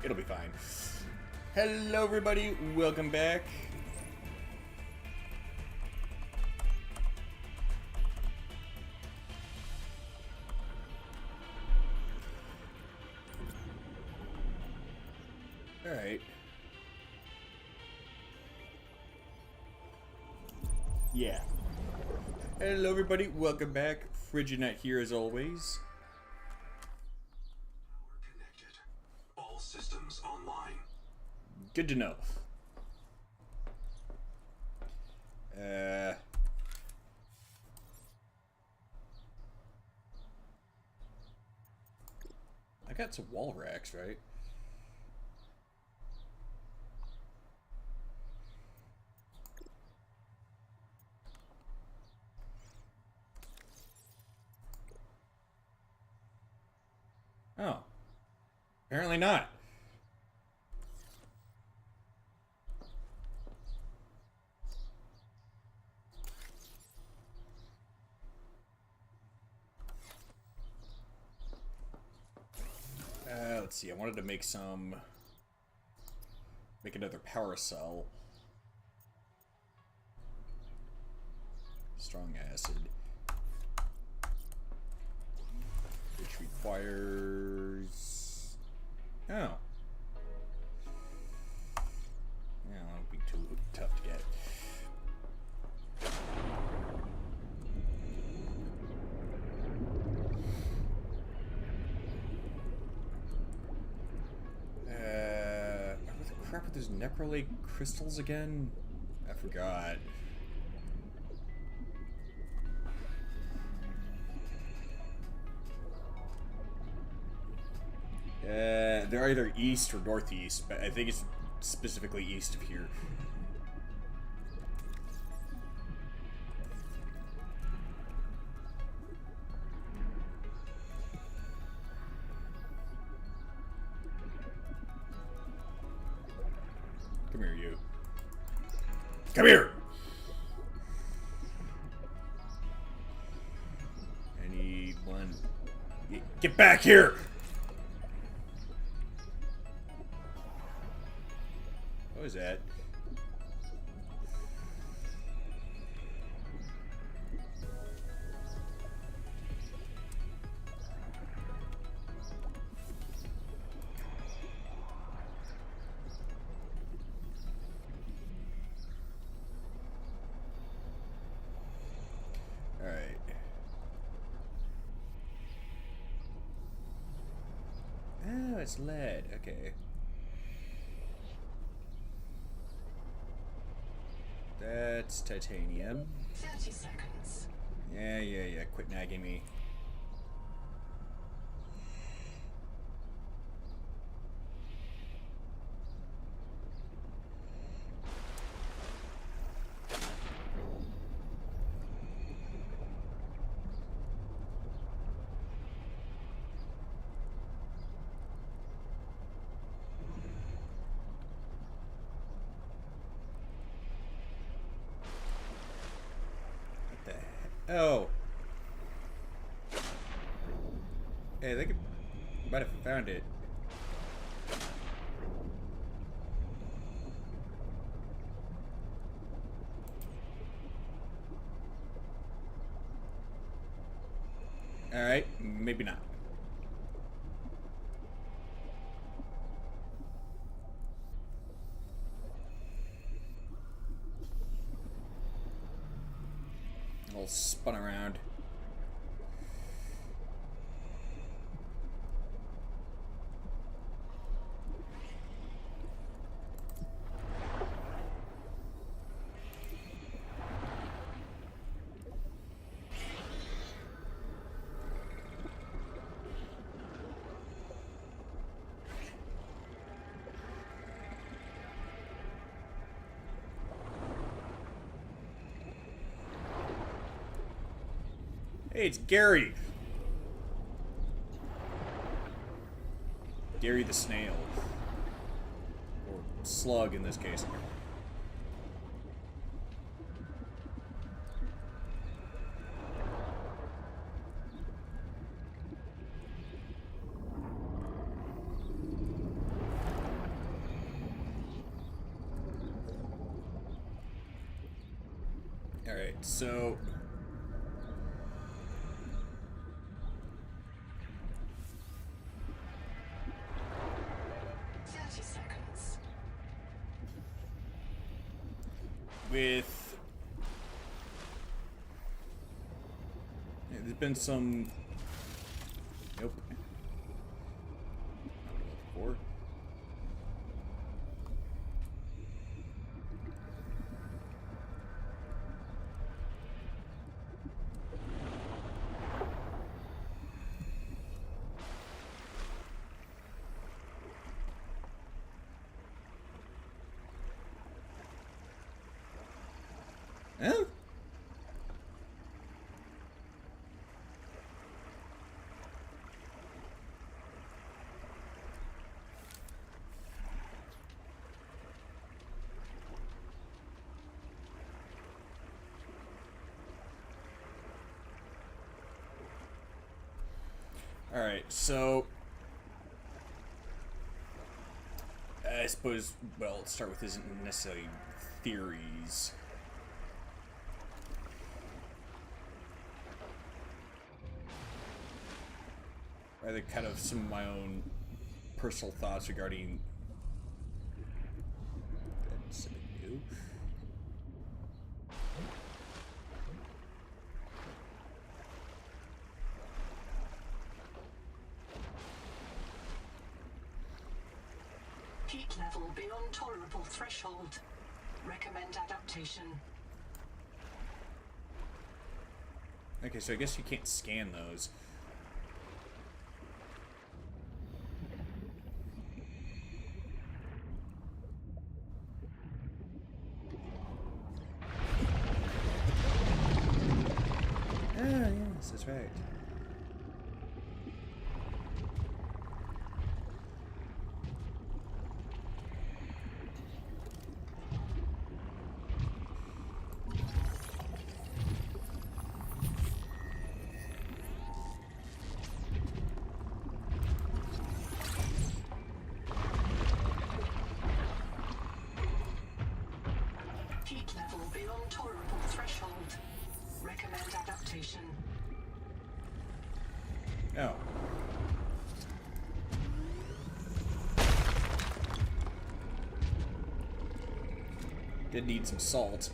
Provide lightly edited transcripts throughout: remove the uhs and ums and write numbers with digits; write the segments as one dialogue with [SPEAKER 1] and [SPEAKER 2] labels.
[SPEAKER 1] It'll be fine. Hello, everybody. Welcome back. All right. Yeah. Hello, everybody. Welcome back. Frigidnet here, as always.
[SPEAKER 2] We're connected. All systems online.
[SPEAKER 1] Good to know. I got some wall racks, right? Oh. Apparently not. Let's see. I wanted to make another power cell. Strong acid. Which requires... Oh. Yeah, that would be too tough to get. What the crap with those necrolake crystals again? I forgot. They're either east or northeast, but I think it's specifically east of here. Come here, you. Come here! I need one. Get back here! What was that? Alright. Oh, it's lead. Okay. That's titanium.
[SPEAKER 3] 30 seconds.
[SPEAKER 1] Yeah. Quit nagging me. Oh. Hey, they might have found it. Alright, maybe not. All spun around. Hey, it's Gary. Gary the snail. Or slug in this case. Alright, so... with... yeah, there's been some... Nope. Four. Huh? Alright, so... I suppose, well, let's start with isn't necessarily theories. Rather kind of some of my own personal thoughts regarding something new.
[SPEAKER 3] Heat level beyond tolerable threshold. Recommend adaptation.
[SPEAKER 1] Okay, so I guess you can't scan those. Ah, yes, that's right.
[SPEAKER 3] Heat level beyond tolerable threshold. Recommend adaptation.
[SPEAKER 1] Oh. Did need some salt.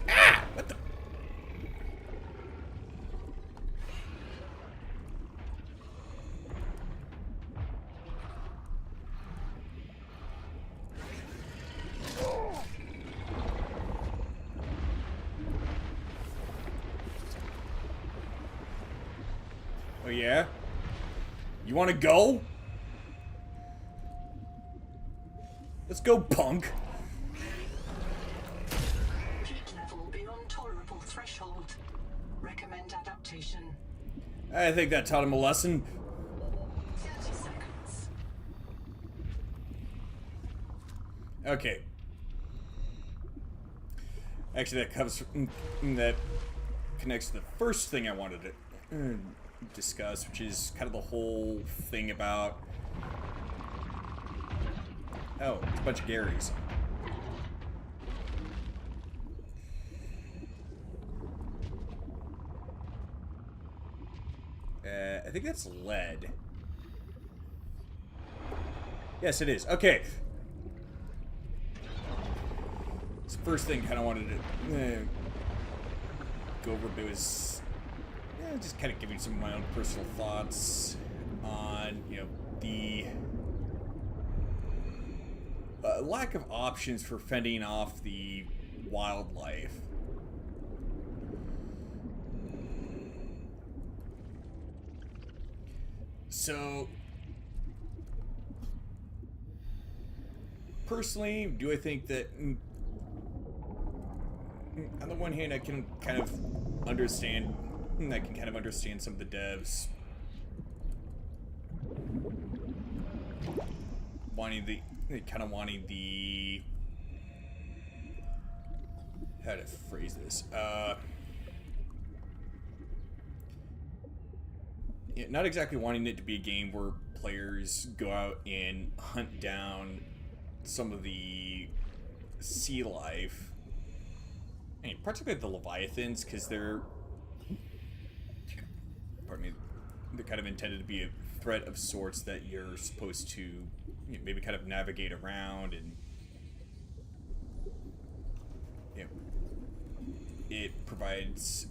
[SPEAKER 1] Ah! What the? Oh yeah? You wanna go? Let's go, punk!
[SPEAKER 3] Heat level beyond tolerable threshold. Recommend adaptation.
[SPEAKER 1] I think that taught him a lesson.
[SPEAKER 3] 30 seconds.
[SPEAKER 1] Okay. Actually, that connects to the first thing I wanted to discuss, which is kind of the whole thing about... Oh, it's a bunch of Garys. I think that's lead. Yes, it is. Okay. This first thing kind of wanted to go over, but it was just kind of giving some of my own personal thoughts on, you know, the lack of options for fending off the wildlife. So, personally, do I think that, on the one hand, I can kind of understand some of the devs wanting the how to phrase this, yeah, not exactly wanting it to be a game where players go out and hunt down some of the sea life I mean, particularly the Leviathans, because they're, pardon me, they're kind of intended to be a threat of sorts that you're supposed to, you know, maybe kind of navigate around, and you know, it provides.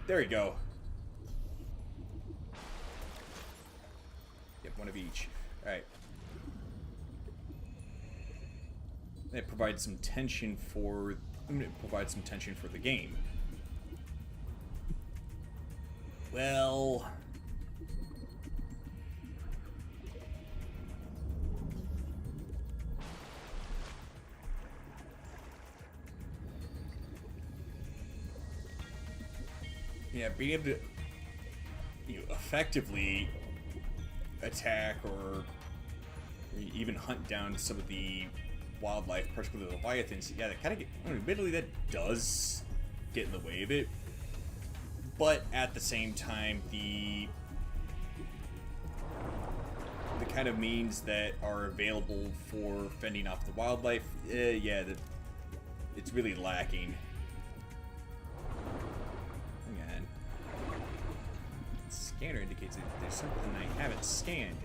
[SPEAKER 1] There you go. Yep, one of each. All right. It provides some tension for. It provides some tension for the game. Well. Yeah, being able to, you know, effectively attack or even hunt down some of the wildlife, particularly the Leviathans, yeah, that kind of get, I mean, admittedly, that does get in the way of it. But at the same time, the kind of means that are available for fending off the wildlife, yeah, it's really lacking. Hang on. The scanner indicates that there's something I haven't scanned.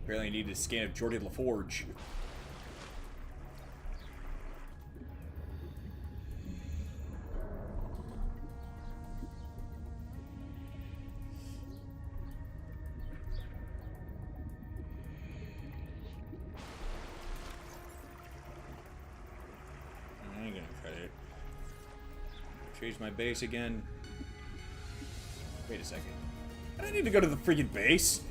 [SPEAKER 1] Apparently I needed a scan of Jordy LaForge. I ain't gonna cut it. Change my base again. Wait a second. I don't need to go to the freaking base.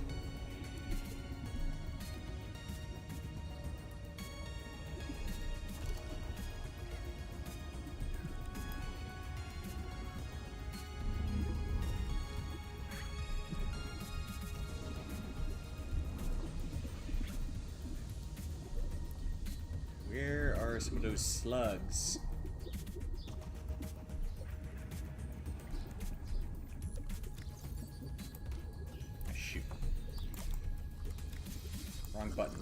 [SPEAKER 1] Where are some of those slugs? Shoot. Wrong button.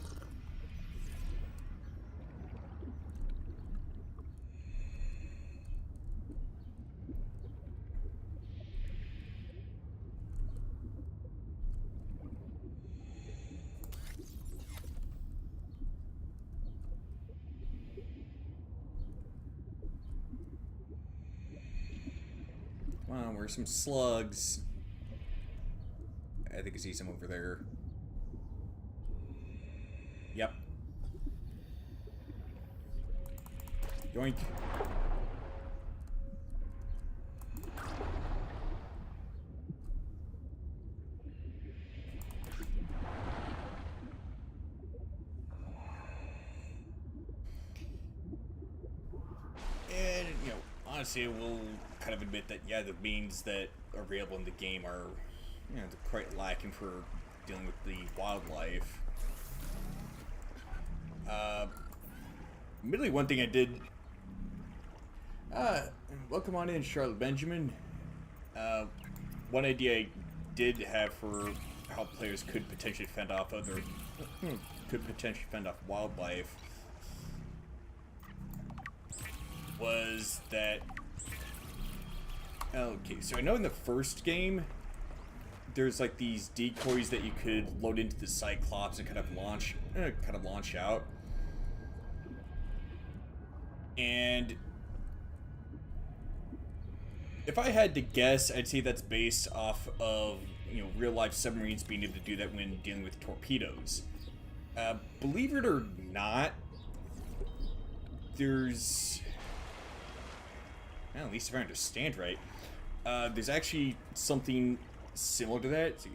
[SPEAKER 1] Wow, where's some slugs? I think I see some over there. Yep. Yoink. And, you know, honestly, we'll kind of admit that, yeah, the means that are available in the game are, you know, they're quite lacking for dealing with the wildlife. Admittedly, one thing I did... welcome on in, Charlotte Benjamin. One idea I did have for how players could potentially fend off other... could potentially fend off wildlife was that... Okay, so I know in the first game, there's like these decoys that you could load into the Cyclops and kind of launch out. And if I had to guess, I'd say that's based off of, you know, real life submarines being able to do that when dealing with torpedoes. Believe it or not, there's, well, at least if I understand right, there's actually something similar to that. See,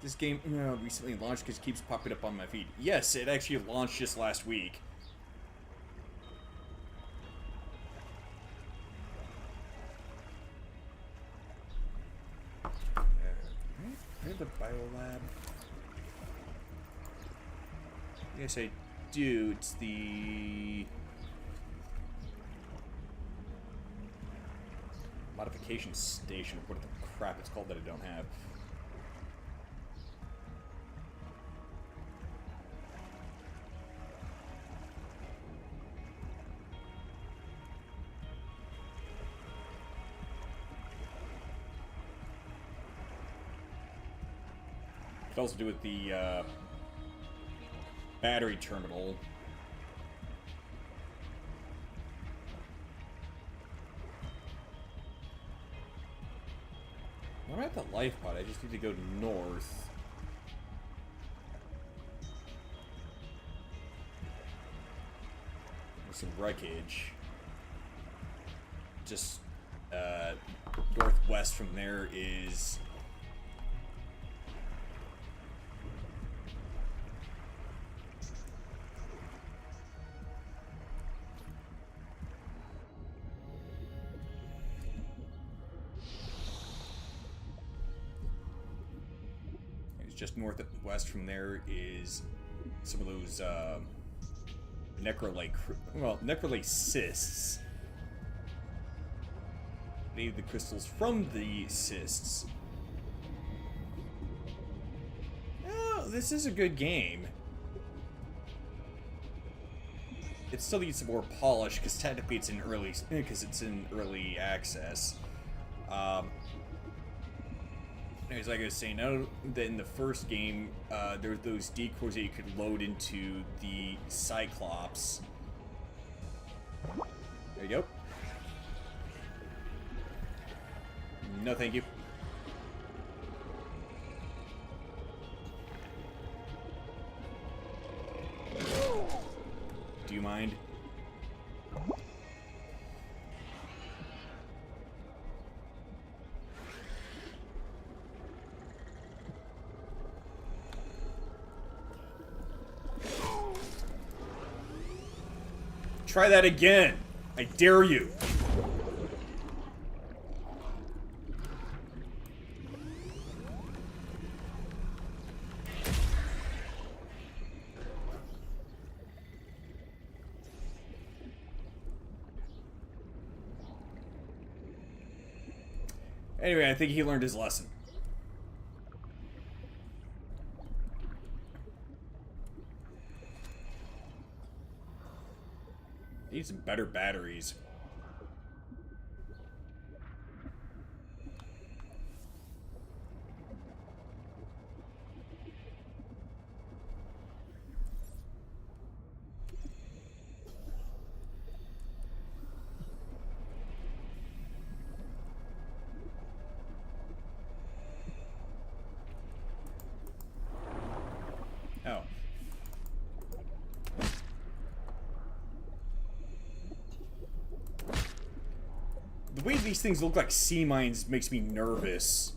[SPEAKER 1] this game recently launched because it keeps popping up on my feed. Yes, it actually launched just last week. the biolab? Yes, I do. It's the modification station. What the crap it's called that I don't have. Could also do with the battery terminal. I'm at the life pod. I just need to go north. There's some wreckage. Just northwest from there is just northwest from there is some of those necrolite cysts. Need the crystals from the cysts. Oh, this is a good game. It still needs some more polish because technically it's in early access. Anyways, like I was saying, now that in the first game, there were those decoys that you could load into the Cyclops. There you go. No, thank you. Do you mind? Try that again. I dare you. Anyway, I think he learned his lesson. Need some better batteries. Oh. The way these things look like sea mines makes me nervous.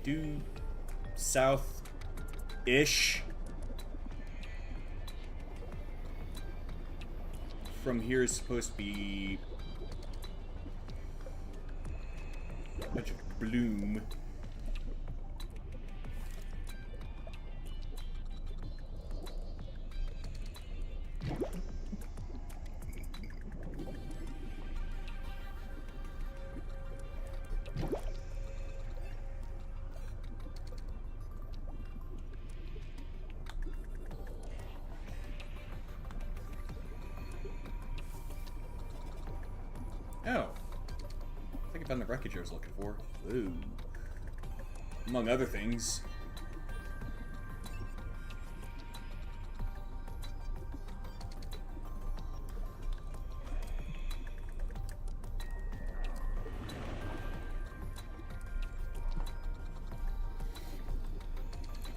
[SPEAKER 1] Due south-ish. From here is supposed to be a bunch of bloom. Oh. I think I found the wreckage I was looking for. Ooh. Among other things.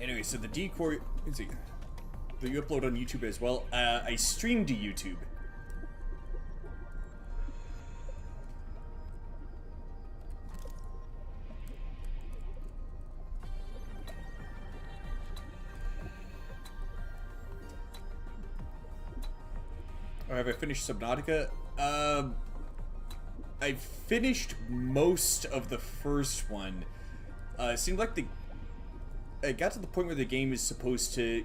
[SPEAKER 1] Anyway, so the decoy, let's see, that you upload on YouTube as well. I stream to YouTube. Or have I finished Subnautica? I finished most of the first one. It seemed like I got to the point where the game is supposed to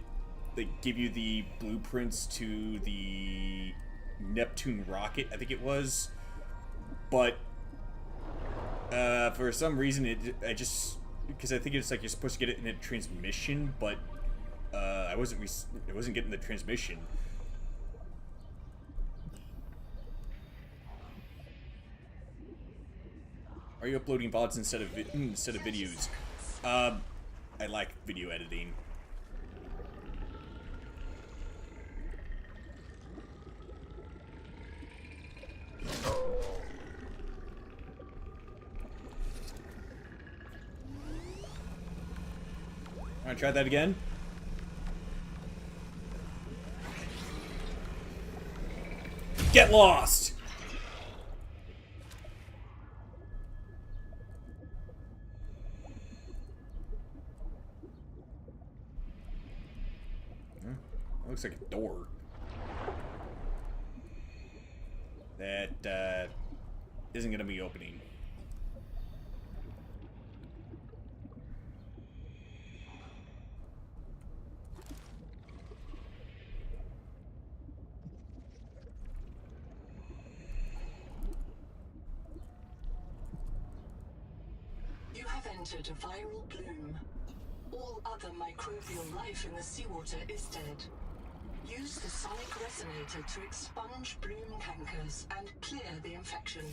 [SPEAKER 1] like give you the blueprints to the Neptune rocket, I think it was. But for some reason, because I think it's like you're supposed to get it in a transmission, but I wasn't getting the transmission. Are you uploading VODs instead of videos? I like video editing. Wanna try that again? Get lost! Looks like a door. That isn't gonna be opening.
[SPEAKER 3] You have entered a viral bloom. All other microbial life in the seawater is dead. Use the sonic resonator to expunge bloom cankers and clear the infection.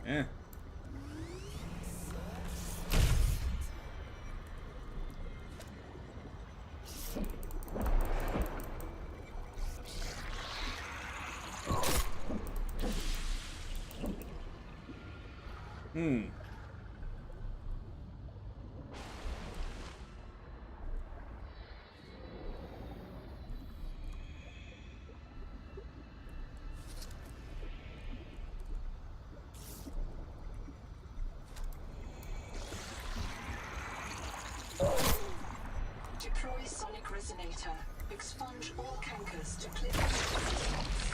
[SPEAKER 1] Eh.
[SPEAKER 3] Deploy sonic resonator. Expunge all cankers to clear the response.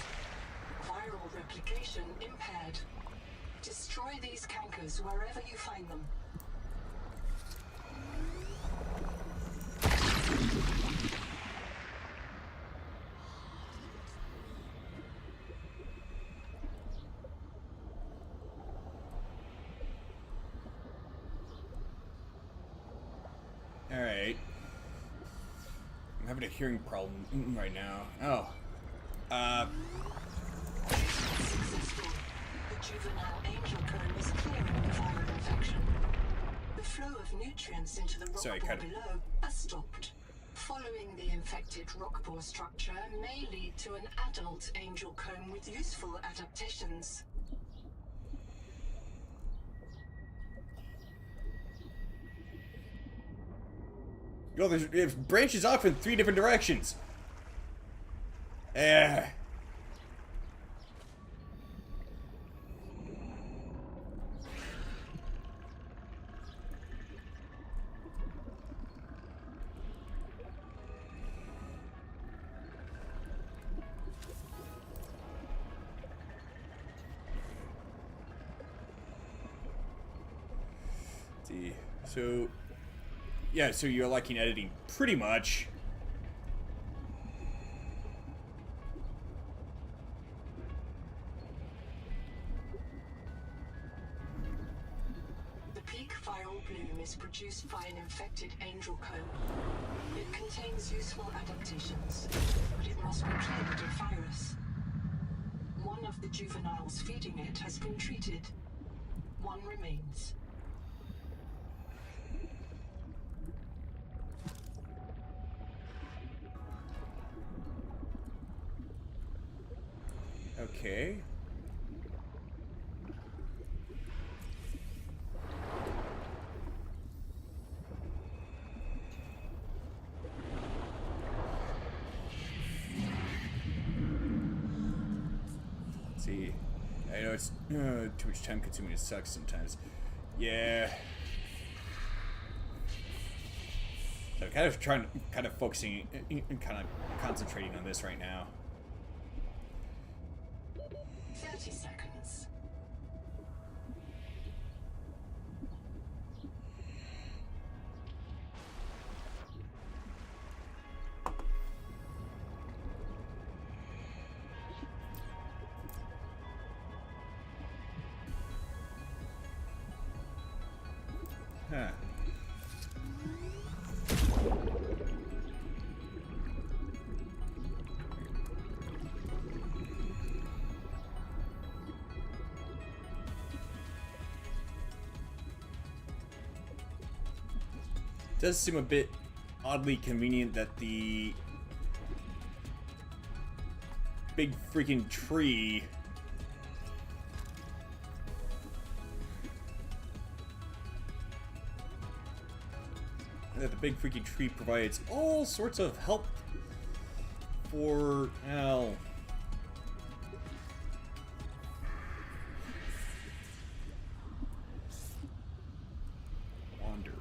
[SPEAKER 3] Viral replication impaired. Destroy these cankers wherever you find them.
[SPEAKER 1] Alright. I'm having a hearing problem right now. Oh.
[SPEAKER 3] Successful. The juvenile angel cone is clearing the viral infection. The flow of nutrients into the rock
[SPEAKER 1] Sorry,
[SPEAKER 3] bore
[SPEAKER 1] cut it.
[SPEAKER 3] below has stopped. Following the infected rock bore structure may lead to an adult angel cone with useful adaptations.
[SPEAKER 1] Yo, it branches off in 3 different directions. Eh. Let's see. So, yeah, so you're liking editing pretty much.
[SPEAKER 3] The peak viral bloom is produced by an infected angel comb. It contains useful adaptations, but it must be cleared of virus. One of the juveniles feeding it has been treated. One remains.
[SPEAKER 1] Okay. Let's see. I know it's too much time consuming. It sucks sometimes. Yeah. So kind of focusing, kind of concentrating on this right now.
[SPEAKER 3] 30 seconds.
[SPEAKER 1] Huh. Does seem a bit oddly convenient that the big freaking tree provides all sorts of help for, well, wander.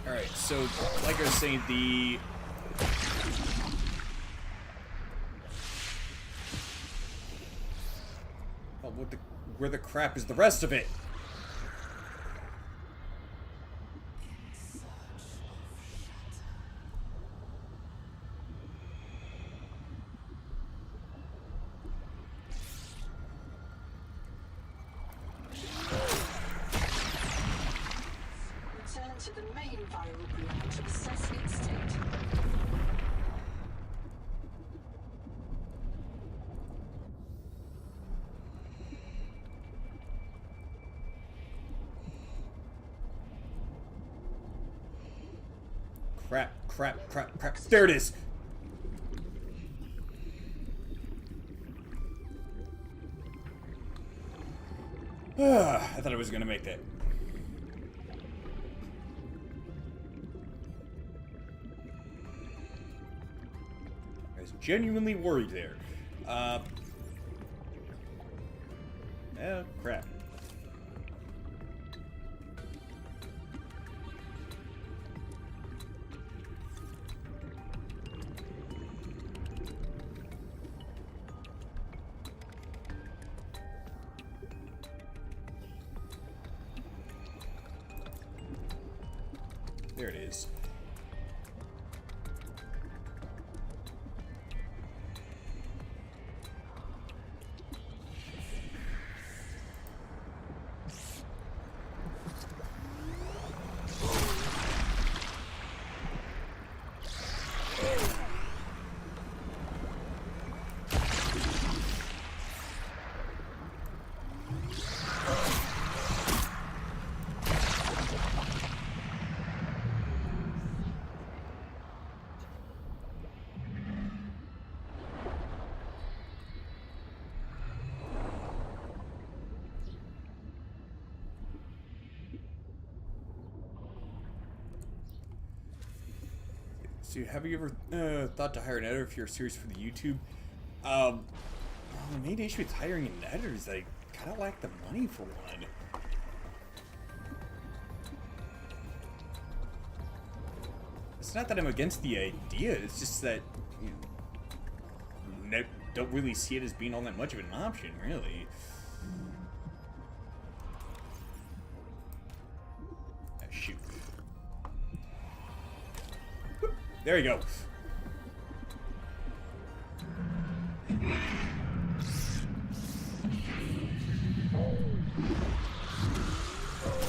[SPEAKER 1] Alright, so like I was saying, where the crap is the rest of it?
[SPEAKER 3] Return to the main viral bloom to assess its state.
[SPEAKER 1] Crap. There it is! I thought I was gonna make that. I was genuinely worried there. Oh, crap. There it is. So have you ever thought to hire an editor for your series for the YouTube? The main issue with hiring an editor is that I kind of lack the money for one. It's not that I'm against the idea, it's just that, you know, I don't really see it as being all that much of an option, really. Ah, shoot. Whoop, there you go.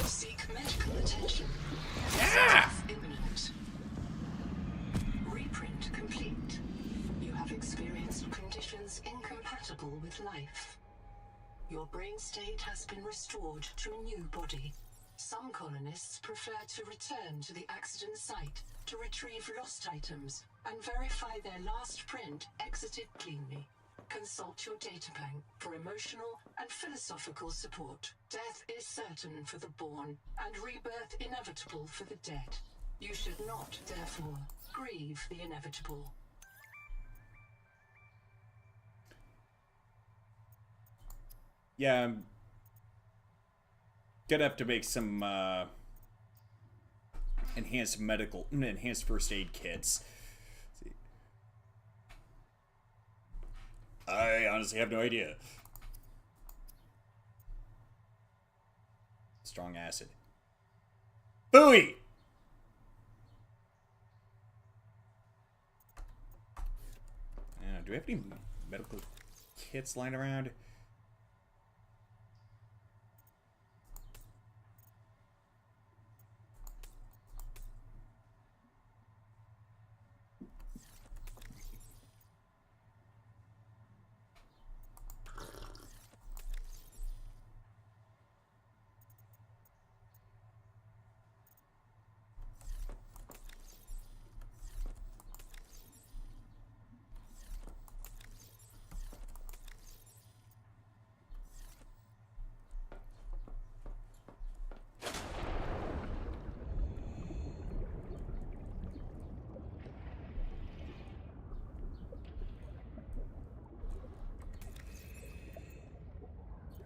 [SPEAKER 3] Seek medical attention.
[SPEAKER 1] Yeah!
[SPEAKER 3] Imminent. Reprint complete. You have experienced conditions incompatible with life. Your brain state has been restored to a new body. Some colonists prefer to return to the accident site to retrieve lost items and verify their last print exited cleanly. Consult your databank for emotional and philosophical support. Death is certain for the born, and rebirth inevitable for the dead. You should not, therefore, grieve the inevitable.
[SPEAKER 1] Yeah, I'm gonna have to make some enhanced first aid kits. I honestly have no idea. Strong acid. Booey! Do we have any medical kits lying around?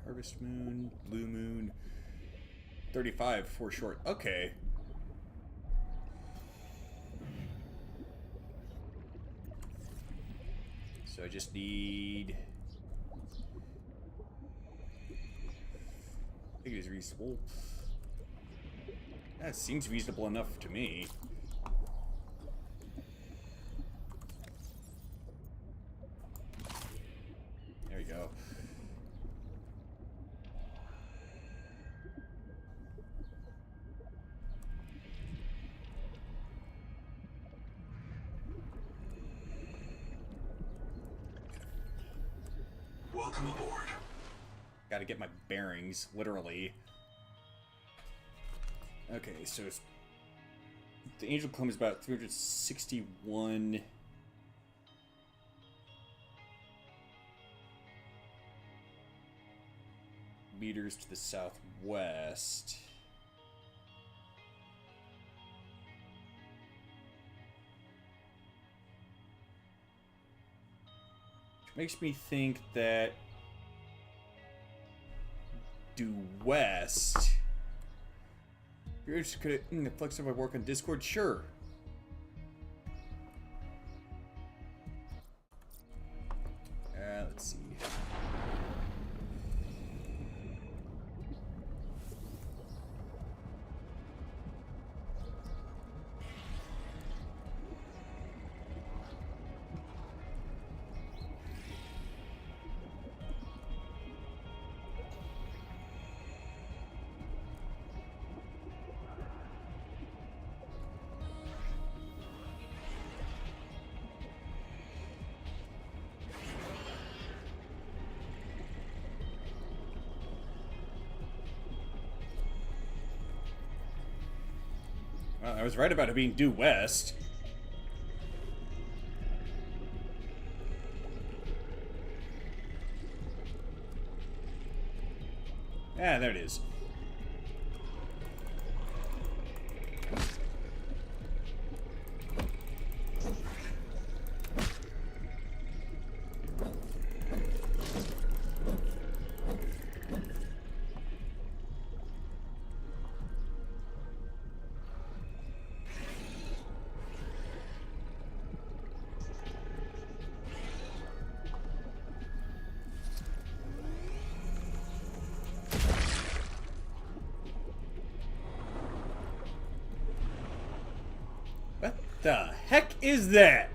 [SPEAKER 1] Harvest Moon, Blue Moon, 35 for short. Okay. So I just need... I think it is reasonable. That seems reasonable enough to me. There you go.
[SPEAKER 2] Welcome aboard.
[SPEAKER 1] Gotta get my bearings, literally. Okay, so the Angel Clumb is about 361 meters to the southwest. Which makes me think that due west. If you're interested in the flex of my work on Discord, sure. Let's see. Well, I was right about it being due west. Yeah, there it is. The heck is that?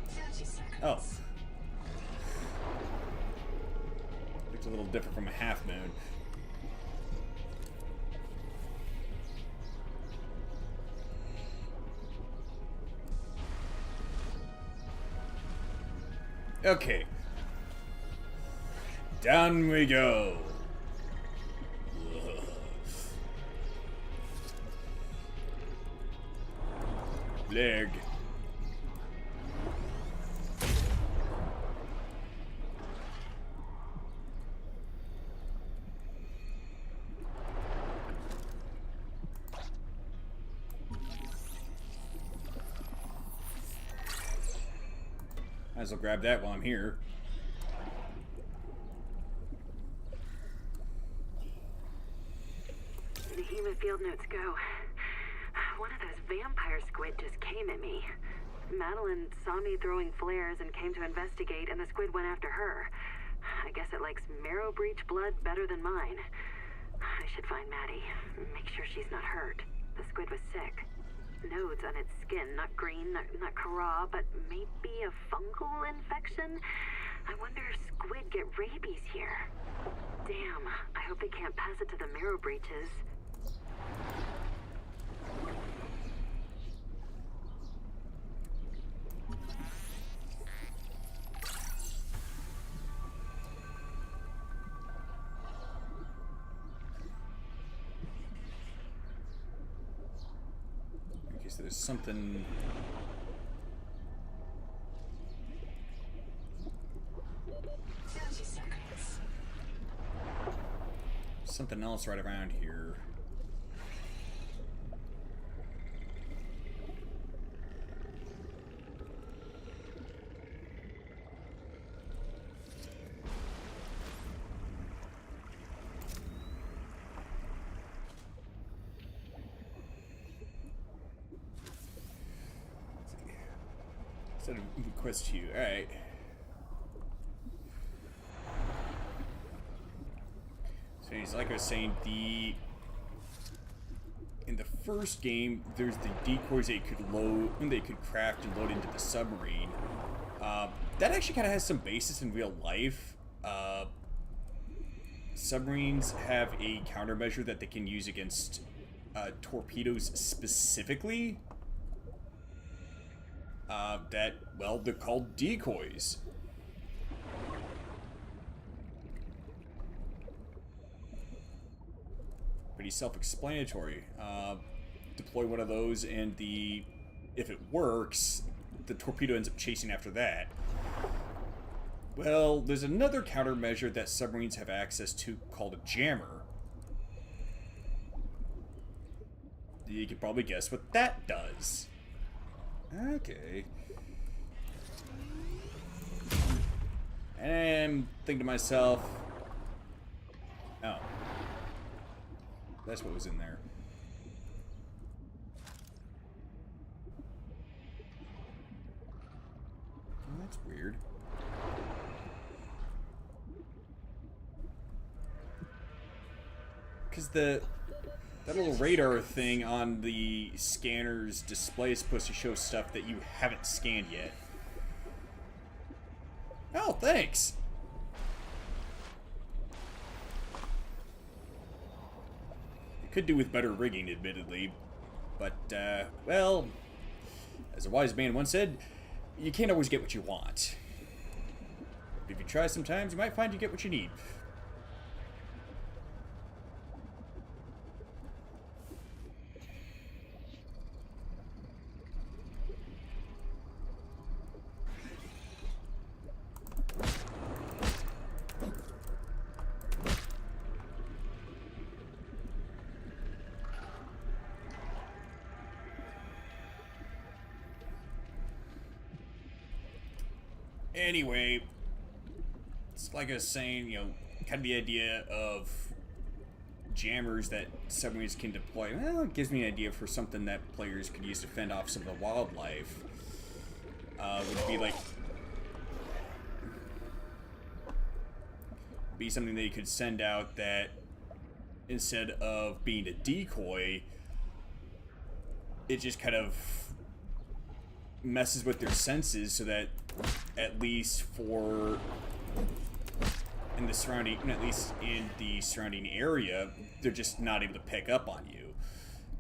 [SPEAKER 3] 30 seconds.
[SPEAKER 1] Oh. Looks a little different from a half moon. Okay. Down we go. Leg. Might as well grab that while I'm here.
[SPEAKER 4] The human field notes go. One of those vampire squid just came at me. Madeline saw me throwing flares and came to investigate, and the squid went after her. I guess it likes marrow breach blood better than mine. I should find Maddie. Make sure she's not hurt. The squid was sick. Nodes on its skin, not green, not Kara, but maybe a fungal infection? I wonder if squid get rabies here. Damn, I hope they can't pass it to the marrow breaches.
[SPEAKER 1] Okay, so there's something. Something else right around here. Set a request to you. Alright. So he's like I was saying, in the first game, there's the decoys they could load, they could craft and load into the submarine. That actually kind of has some basis in real life. Submarines have a countermeasure that they can use against torpedoes specifically. Well, they're called decoys. Pretty self-explanatory. Deploy one of those, and if it works, the torpedo ends up chasing after that. Well, there's another countermeasure that submarines have access to called a jammer. You can probably guess what that does. Okay. And I'm thinking to myself, oh. That's what was in there. Oh, that's weird. Because that little radar thing on the scanner's display is supposed to show stuff that you haven't scanned yet. Oh, thanks! Could do with better rigging, admittedly. But, well, as a wise man once said, you can't always get what you want. If you try sometimes, you might find you get what you need. Anyway, it's like I was saying, you know, kind of the idea of jammers that submarines can deploy. Well, it gives me an idea for something that players could use to fend off some of the wildlife. Would be something that you could send out that instead of being a decoy, it just kind of messes with their senses so that at least in the surrounding, at least in the surrounding area, they're just not able to pick up on you.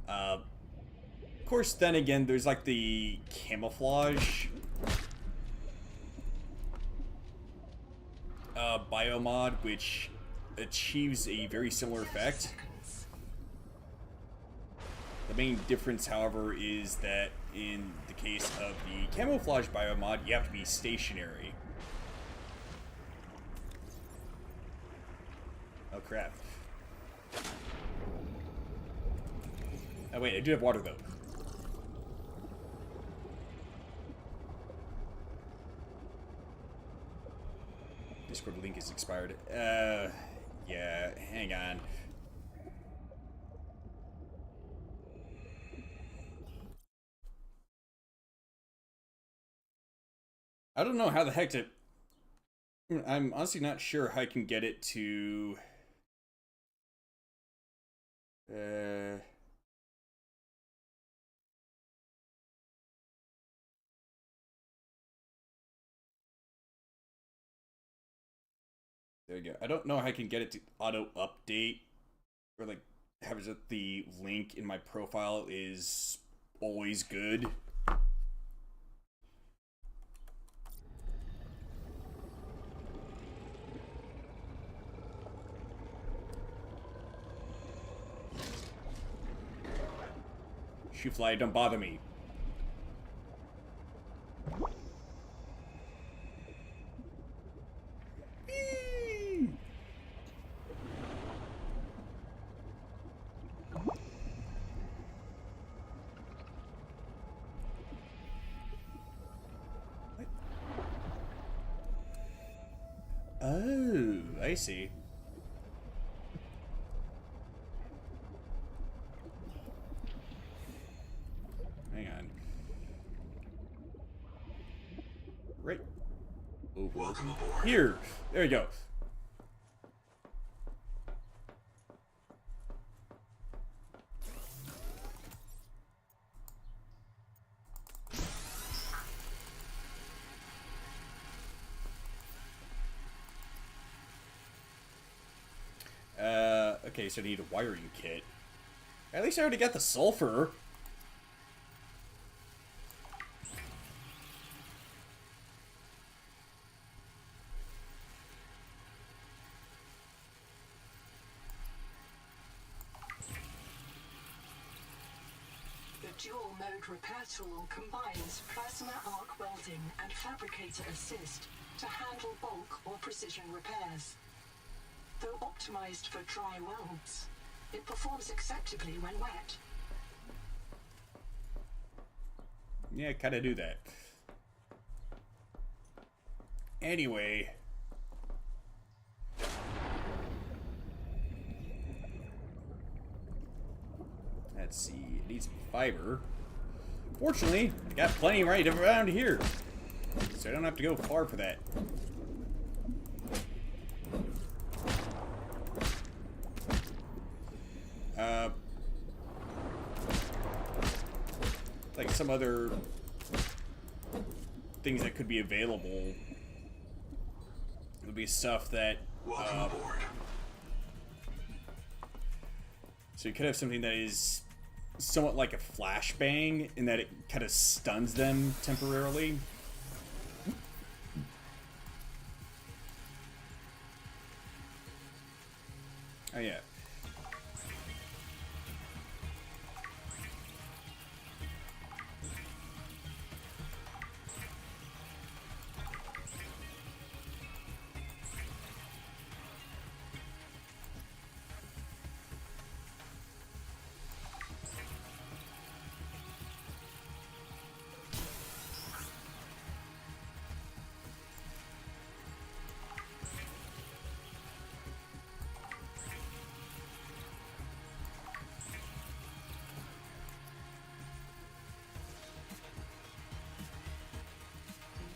[SPEAKER 1] Of course, then again, there's like the camouflage biomod, which achieves a very similar effect. The main difference, however, is that in the case of the camouflage biomod, you have to be stationary. Oh crap. Oh wait, I do have water though. Discord link is expired. Yeah, hang on. I don't know how the heck to... I'm honestly not sure how I can get it to... There you go. I don't know how I can get it to auto-update. Or, like, have it that the link in my profile is always good. Shoe fly, don't bother me. Oh, I see. Hang on. Right over
[SPEAKER 2] Welcome aboard.
[SPEAKER 1] here. There you go. Okay, so I need a wiring kit. At least I already got the sulfur.
[SPEAKER 3] The dual-mode repair tool combines plasma arc welding and fabricator assist to handle bulk or precision repairs. Though optimized for dry welds, it performs acceptably when wet.
[SPEAKER 1] Yeah, kind of do that. Anyway. Let's see. It needs some fiber. Fortunately, I got plenty right around here. So I don't have to go far for that. Like some other things that could be available would be stuff that
[SPEAKER 2] Welcome aboard.
[SPEAKER 1] so you could have something that is somewhat like a flashbang in that it kind of stuns them temporarily. Oh yeah.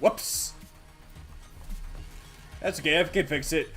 [SPEAKER 1] Whoops. That's okay, I can fix it.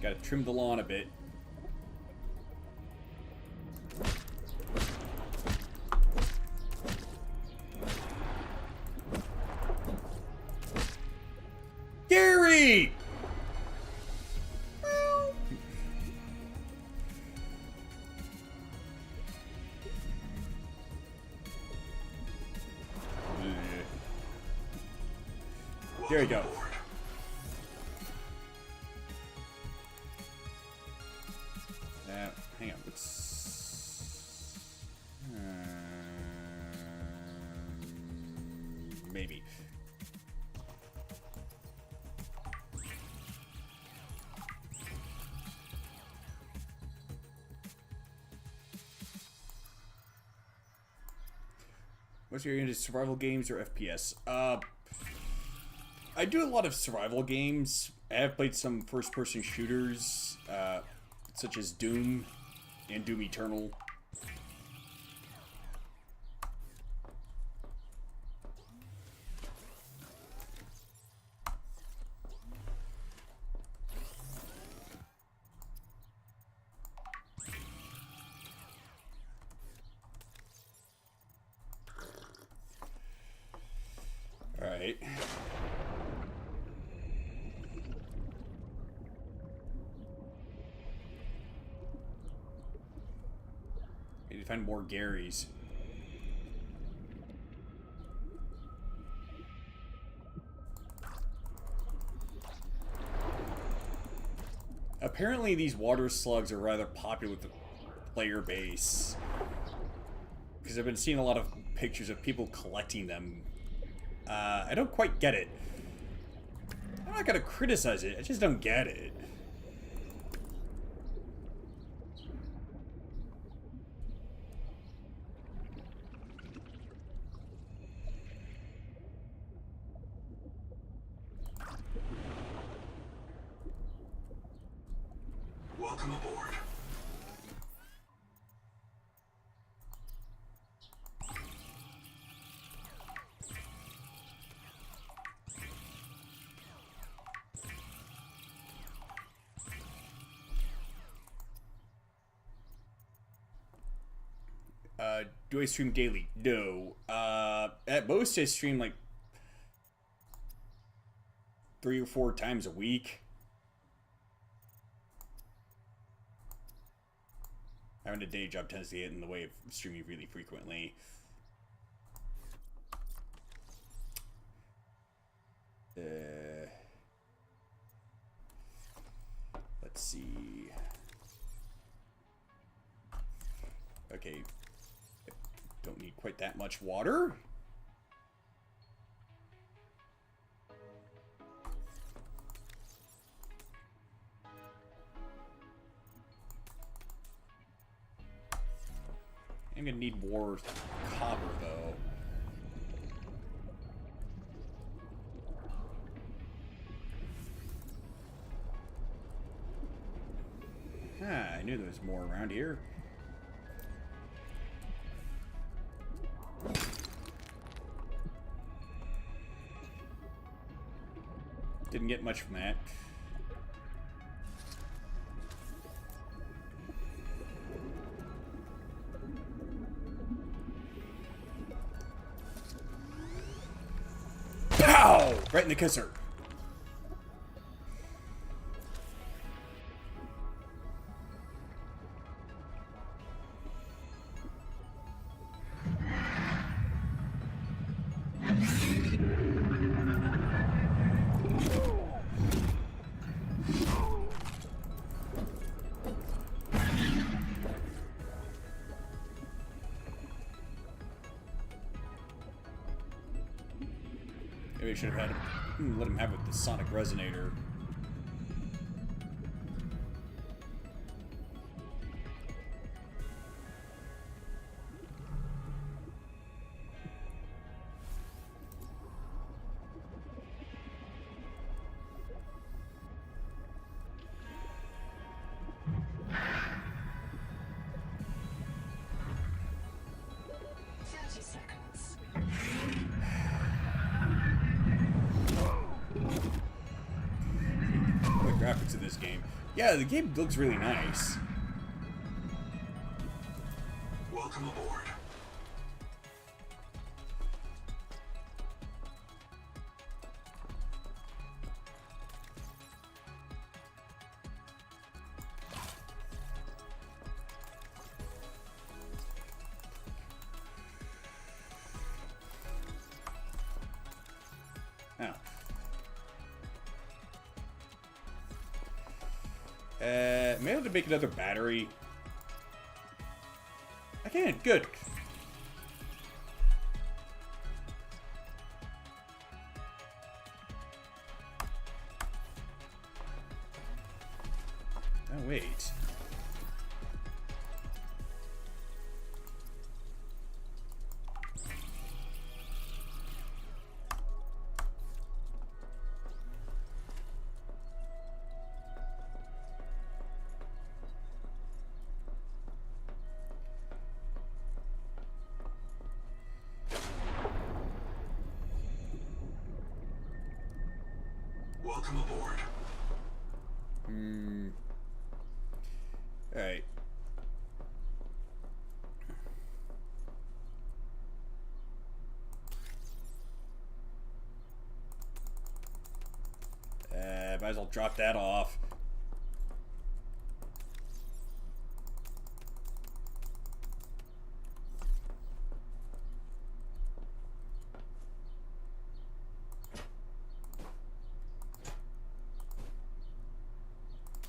[SPEAKER 1] Gotta trim the lawn a bit. Gary! There you go. Hang on. Maybe. What's your into survival games or FPS? I do a lot of survival games. I have played some first-person shooters, such as Doom and Doom Eternal. All right. Need to find more Garys. Apparently these water slugs are rather popular with the player base. Because I've been seeing a lot of pictures of people collecting them. I don't quite get it. I'm not gonna criticize it, I just don't get it.
[SPEAKER 2] Welcome aboard.
[SPEAKER 1] Do I stream daily? No. At most I stream like 3 or 4 times a week. Having a day job tends to get in the way of streaming really frequently. Let's see. Okay. Don't need quite that much water. I'm gonna need more copper, though. I knew there was more around here. Didn't get much from that. Pow! Right in the kisser. Maybe I should have had him, let him have it with the sonic resonator. Yeah, the game looks really nice.
[SPEAKER 2] Welcome aboard.
[SPEAKER 1] Oh. Am I able to make another battery? I can, good. Oh, wait.
[SPEAKER 2] Welcome aboard.
[SPEAKER 1] Alright. Might as well drop that off.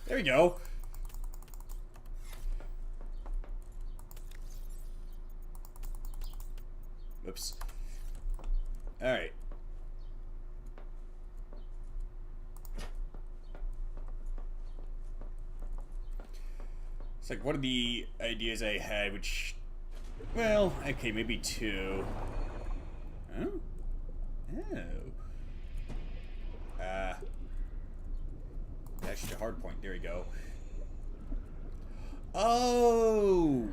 [SPEAKER 1] There we go. Oops. All right. It's like one of the ideas I had, which, well, okay, maybe two. Oh? Oh. Actually, a hard point. There we go. Oh!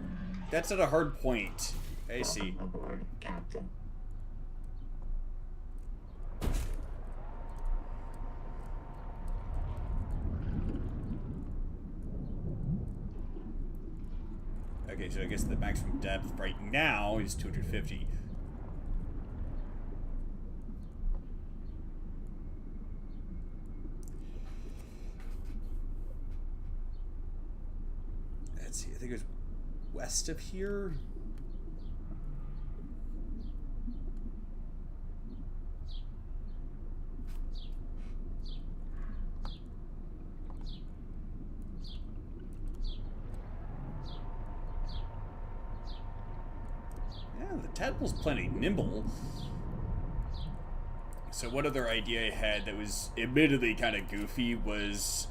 [SPEAKER 1] That's not a hard point. I see.
[SPEAKER 5] Aboard, Captain.
[SPEAKER 1] Okay, so I guess the maximum depth right now is 250. Let's see, I think it was west of here. Yeah, the tadpole's plenty nimble. So one other idea I had that was admittedly kind of goofy was,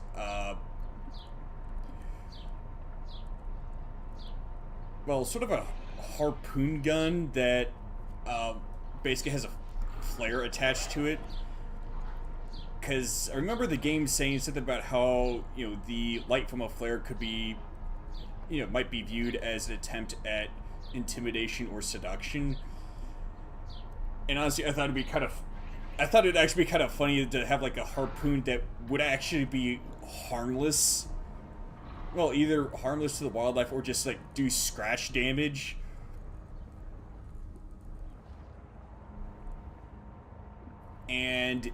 [SPEAKER 1] well, sort of a harpoon gun that basically has a flare attached to it. Because I remember the game saying something about how, you know, the light from a flare could be, you know, might be viewed as an attempt at intimidation or seduction. And honestly, I thought it'd actually be kind of funny to have like a harpoon that would actually be harmless. Well, either harmless to the wildlife or just like do scratch damage. And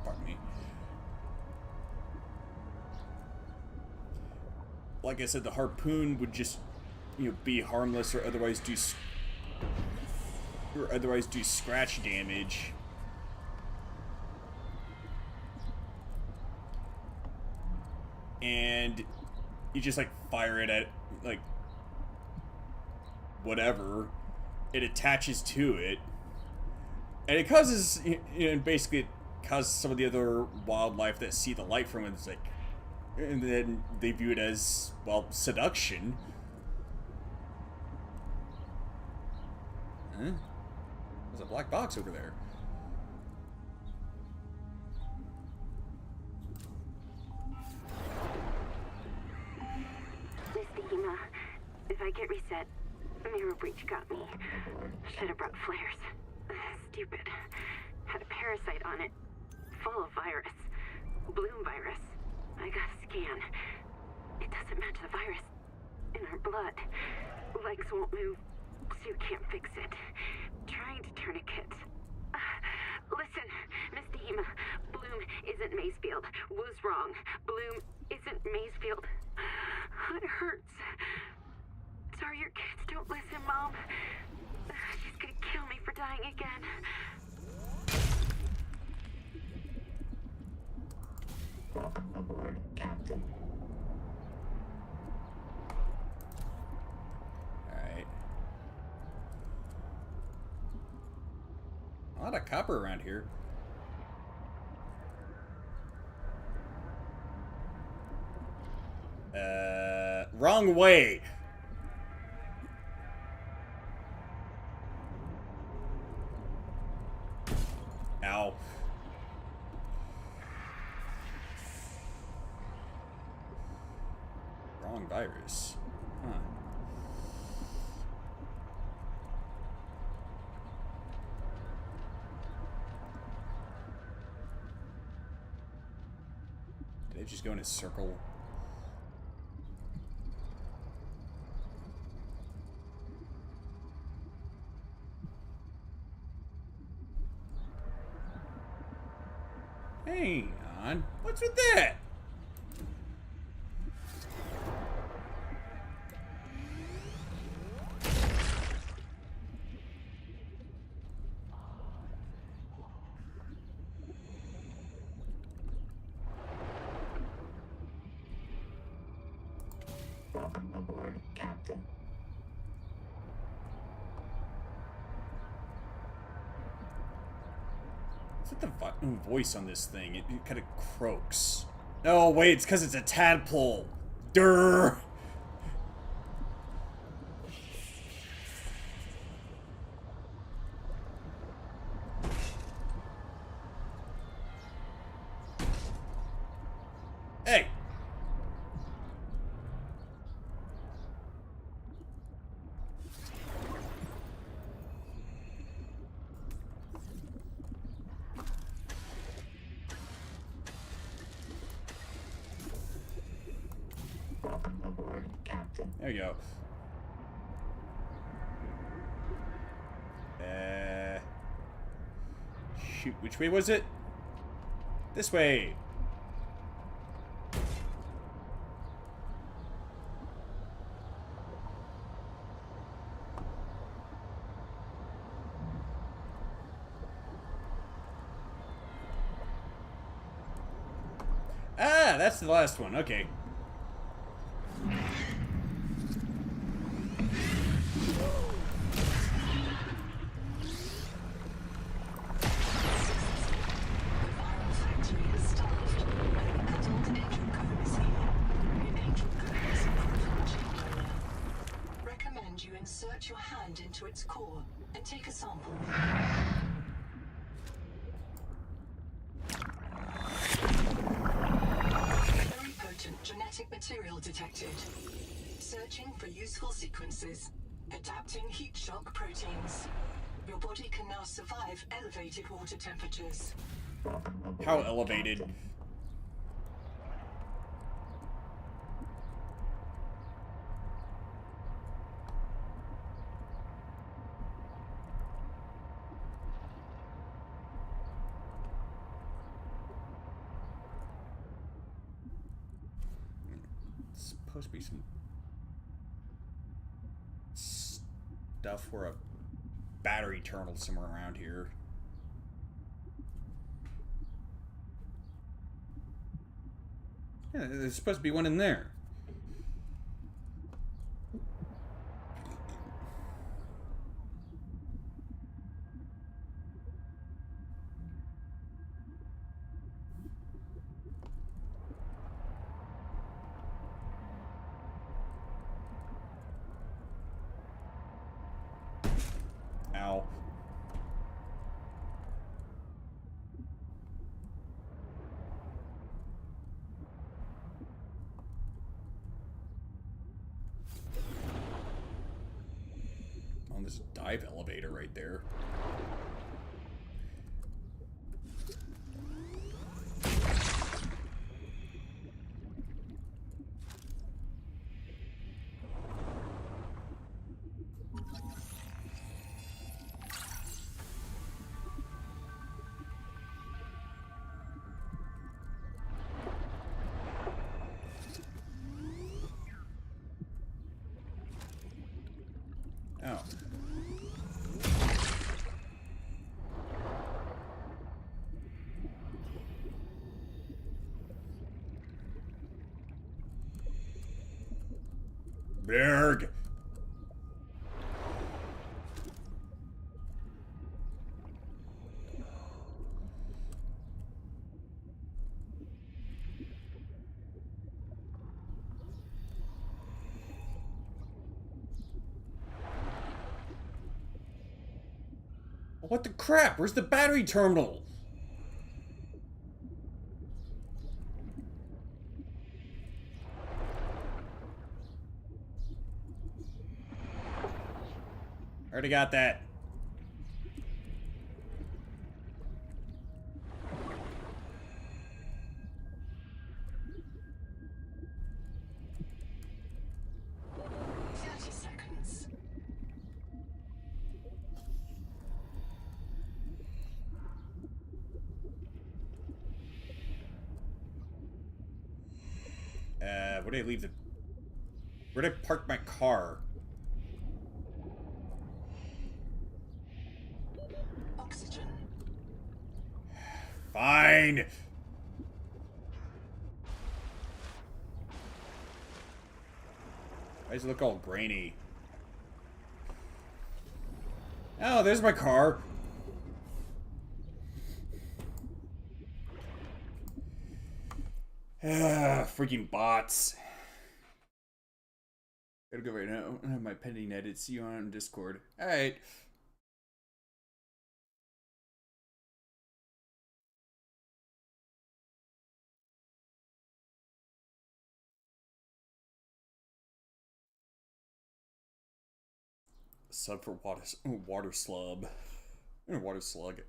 [SPEAKER 1] pardon me. Like I said, the harpoon would just, you know, be harmless or otherwise do scratch damage. And you just like fire it at like whatever, it attaches to it, and it causes, you know, basically it causes some of the other wildlife that see the light from it, it's like, and then they view it as, well, seduction. Huh? There's a black box over there.
[SPEAKER 4] If I get reset, mirror breach got me. Should have brought flares. stupid. Had a parasite on it. Full of virus. Bloom virus. I got a scan. It doesn't match the virus in our blood. Legs won't move, so you can't fix it. Trying to tourniquet. Listen, Miss Deem, Bloom isn't Macefield. Was wrong. Bloom isn't Macefield. It hurts. Sorry your kids don't listen, Mom. She's gonna kill me for dying again.
[SPEAKER 5] Welcome aboard, Captain.
[SPEAKER 1] Alright. A lot of copper around here. Wrong way! Ow. Wrong virus. Huh. Did it just go in a circle? Hang on. What's with that?
[SPEAKER 5] Welcome aboard, Captain.
[SPEAKER 1] What's with the voice on this thing? It kind of croaks. Oh, wait, it's because it's a tadpole. Durr! Hey!
[SPEAKER 5] Welcome aboard, Captain.
[SPEAKER 1] There you go. Shoot, which way was it? This way! Ah, that's the last one. Okay.
[SPEAKER 3] Recommend you insert your hand into its core and take a sample. Very potent genetic material detected. Searching for useful sequences. Adapting heat shock proteins. Your body can now survive elevated water temperatures.
[SPEAKER 5] Welcome aboard,
[SPEAKER 1] How elevated?
[SPEAKER 5] Captain.
[SPEAKER 1] It's supposed to be some stuff for a battery terminal somewhere around here. Yeah, there's supposed to be one in there. Ow. Oh, there's a dive elevator right there. Berg. What the crap? Where's the battery terminal? Already got that. Where did I leave the... Where did I park my car?
[SPEAKER 3] Oxygen.
[SPEAKER 1] Fine! Why does it look all grainy? Oh, there's my car. Freaking bots. Gotta go right now. I have my pending edit. See you on Discord. Alright. Sub for water slug. Water slug.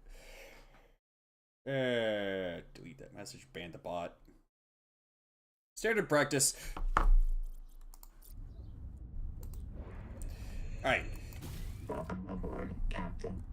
[SPEAKER 1] Delete that message. Ban the bot. Standard practice. Alright.
[SPEAKER 5] Welcome aboard, Captain.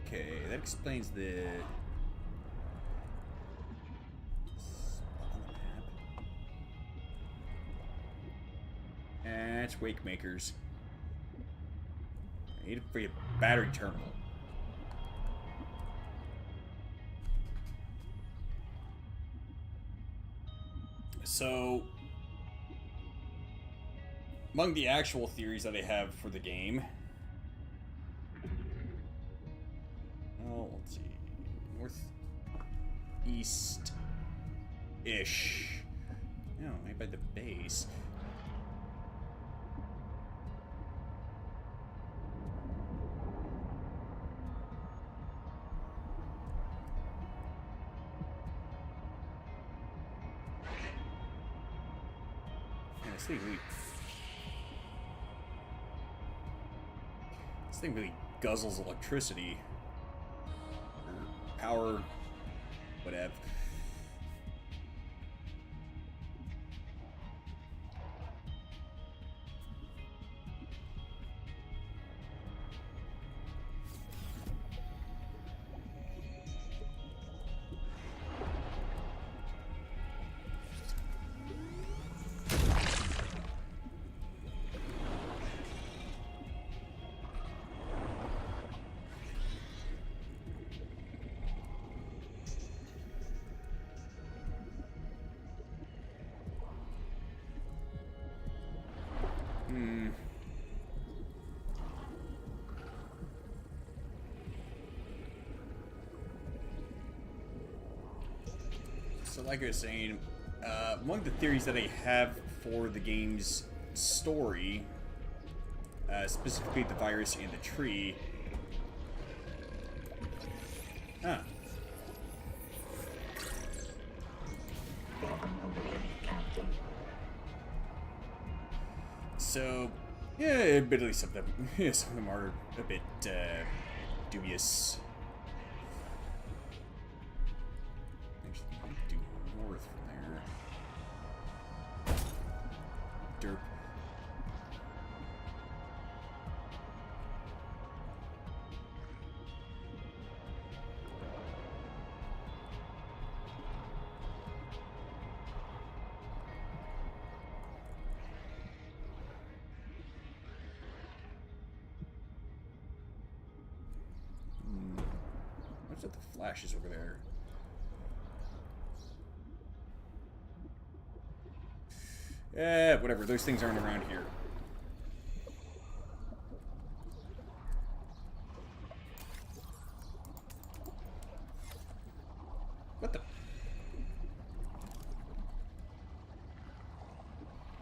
[SPEAKER 1] Okay, that explains the... That's Wake Makers. I need a battery terminal. So, among the actual theories that I have for the game, oh, let's see, northeast-ish. No, right by the base. This thing really guzzles electricity. Or power. Whatever. So like I was saying, one of the theories that I have for the game's story, specifically the virus and the tree... Huh. So, yeah, admittedly some of them are a bit dubious. Actually, due north from there. Derp. What's with the flashes over there? Whatever. Those things aren't around here. What the?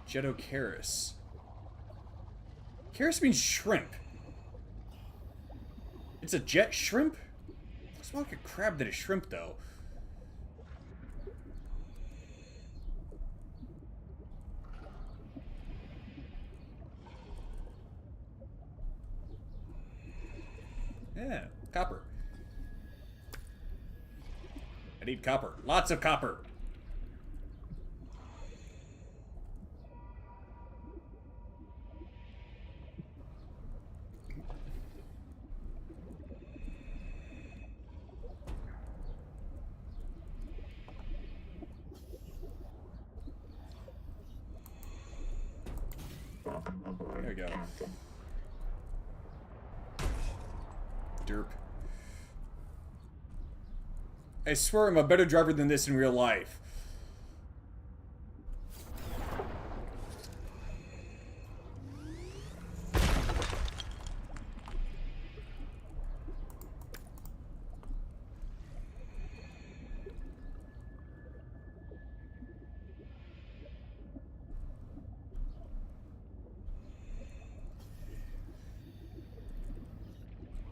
[SPEAKER 1] Jetocaris. Caris means shrimp. It's a jet shrimp? It's more like a crab than a shrimp, though. Yeah, copper. I need copper. Lots of copper.
[SPEAKER 5] Welcome aboard,
[SPEAKER 1] There we go.
[SPEAKER 5] Captain.
[SPEAKER 1] Derp. I swear I'm a better driver than this in real life.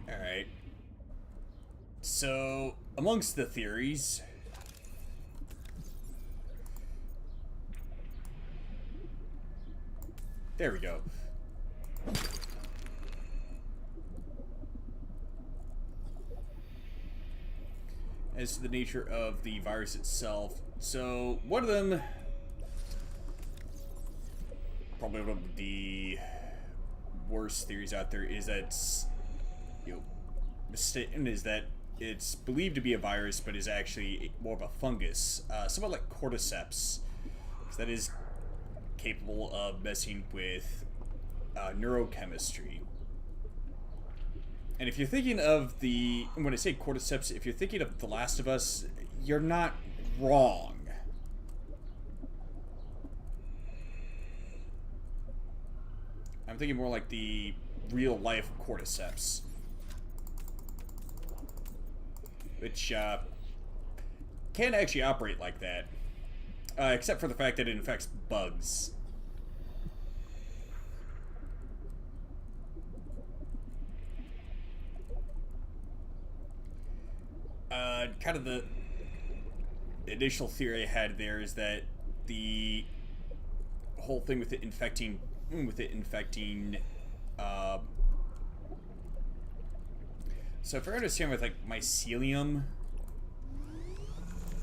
[SPEAKER 1] Alright. So, amongst the theories... There we go. As to the nature of the virus itself, so one of them, probably one of the worst theories out there, is that is that it's believed to be a virus, but is actually more of a fungus, somewhat like cordyceps, that is capable of messing with neurochemistry. And if you're thinking of when I say cordyceps, if you're thinking of The Last of Us, you're not wrong. I'm thinking more like the real-life cordyceps. Which, can actually operate like that. Except for the fact that it infects bugs. Kind of the initial theory I had there is that the whole thing with it infecting, so if I understand with like mycelium,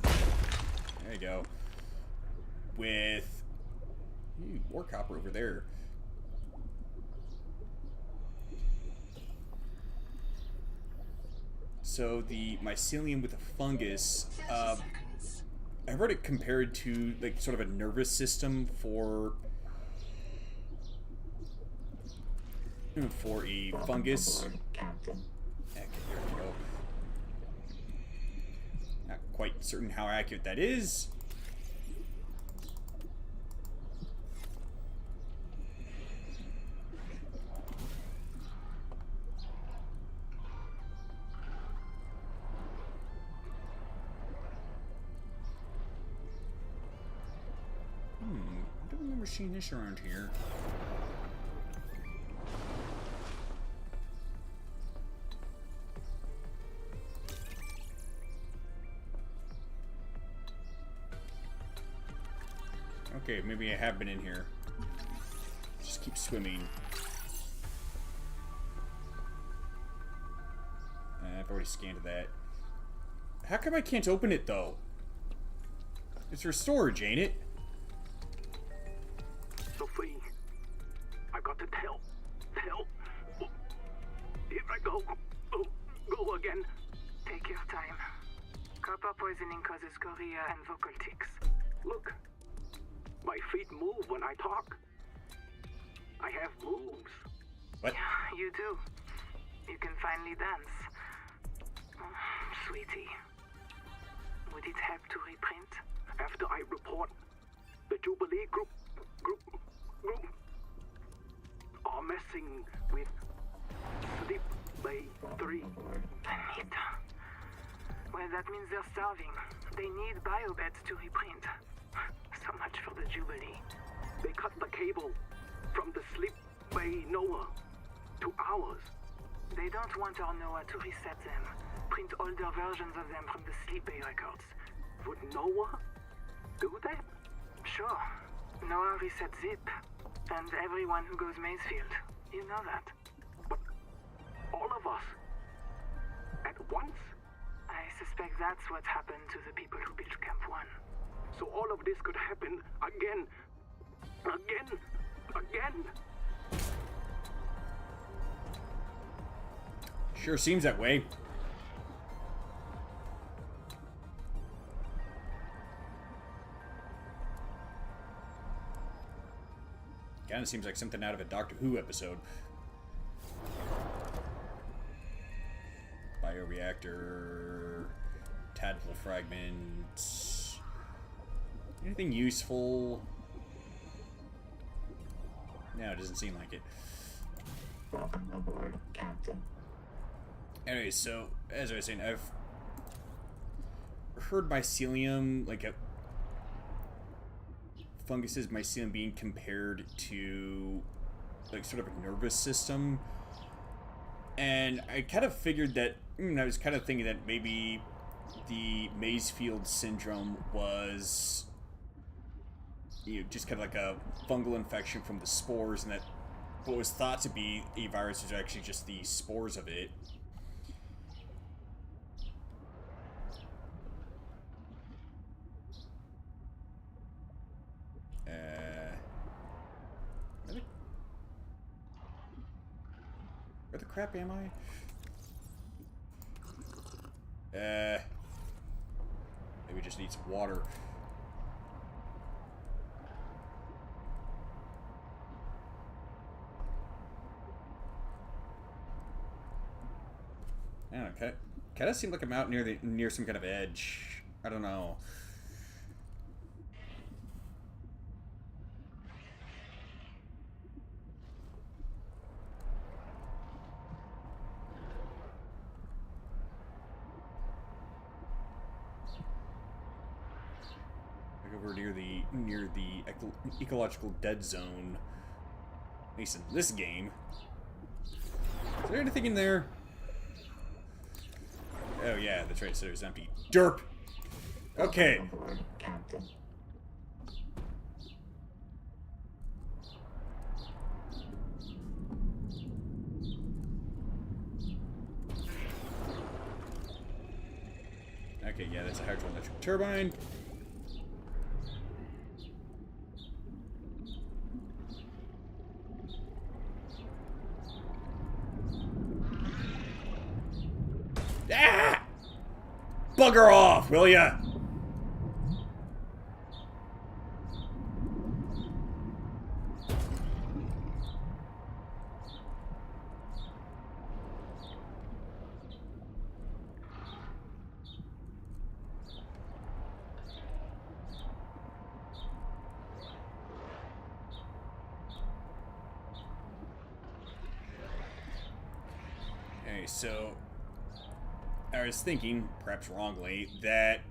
[SPEAKER 1] there you go, with more copper over there. So the mycelium with a fungus, I heard it compared to like sort of a nervous system for a fungus.
[SPEAKER 5] Aboard, Captain.
[SPEAKER 1] Okay, there we go. Not quite certain how accurate that is. I don't remember seeing this around here. Okay, maybe I have been in here. Just keep swimming. I've already scanned that. How come I can't open it, though? It's for storage, ain't it?
[SPEAKER 6] Sophie, I've got to tell. Oh, here I go. Oh, go again.
[SPEAKER 4] Take your time. Copper poisoning causes chorea and vocal tics.
[SPEAKER 6] Look, my feet move when I talk. I have moves.
[SPEAKER 1] What?
[SPEAKER 4] You do. You can finally dance.
[SPEAKER 6] sweetie. Would it help to reprint after I report the Jubilee group are messing with Sleep Bay 3?
[SPEAKER 7] Anita. Well, that means they're starving. They need biobeds to reprint. So much for the Jubilee.
[SPEAKER 6] They cut the cable from the Sleep Bay Noah to ours.
[SPEAKER 7] They don't want our Noah to reset them. Print older versions of them from the Sleep Bay records.
[SPEAKER 6] Would Noah do that?
[SPEAKER 7] Sure. Noah resets Zip. And everyone who goes Maysfield. You know that.
[SPEAKER 6] But all of us at once?
[SPEAKER 7] I suspect that's what happened to the people who built Camp 1.
[SPEAKER 6] So all of this could happen again.
[SPEAKER 1] Sure seems that way. Kind of seems like something out of a Doctor Who episode. Bioreactor, tadpole fragment. Anything useful? No, it doesn't seem like it.
[SPEAKER 5] Welcome aboard, Captain.
[SPEAKER 1] Anyway, so as I was saying, I've heard mycelium, like a fungus's mycelium being compared to like sort of a nervous system, and I kind of figured that I was kind of thinking that maybe the Maysfield syndrome was just kind of like a fungal infection from the spores, and that what was thought to be a virus was actually just the spores of it. Where the crap am I? Maybe just need some water. I don't know. Kind of seemed like I'm out near some kind of edge. I don't know. Over near the ecological dead zone. At least in this game. Is there anything in there? Oh yeah, that's right. So there's empty. Derp. Okay.
[SPEAKER 5] Aboard, Captain.
[SPEAKER 1] Okay, yeah, that's a hydroelectric turbine. Ah! Bugger off, will ya? Okay, so I was thinking, perhaps wrongly, that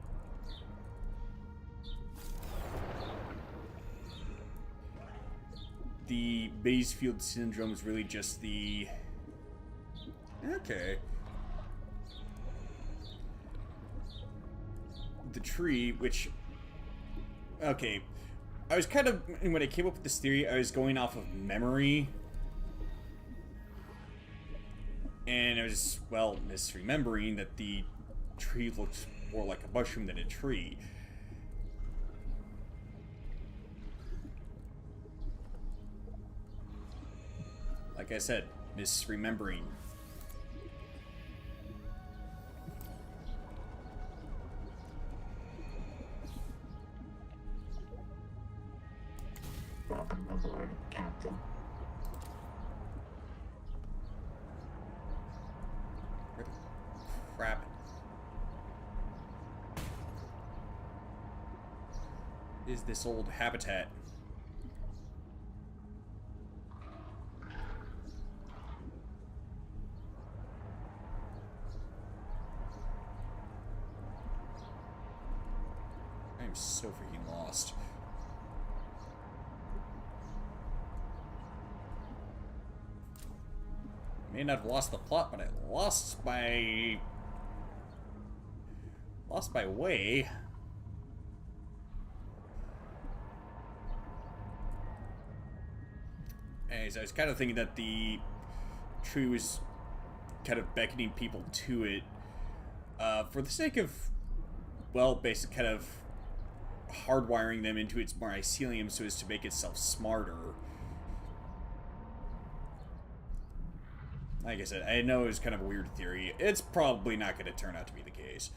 [SPEAKER 1] the Maysfield syndrome is really just the... Okay. The tree, which... Okay. I was kind of... When I came up with this theory, I was going off of memory. And I was, well, misremembering that the tree looks more like a mushroom than a tree. Like I said, misremembering.
[SPEAKER 5] Welcome aboard, Captain.
[SPEAKER 1] Where the crap? is this old habitat? I am so freaking lost. May not have lost the plot, but I lost my way. Anyways, I was kind of thinking that the tree was kind of beckoning people to it for the sake of, well, basic kind of hardwiring them into its mycelium so as to make itself smarter. Like I said, I know it was kind of a weird theory. It's probably not going to turn out to be the case.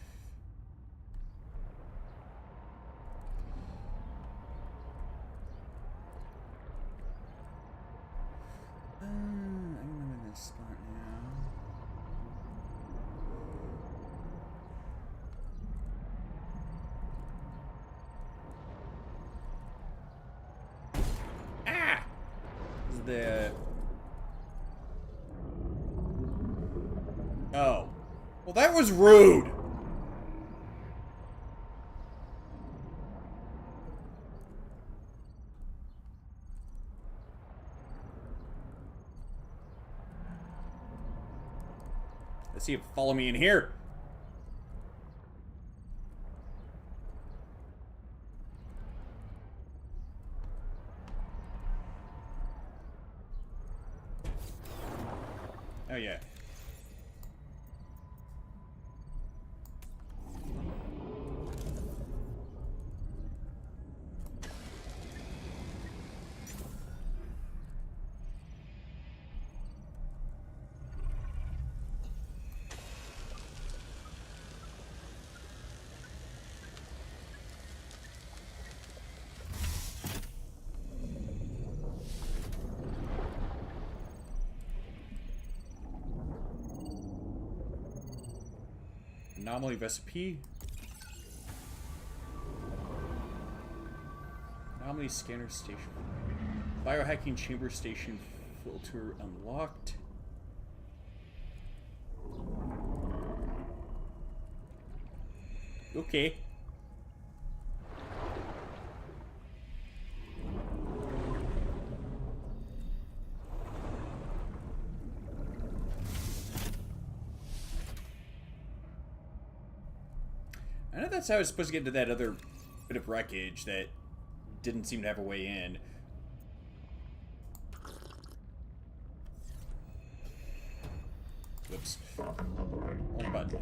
[SPEAKER 1] I'm in this spot now. Ah! This is the... Oh. Well, that was rude! Let's see if follow me in here. Oh, yeah. Anomaly recipe. Anomaly scanner station. Biohacking chamber station filter unlocked. Okay. I know that's how I was supposed to get into that other bit of wreckage that didn't seem to have a way in. Whoops. Wrong button.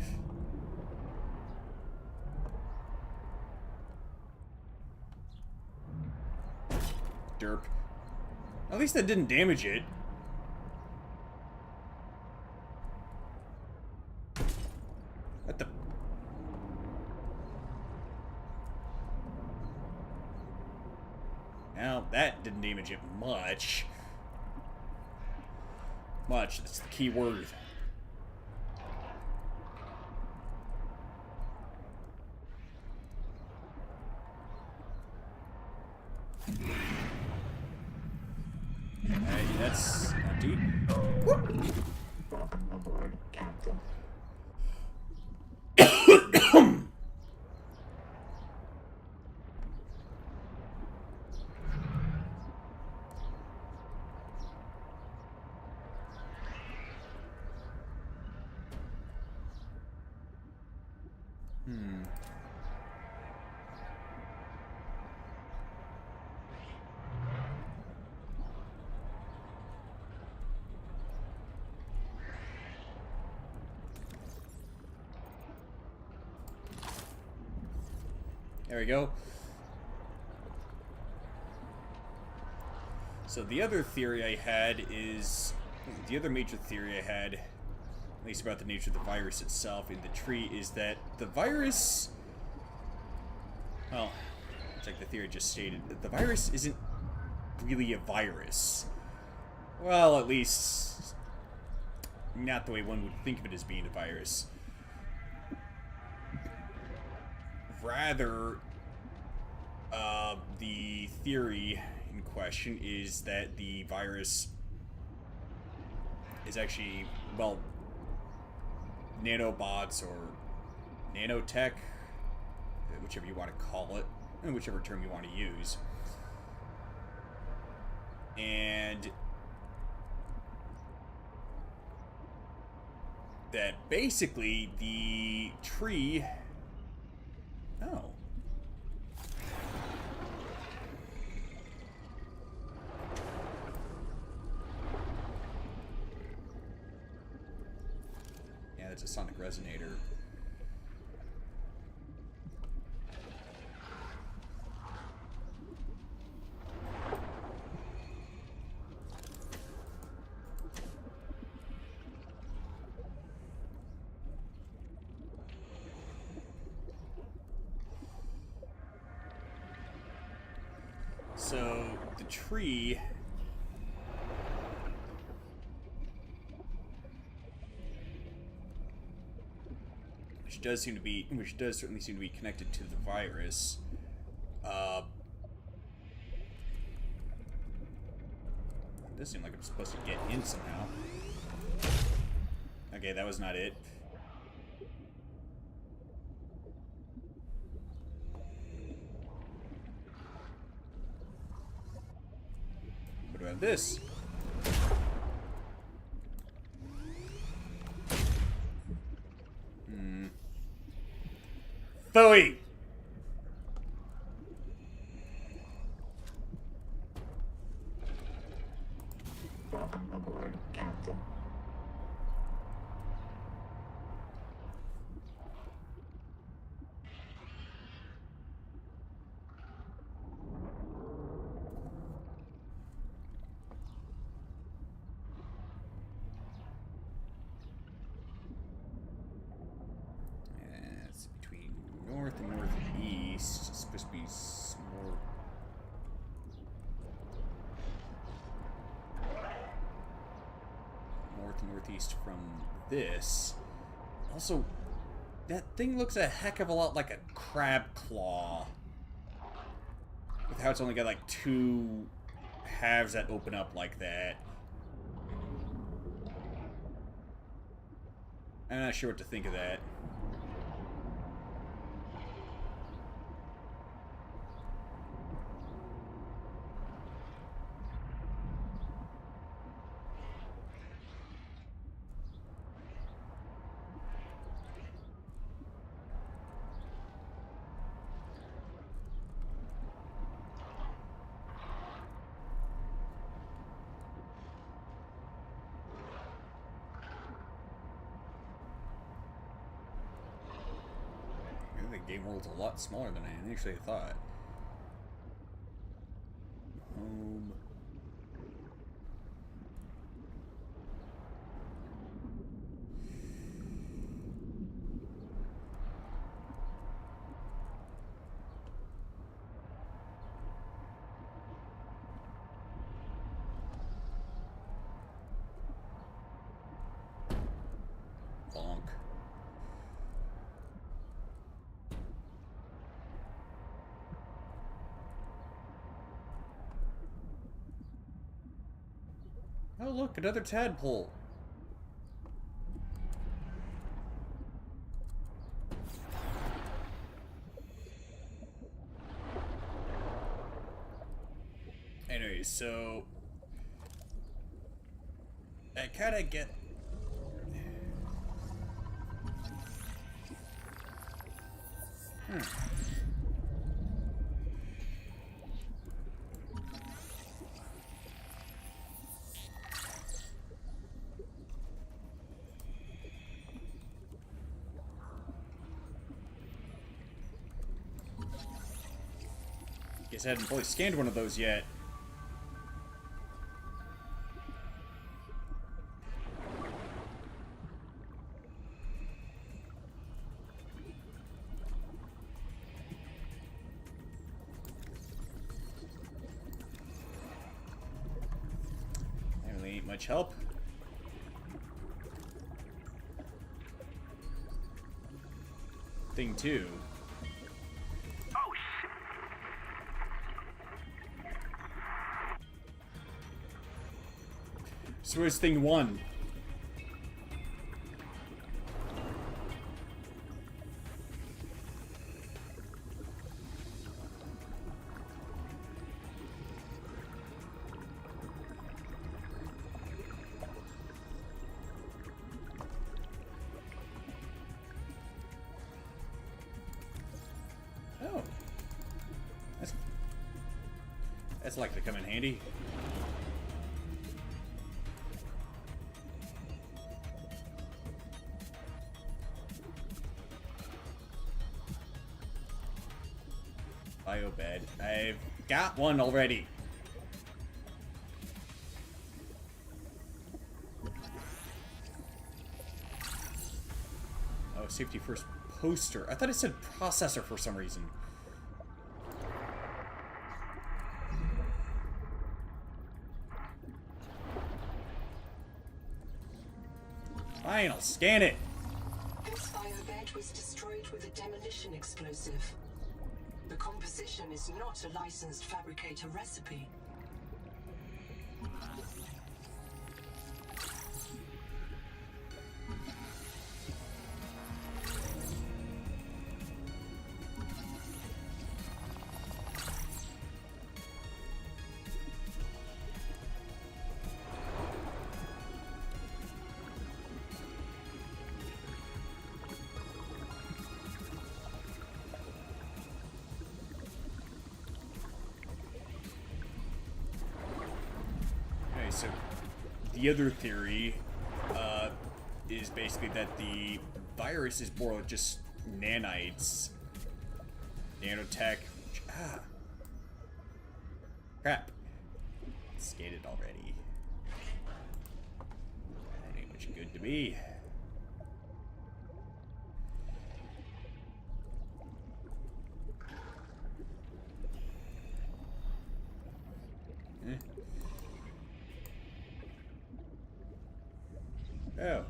[SPEAKER 1] Derp. At least that didn't damage it. What the... Now, that didn't damage it much. Much, that's the key word. Hey, that's empty. Whoop.
[SPEAKER 5] Welcome aboard, Captain.
[SPEAKER 1] There we go. So the other theory I had is... The other major theory I had, at least about the nature of the virus itself in the tree, is that the virus... Well, it's like the theory just stated. The virus isn't really a virus. Well, at least... not the way one would think of it as being a virus. Rather, The theory in question is that the virus is actually, well, nanobots or nanotech, whichever you want to call it, and whichever term you want to use. And that basically the tree... Oh. Yeah, that's a sonic resonator. So, the tree... which does certainly seem to be connected to the virus. It does seem like I'm supposed to get in somehow. Okay, that was not it. What about this? Phooey!
[SPEAKER 5] Welcome aboard, Captain.
[SPEAKER 1] It's between north and northeast. It's supposed to be more... north and northeast from this. Also, that thing looks a heck of a lot like a crab claw. With how it's only got like two halves that open up like that. I'm not sure what to think of that. The game world's a lot smaller than I initially thought. Home. Bonk. Oh, look, another tadpole. Anyway, so I kind of get... Guess I hadn't fully scanned one of those yet. That really ain't much help. Thing two.
[SPEAKER 6] Oh, shit.
[SPEAKER 1] So where's thing 1? Oh. That's likely to come in handy. Biobed. I've got one already. Oh, safety first poster. I thought it said processor for some reason. Fine, I'll scan it.
[SPEAKER 3] This biobed was destroyed with a demolition explosive. The composition is not a licensed fabricator recipe.
[SPEAKER 1] So the other theory is basically that the virus is more just nanites, nanotech. Crap! Skated already. That ain't much good to me. Oh.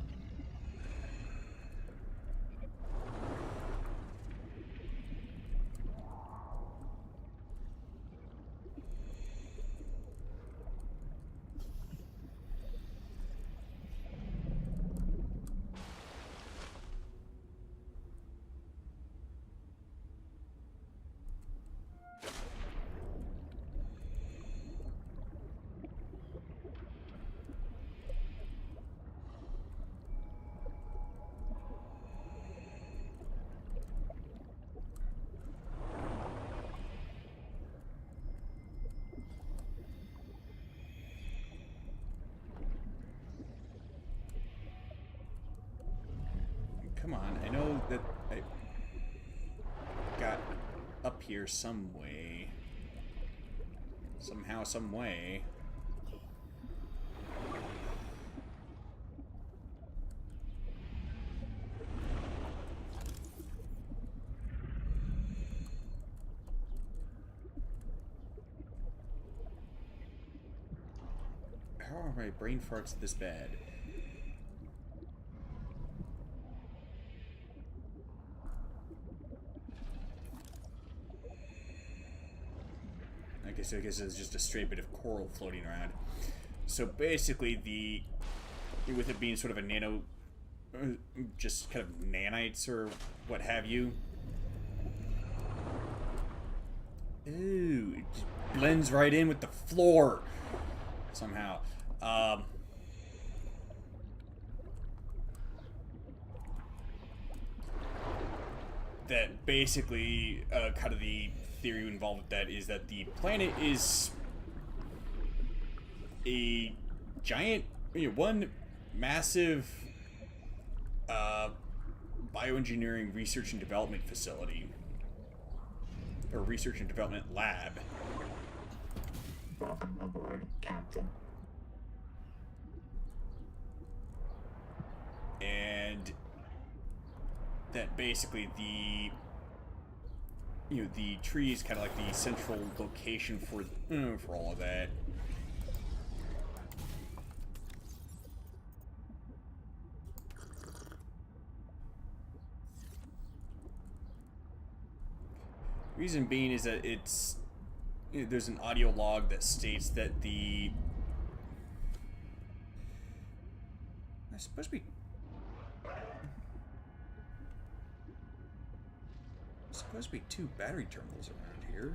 [SPEAKER 1] Come on, I know that I got up here some way. Somehow, some way. How are my brain farts this bad? So I guess it's just a straight bit of coral floating around. So basically, with it being sort of a nano, just kind of nanites or what have you. Ooh, it just blends right in with the floor somehow. That basically kind of the theory involved with that is that the planet is a giant, one massive bioengineering research and development facility, or research and development lab.
[SPEAKER 5] Welcome aboard, Captain.
[SPEAKER 1] And that basically the tree is kind of like the central location for all of that. Reason being is that there's an audio log that states that the Supposed to be two battery terminals around here.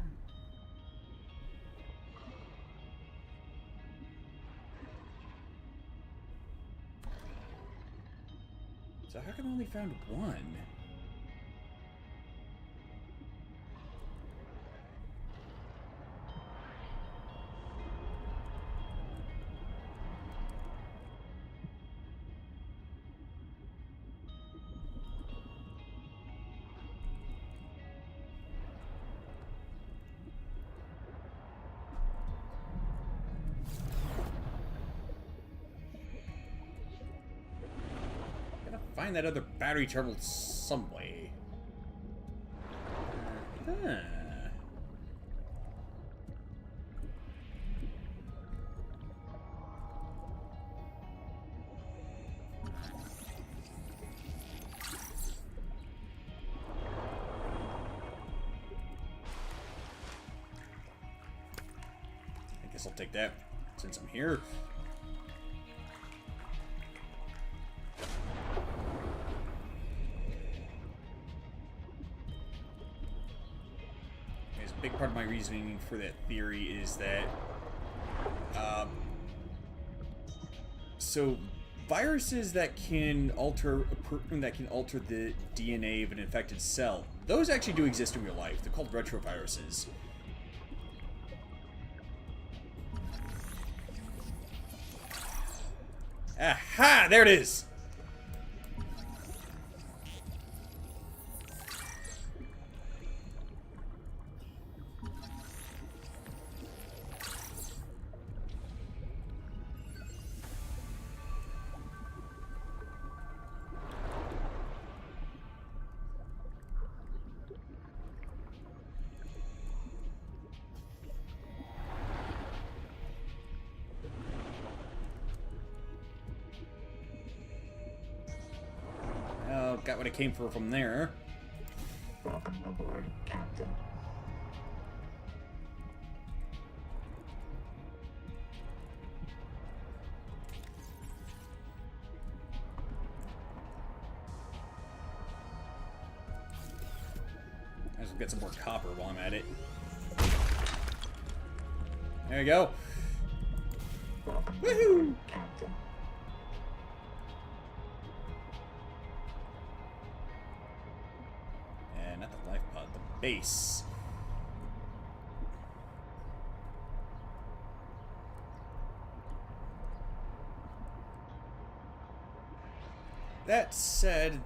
[SPEAKER 1] So how come I only found one? Find that other battery terminal some way. Huh. I guess I'll take that since I'm here. Big part of my reasoning for that theory is that so viruses that can alter the DNA of an infected cell, those actually do exist in real life. They're called retroviruses. Aha! There it is! Got what I came for from there.
[SPEAKER 5] Welcome aboard, Captain.
[SPEAKER 1] I just get some more copper while I'm at it. There you go.
[SPEAKER 5] Welcome
[SPEAKER 1] Woohoo!
[SPEAKER 5] aboard, Captain.
[SPEAKER 1] Not the life pod, the base. That said,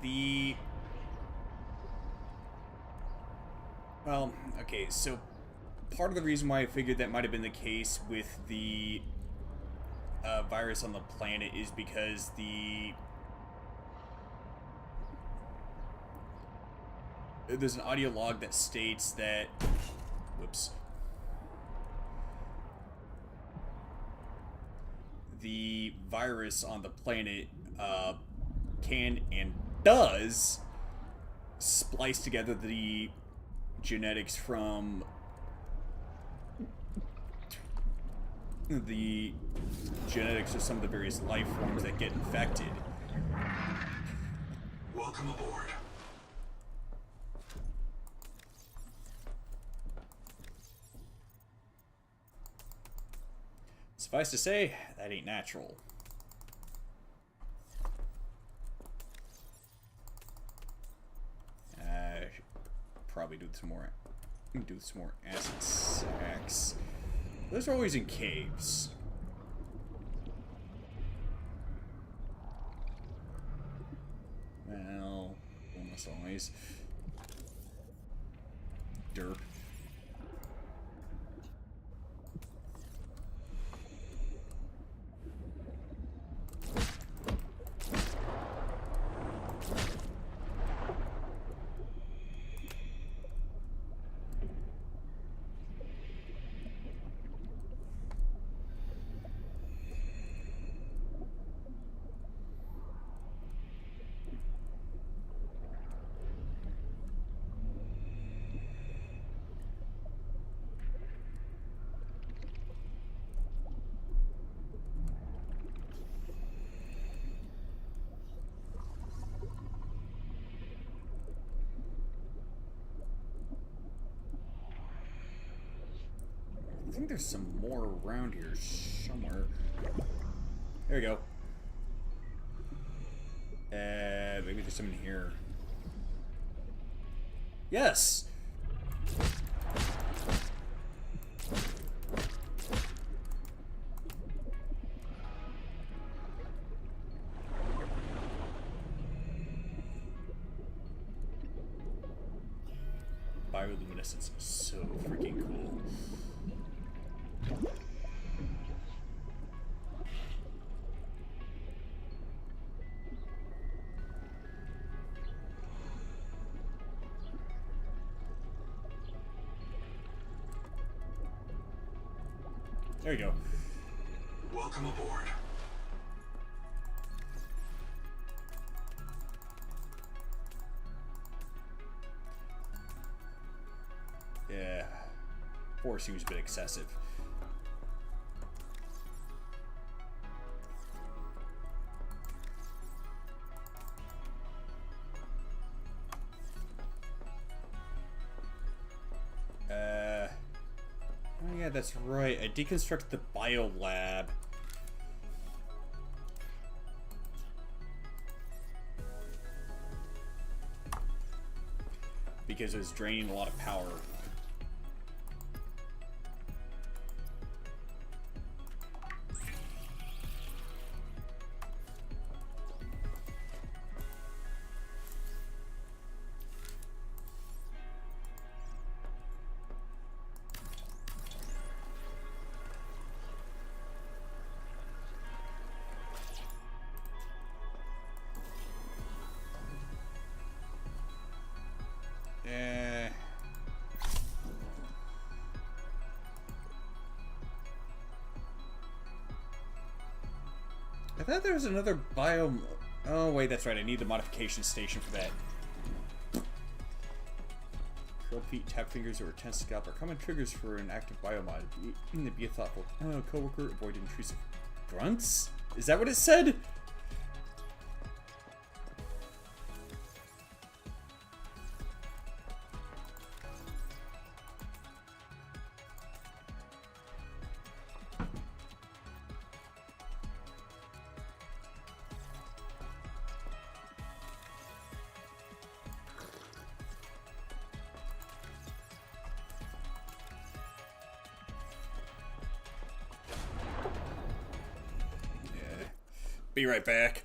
[SPEAKER 1] well, okay, so part of the reason why I figured that might have been the case with the virus on the planet is because there's an audio log that states that, whoops, the virus on the planet can and does splice together the genetics from the genetics of some of the various life forms that get infected.
[SPEAKER 2] Welcome aboard.
[SPEAKER 1] Suffice to say, that ain't natural. Should probably do some more acid sacs. Those are always in caves. Well, almost always. Derp. think there's some more around here somewhere. There we go. Maybe there's some in here. Yes! Bioluminescence is so freaking cool. There you go.
[SPEAKER 2] Welcome aboard.
[SPEAKER 1] Yeah. 4 seems a bit excessive. Oh yeah, that's right. I deconstructed the bio lab. Because it was draining a lot of power. I thought there was another bio... Oh, wait, that's right. I need the modification station for that. Curled feet, tap fingers, or tense scalp are common triggers for an active biomod. Be a thoughtful coworker, avoid intrusive grunts? Is that what it said? Be right back.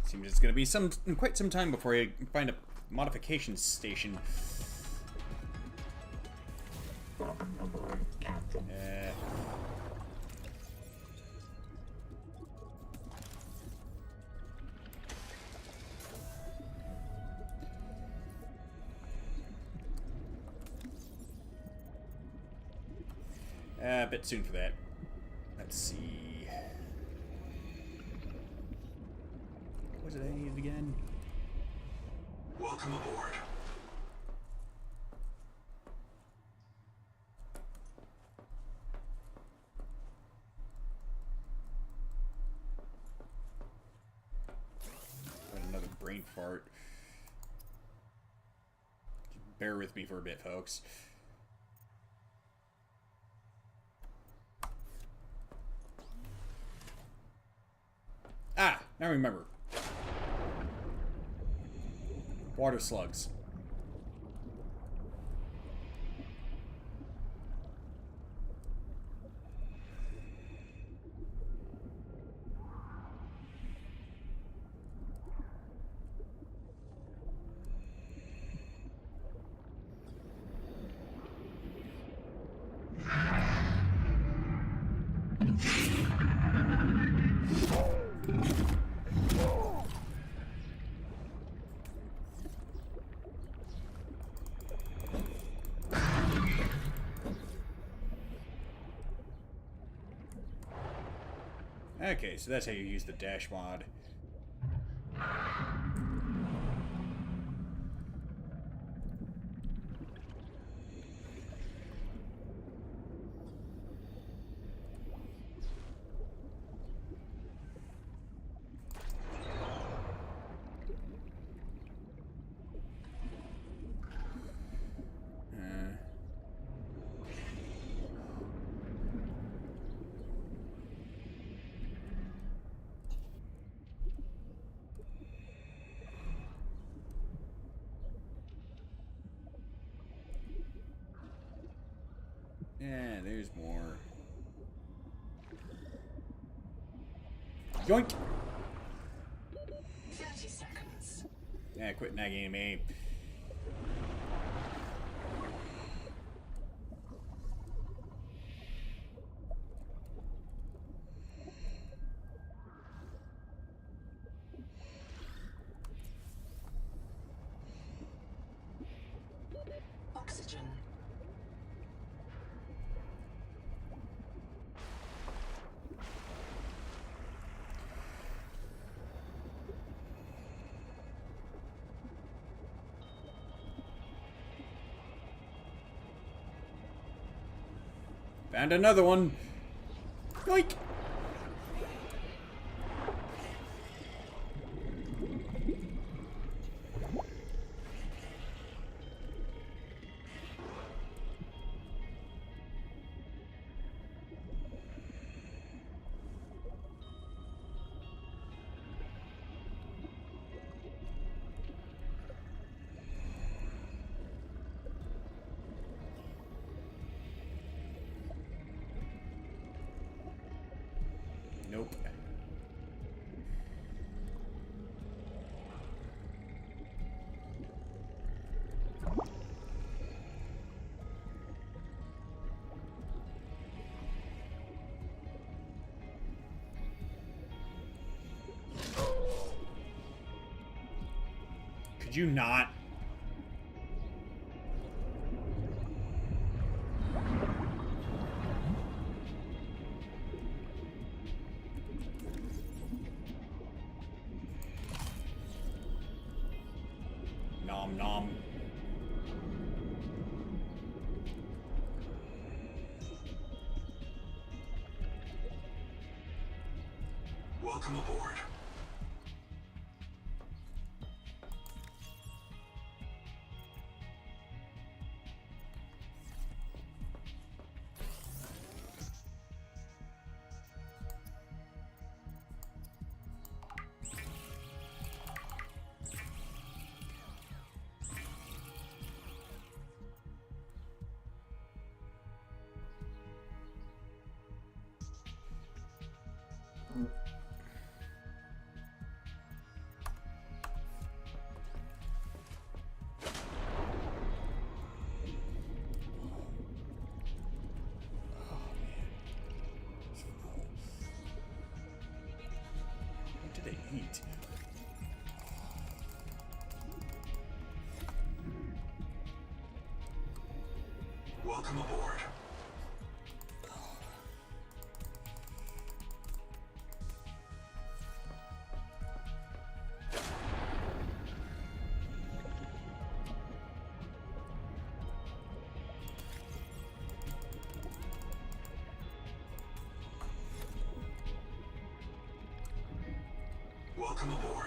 [SPEAKER 1] Seems it's gonna be quite some time before I find a modification station.
[SPEAKER 5] Welcome aboard, Captain.
[SPEAKER 1] A bit soon for that. Let's see. What did I need again?
[SPEAKER 2] Welcome aboard.
[SPEAKER 1] part. Bear with me for a bit, folks. Ah, now I remember. Water slugs. Okay, so that's how you use the dash mod. Yeah, there's more. Yoink!
[SPEAKER 3] 30 seconds.
[SPEAKER 1] Yeah, quit nagging at me.
[SPEAKER 3] Oxygen.
[SPEAKER 1] Found another one. Yoink! Nope. Could you not? Nom nom.
[SPEAKER 2] Welcome aboard.
[SPEAKER 1] What did they eat?
[SPEAKER 2] Welcome aboard. Welcome aboard.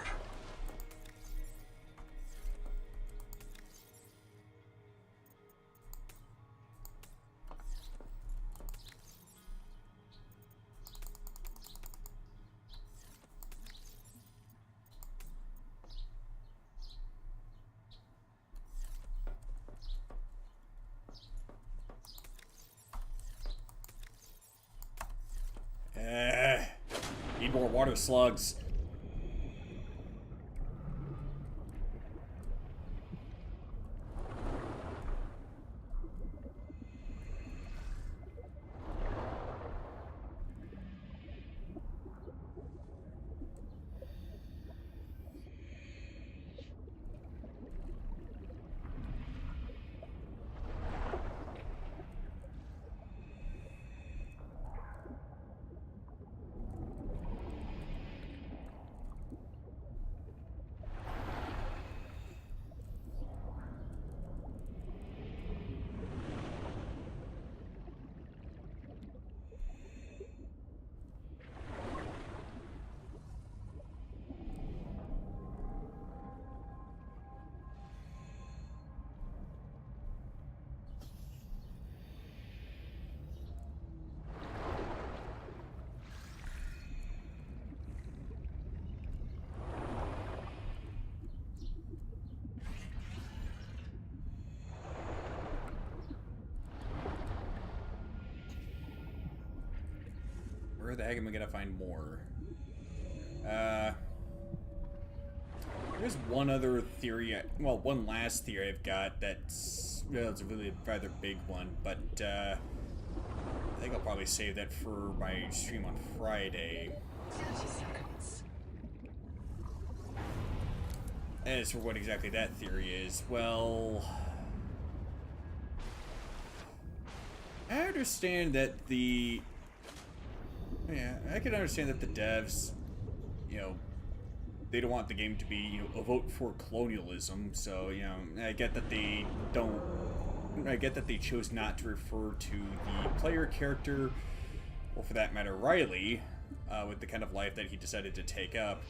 [SPEAKER 1] need more water slugs. Where the heck am I gonna find more? There's one other theory, well, one last theory I've got that's, well, it's a really rather big one, but I think I'll probably save that for my stream on Friday.
[SPEAKER 3] 30 seconds.
[SPEAKER 1] As for what exactly that theory is, well, I understand that the... Yeah, I can understand that the devs, you know, they don't want the game to be, you know, a vote for colonialism, so, you know, I get that they don't... I get that they chose not to refer to the player character, or for that matter, Riley, with the kind of life that he decided to take up.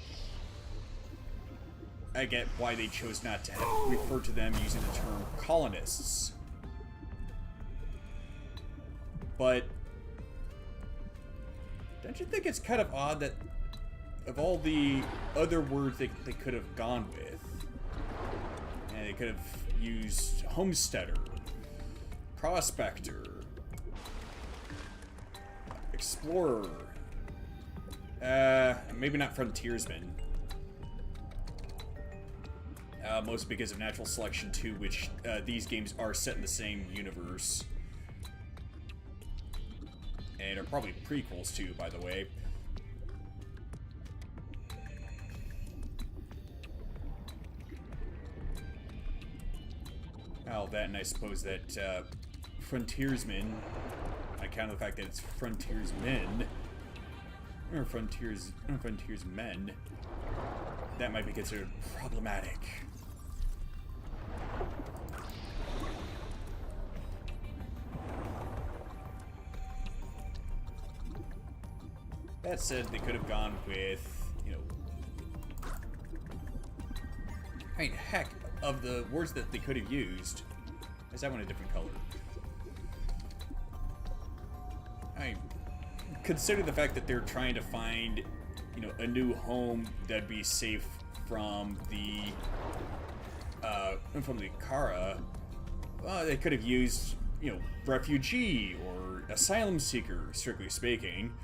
[SPEAKER 1] I get why they chose not to refer to them using the term colonists. But don't you think it's kind of odd that of all the other words they could have gone with, and they could have used homesteader, prospector, explorer, maybe not frontiersman, mostly because of natural selection too, which these games are set in the same universe. And are probably prequels too, by the way. Oh, that, and I suppose that frontiersmen, on account of the fact that it's frontiersmen, or frontiersmen, that might be considered problematic. That said, they could have gone with, you know... I mean, heck, of the words that they could have used, is that one a different color? I mean, consider the fact that they're trying to find, you know, a new home that'd be safe from the Kara. They could have used, you know, refugee or asylum seeker, strictly speaking.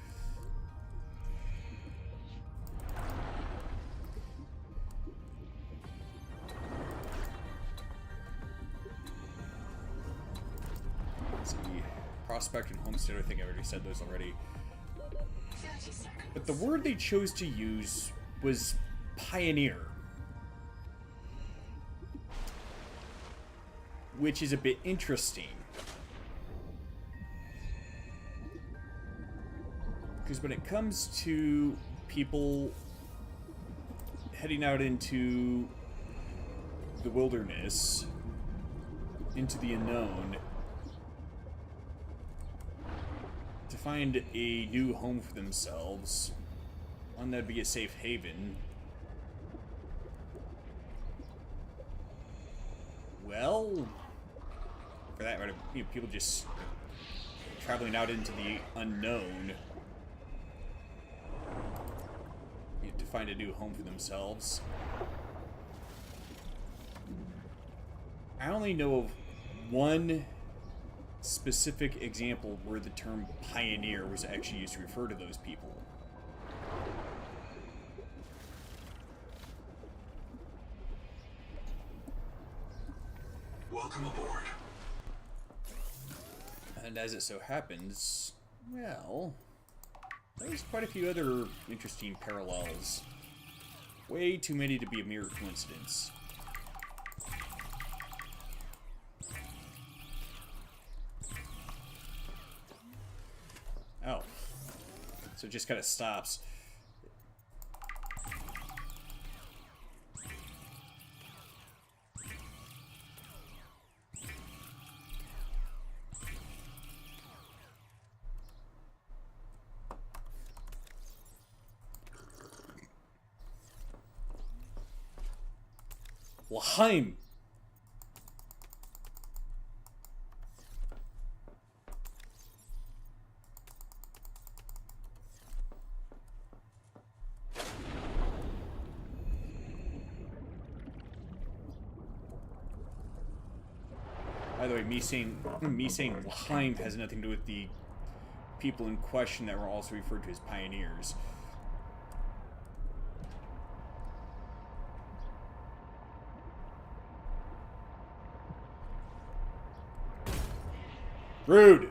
[SPEAKER 1] Prospect and homestead, I think I already said those already.
[SPEAKER 3] 30 seconds.
[SPEAKER 1] But the word they chose to use was pioneer. Which is a bit interesting. Because when it comes to people heading out into the wilderness, into the unknown, to find a new home for themselves, one that'd be a safe haven, well, for that matter, you know, people just traveling out into the unknown, you know, to find a new home for themselves. I only know of one specific example where the term pioneer was actually used to refer to those people.
[SPEAKER 2] Welcome aboard.
[SPEAKER 1] And as it so happens, well, there's quite a few other interesting parallels. Way too many to be a mere coincidence. Oh. So it just kind of stops. Laheim! By the way, me saying Laheim has nothing to do with the people in question that were also referred to as pioneers. Rude!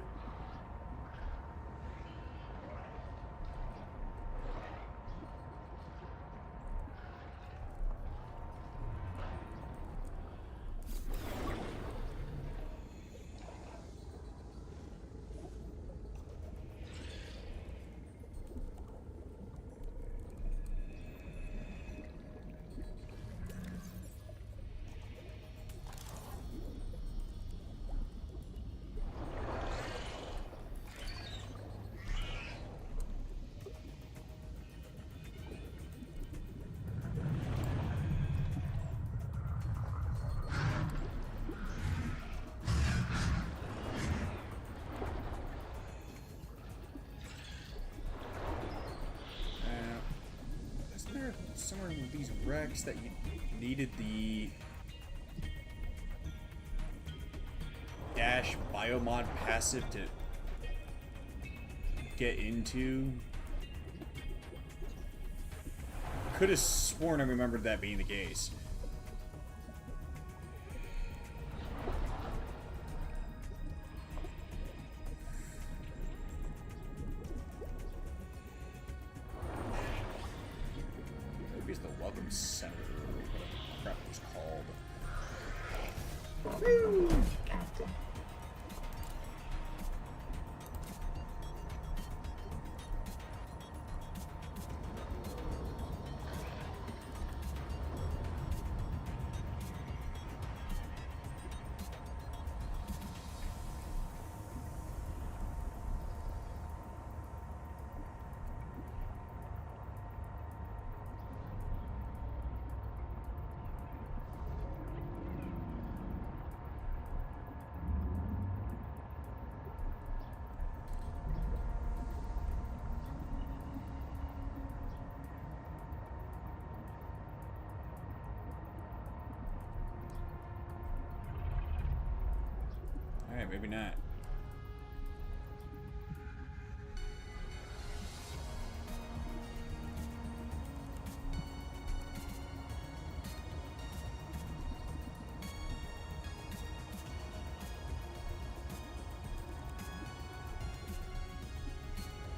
[SPEAKER 1] Isn't there somewhere in these wrecks that you needed the dash biomod passive to get into? Could have sworn I remembered that being the case. Maybe it's the Welcome Center, or whatever the crap it was called.
[SPEAKER 5] Woo! Captain.
[SPEAKER 1] Alright, maybe not.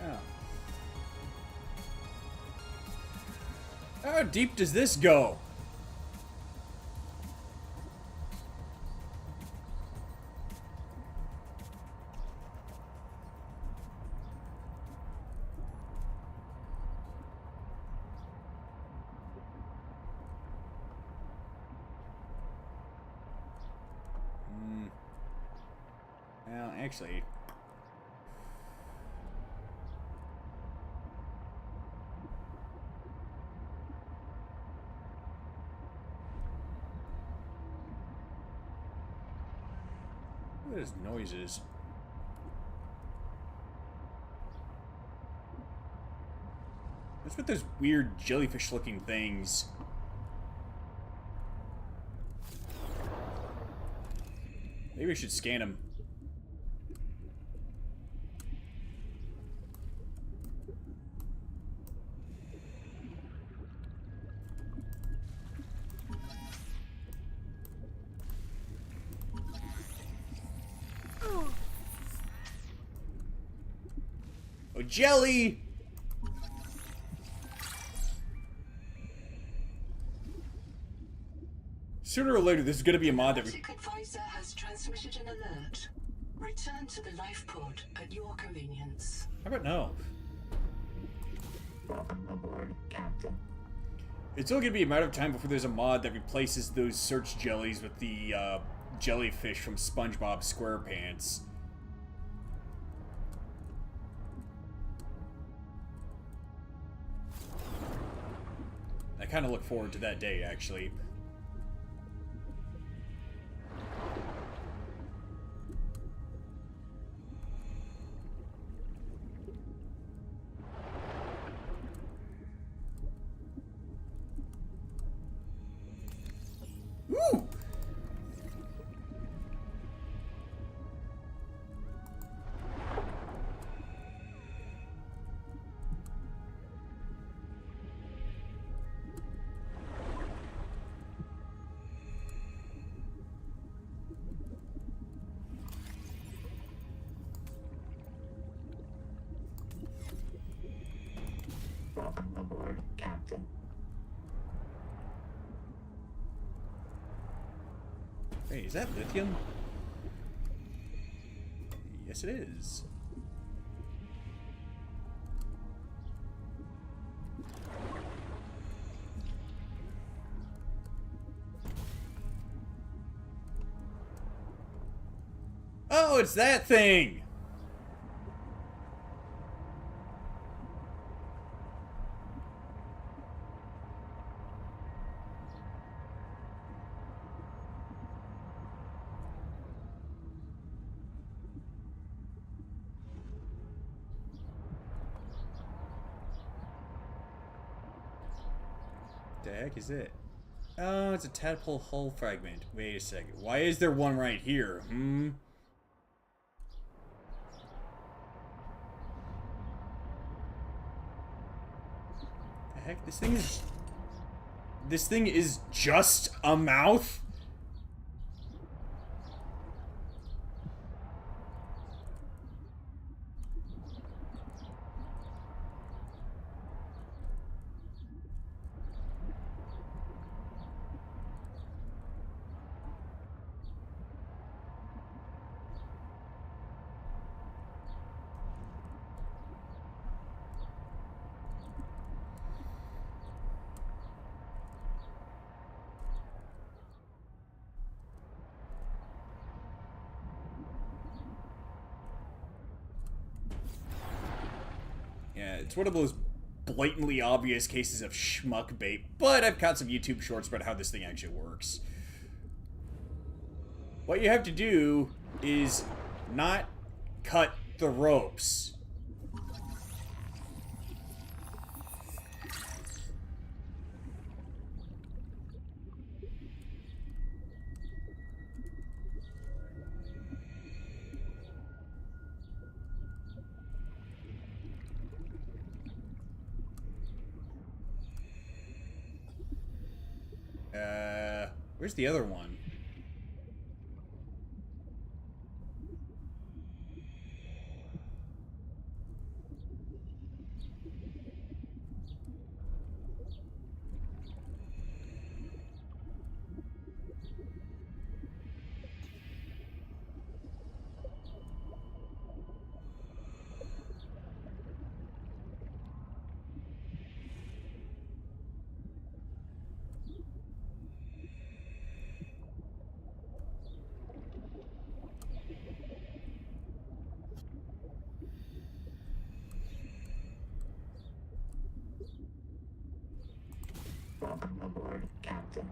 [SPEAKER 1] Oh. How deep does this go? Well, actually... What are those noises? What's with those weird jellyfish-looking things? Maybe we should scan them. jelly! Sooner or later, this is gonna be a mod that we...
[SPEAKER 3] Robotic advisor has transmitted an alert. Return to the life pod at your convenience.
[SPEAKER 1] How about no?
[SPEAKER 5] Welcome aboard, Captain.
[SPEAKER 1] It's only gonna be a matter of time before there's a mod that replaces those search jellies with the jellyfish from SpongeBob SquarePants. I kind of look forward to that day, actually. Woo!
[SPEAKER 5] Welcome aboard, Captain.
[SPEAKER 1] Hey, is that lithium? Yes, it is. Oh, it's that thing! The heck is it? Oh, it's a tadpole hull fragment. Wait a second. Why is there one right here? The heck? This thing is just a mouth? Yeah, it's one of those blatantly obvious cases of schmuck bait, but I've caught some YouTube shorts about how this thing actually works. What you have to do is not cut the ropes. Where's the other one?
[SPEAKER 5] Welcome aboard, Captain.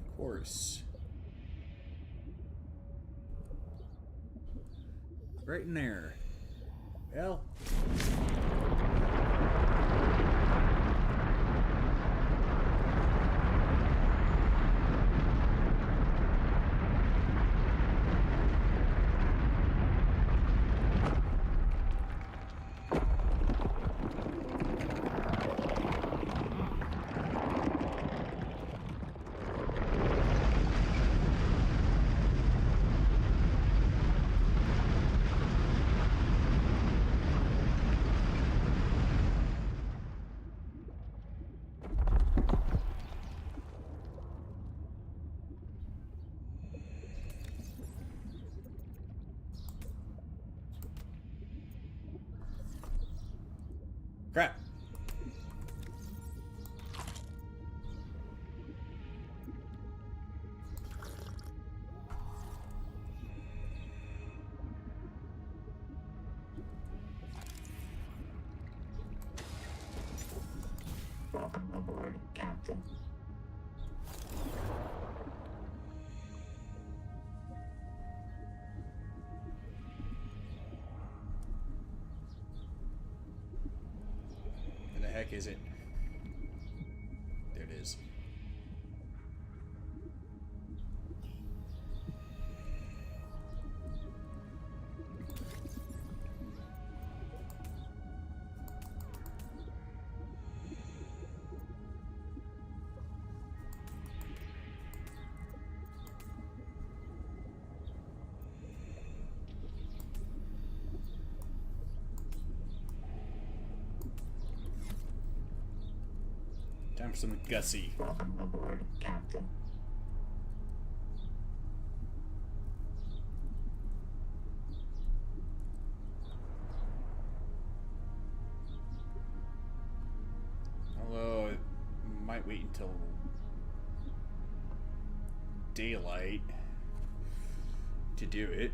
[SPEAKER 1] Of course. Right in there. Well. Crap.
[SPEAKER 5] Welcome aboard, Captain.
[SPEAKER 1] Where the heck is it? There it is. Time for some Gussie.
[SPEAKER 5] Welcome aboard, Captain.
[SPEAKER 1] Although, it might wait until daylight to do it.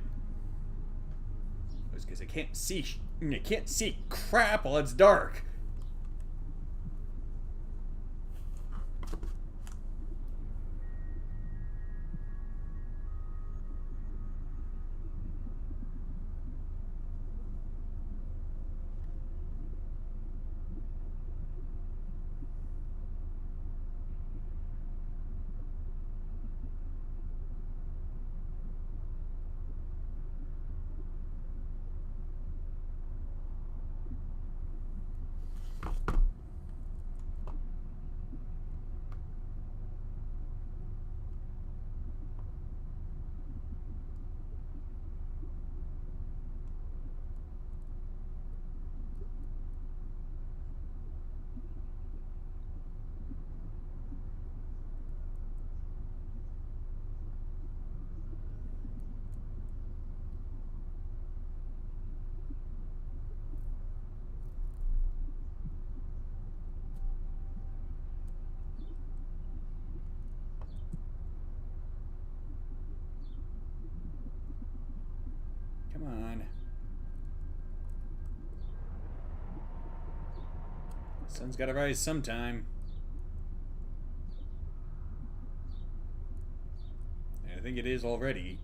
[SPEAKER 1] That's because I can't see crap while it's dark. Come on. Sun's gotta rise sometime. And I think it is already.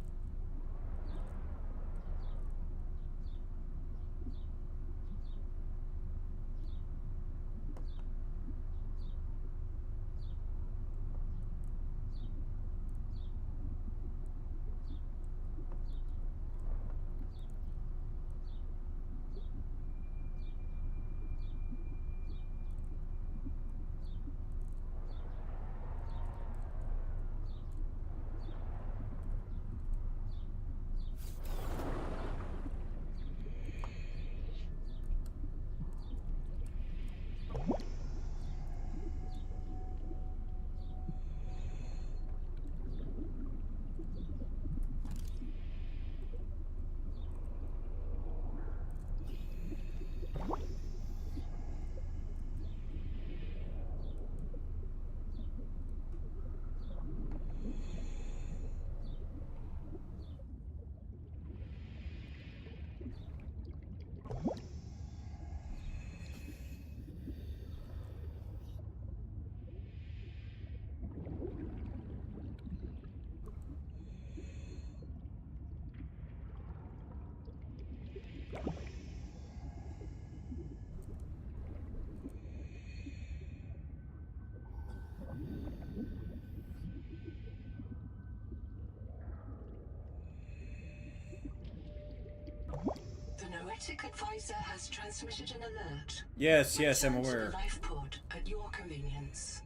[SPEAKER 3] The Noetic advisor has transmitted an alert.
[SPEAKER 1] Yes, yes, I'm
[SPEAKER 3] Return to
[SPEAKER 1] aware.
[SPEAKER 3] the life pod at your convenience.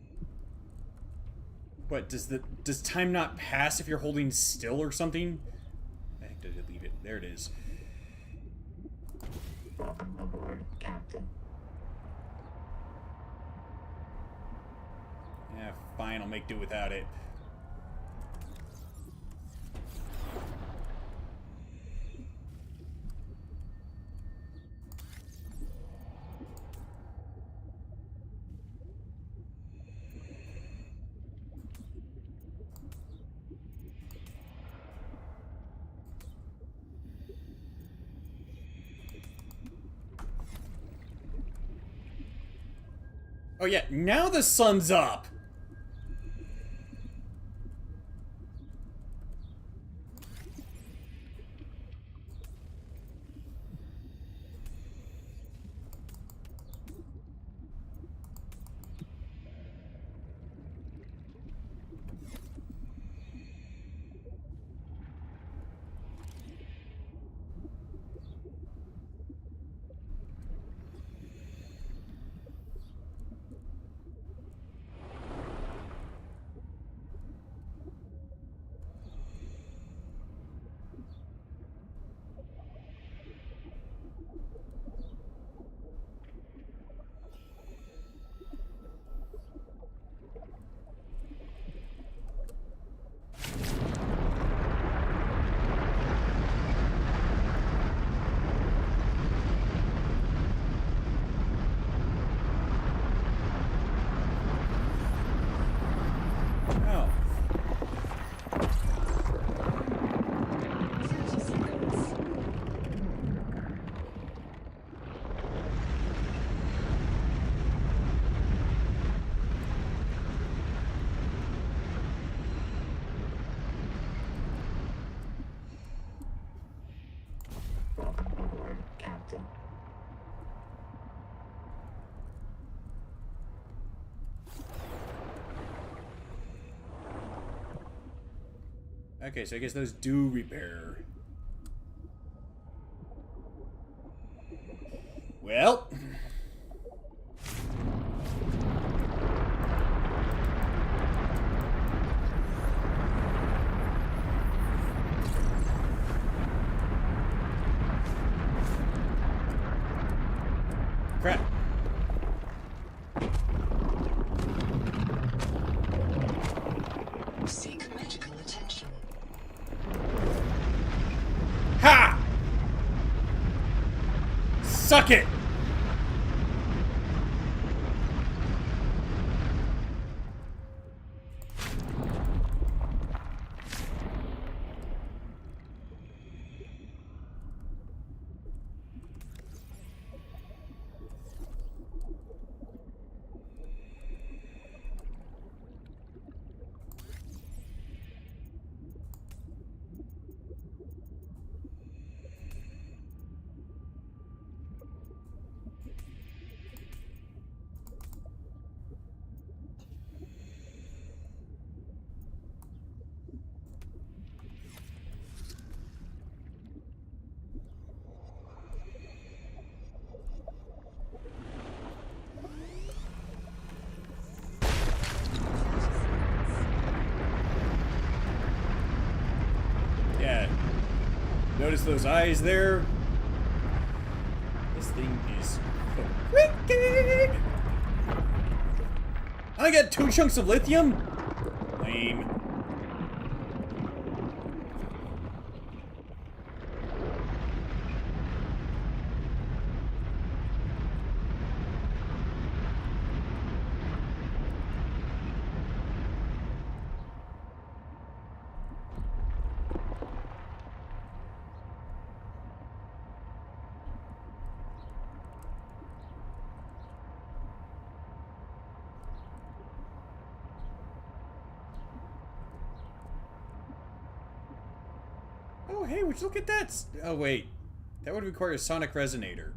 [SPEAKER 1] What, does time not pass if you're holding still or something? I have to delete it. There it is.
[SPEAKER 5] Welcome aboard, Captain.
[SPEAKER 1] Yeah, fine, I'll make do without it. Oh yeah, now the sun's up! Oh.
[SPEAKER 3] 30 seconds.
[SPEAKER 5] Welcome aboard, Captain.
[SPEAKER 1] Okay, so I guess those do repair. Well. Crap.
[SPEAKER 3] Seek medical attention.
[SPEAKER 1] Ha! Suck it! Yeah. Notice those eyes there? This thing is wicked! I got 2 chunks of lithium? Lame. Oh, hey, would you look at that? Oh, wait. That would require a sonic resonator.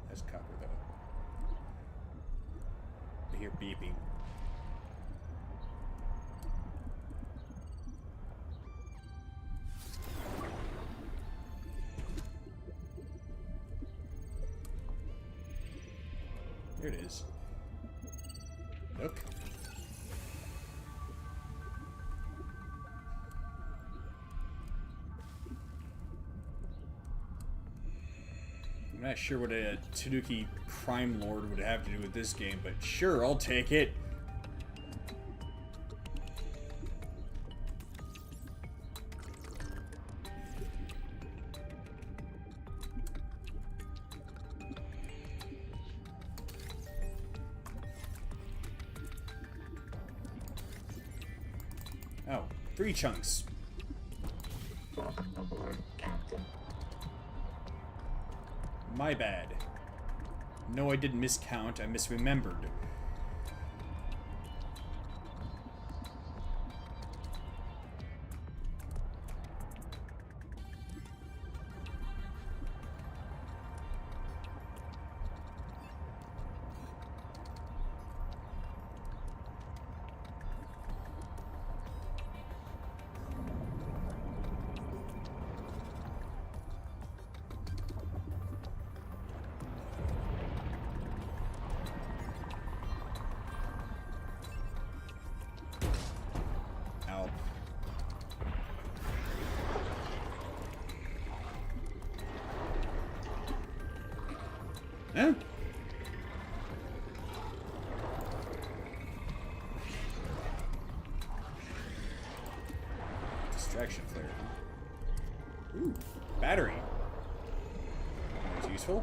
[SPEAKER 1] That's copper, though. I hear beeping. There it is. Look. I'm not sure what a Tanuki crime lord would have to do with this game, but sure, I'll take it. Oh, 3 chunks.
[SPEAKER 5] Welcome Welcome aboard, Captain.
[SPEAKER 1] My bad. No, I didn't miscount. I misremembered. Ow. Huh? Distraction flare. Ooh, battery. That's useful.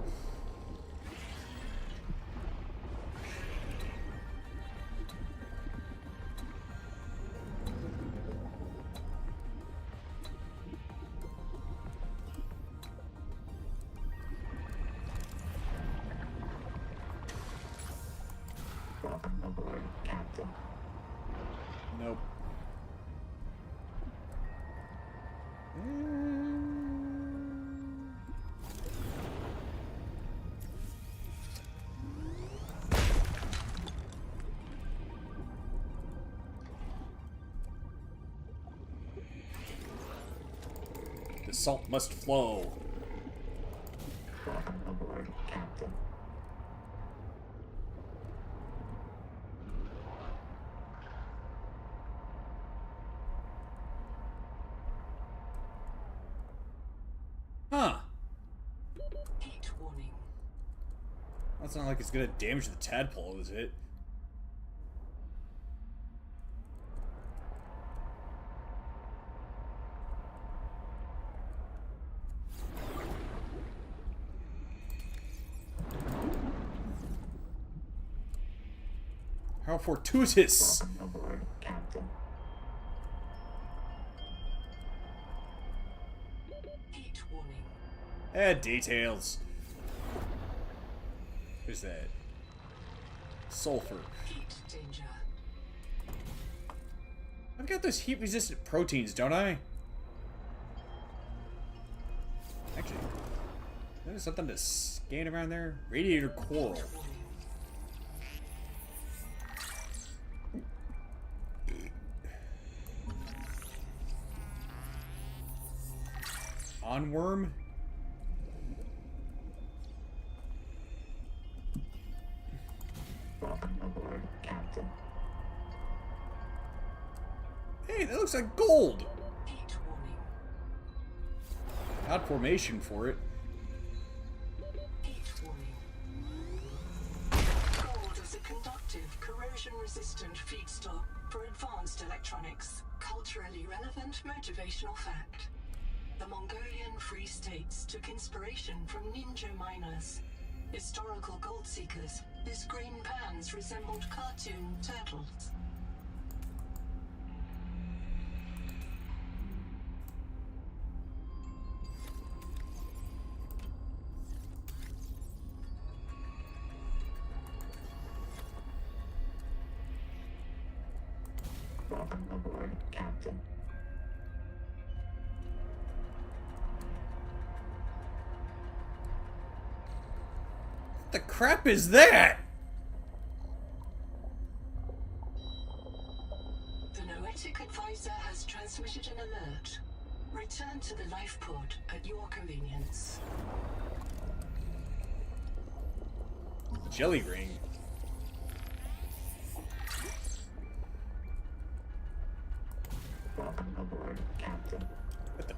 [SPEAKER 5] Welcome aboard, Captain.
[SPEAKER 1] Nope. The salt must flow.
[SPEAKER 5] Welcome aboard, Captain.
[SPEAKER 1] Huh.
[SPEAKER 3] Heat warning.
[SPEAKER 1] That's not like it's gonna damage the tadpole, is it? How fortuitous!
[SPEAKER 5] Welcome aboard, Captain.
[SPEAKER 3] Heat warning.
[SPEAKER 1] Details. Who's that? Sulfur.
[SPEAKER 3] Heat danger.
[SPEAKER 1] I've got those heat-resistant proteins, don't I? Actually, there's something to scan around there. Radiator coral. On-worm?
[SPEAKER 5] Welcome aboard, Captain.
[SPEAKER 1] Hey, that looks like gold!
[SPEAKER 3] Heat warning.
[SPEAKER 1] Odd formation for it.
[SPEAKER 3] Heat warning. Gold is a conductive, corrosion-resistant feedstock for advanced electronics. Culturally relevant motivational fact. The Mongolian Free States took inspiration from ninja miners. Historical gold seekers, whose green pans resembled cartoon turtles.
[SPEAKER 5] Welcome aboard, Captain.
[SPEAKER 1] What the crap is that?
[SPEAKER 3] The Noetic advisor has transmitted an alert. Return to the life pod at your convenience.
[SPEAKER 1] Jelly ring.
[SPEAKER 5] Welcome aboard, Captain.
[SPEAKER 1] What the?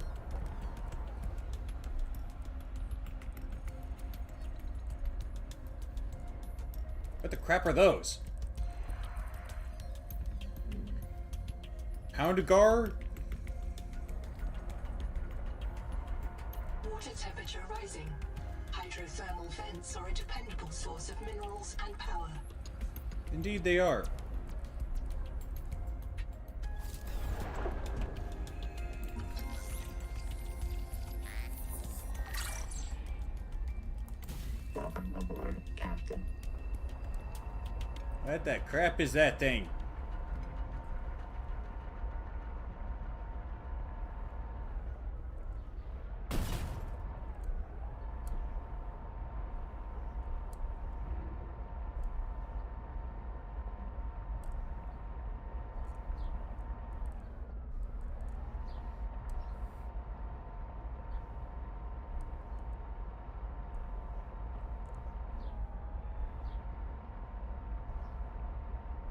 [SPEAKER 1] What the crap are those? Poundagar?
[SPEAKER 3] Water temperature rising. Hydrothermal vents are a dependable source of minerals and power.
[SPEAKER 1] Indeed they are.
[SPEAKER 5] aboard, Captain.
[SPEAKER 1] What the crap is that thing?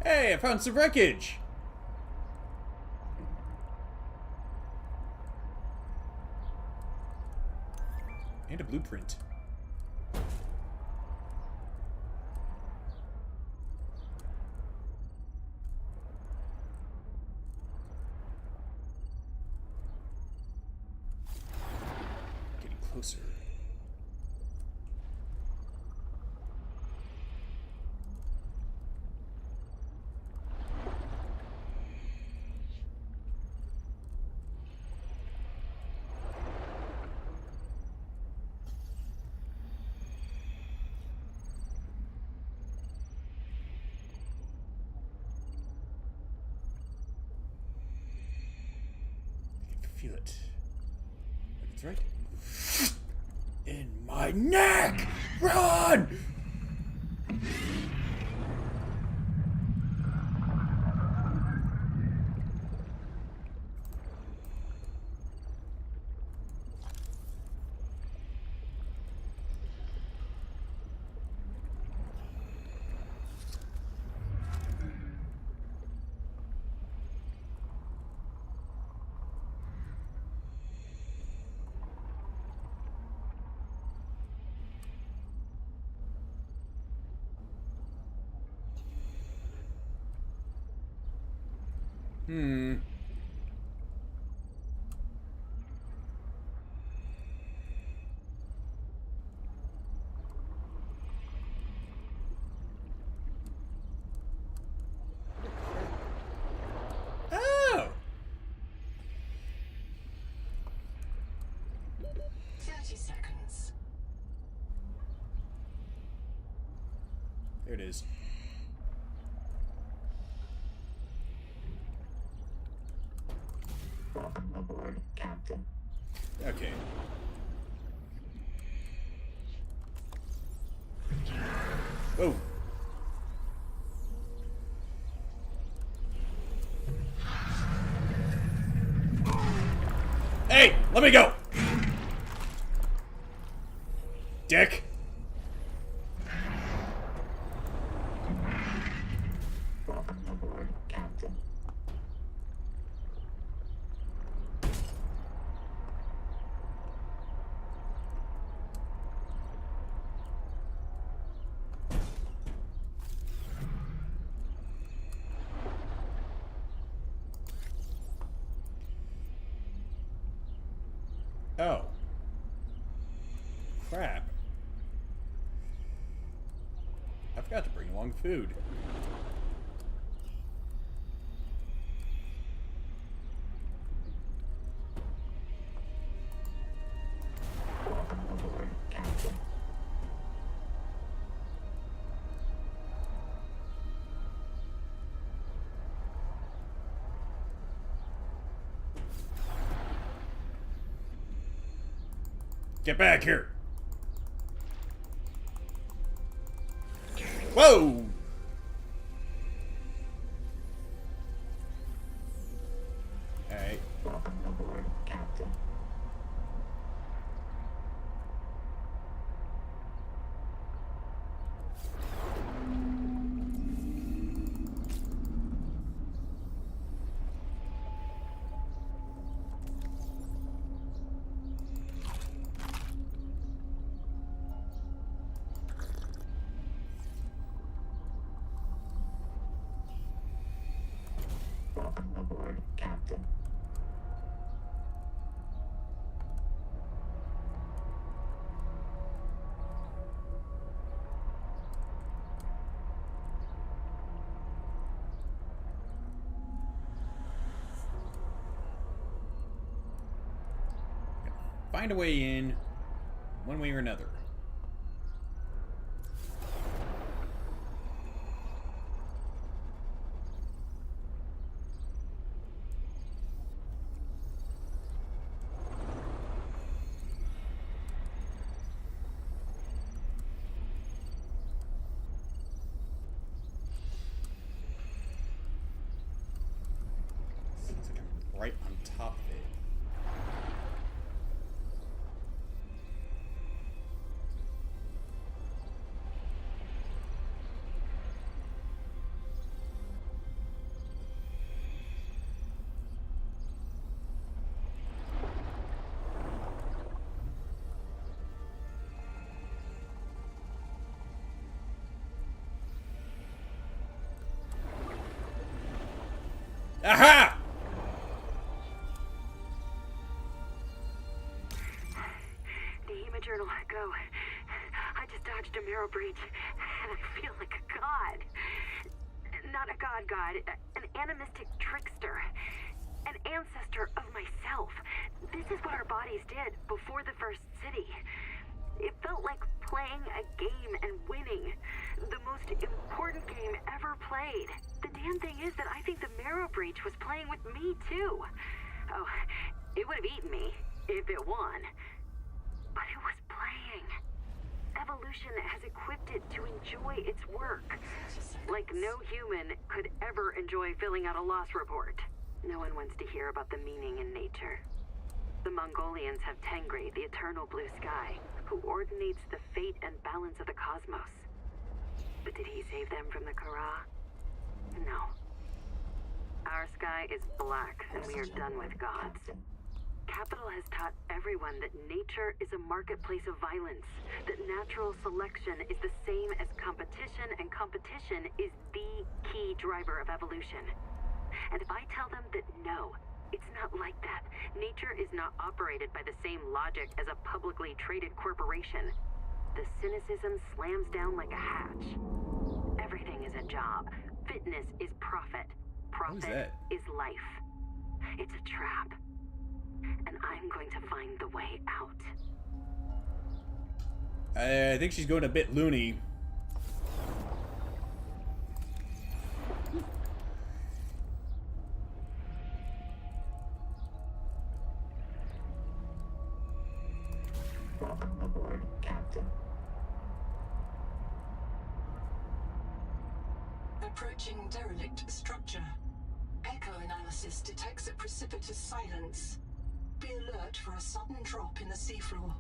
[SPEAKER 1] Hey, I found some wreckage! And a blueprint. Getting closer. Feel it. That's right. In my neck! Run! Oh!
[SPEAKER 3] 30 seconds.
[SPEAKER 1] There it is.
[SPEAKER 5] Welcome aboard, Captain.
[SPEAKER 1] Okay. Whoa. Hey, let me go. Dick.
[SPEAKER 5] Welcome aboard, Captain.
[SPEAKER 1] Oh. Crap. I forgot to bring along food.
[SPEAKER 5] Welcome aboard, Captain.
[SPEAKER 1] Get back here. Whoa! Alright.
[SPEAKER 5] Welcome aboard, Captain. Welcome aboard, Captain.
[SPEAKER 1] Find a way in, one way or another. right on top of it. Aha!
[SPEAKER 4] The Hema Journal, go. I just dodged a marrow breach, and I feel like a god. Not a god, an animistic trickster. An ancestor of myself. This is what our bodies did before the first city. It felt like playing a game and winning. The most important game ever played. The damn thing is that I think the marrow breach was playing with me, too. Oh, it would have eaten me if it won. But it was playing. Evolution has equipped it to enjoy its work. Like no human could ever enjoy filling out a loss report. No one wants to hear about the meaning in nature. The Mongolians have Tengri, the eternal blue sky, who ordinates the fate and balance of the cosmos. But did he save them from the Kara? No. Our sky is black, and we are done with gods. Capital has taught everyone that nature is a marketplace of violence, that natural selection is the same as competition, and competition is the key driver of evolution. And if I tell them that no, it's not like that. Nature is not operated by the same logic as a publicly traded corporation. The cynicism slams down like a hatch. Everything is a job. Fitness is profit. Profit is life. It's a trap. And I'm going to find the way out.
[SPEAKER 1] I think she's going a bit loony.
[SPEAKER 5] Welcome aboard, Captain.
[SPEAKER 3] Approaching derelict structure. Echo analysis detects a precipitous silence. Be alert for a sudden drop in the seafloor.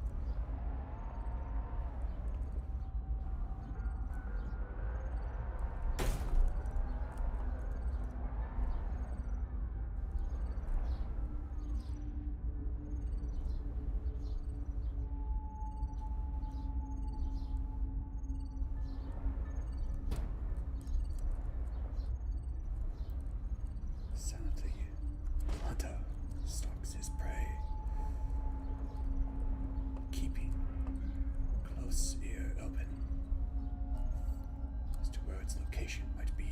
[SPEAKER 1] Silently, hunter stalks his prey, keeping close ear open as to where its location might be.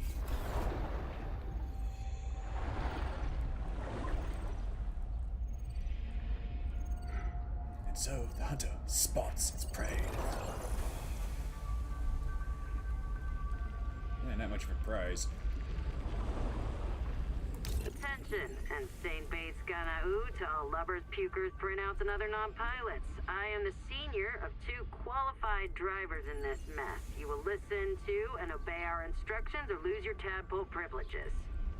[SPEAKER 1] And so the hunter spots its prey. Yeah, not much of a prize.
[SPEAKER 4] Attention, and St. Bates Ganau to all lovers, pukers, printouts, and other non-pilots. I am the senior of 2 qualified drivers in this mess. You will listen to and obey our instructions or lose your tadpole privileges.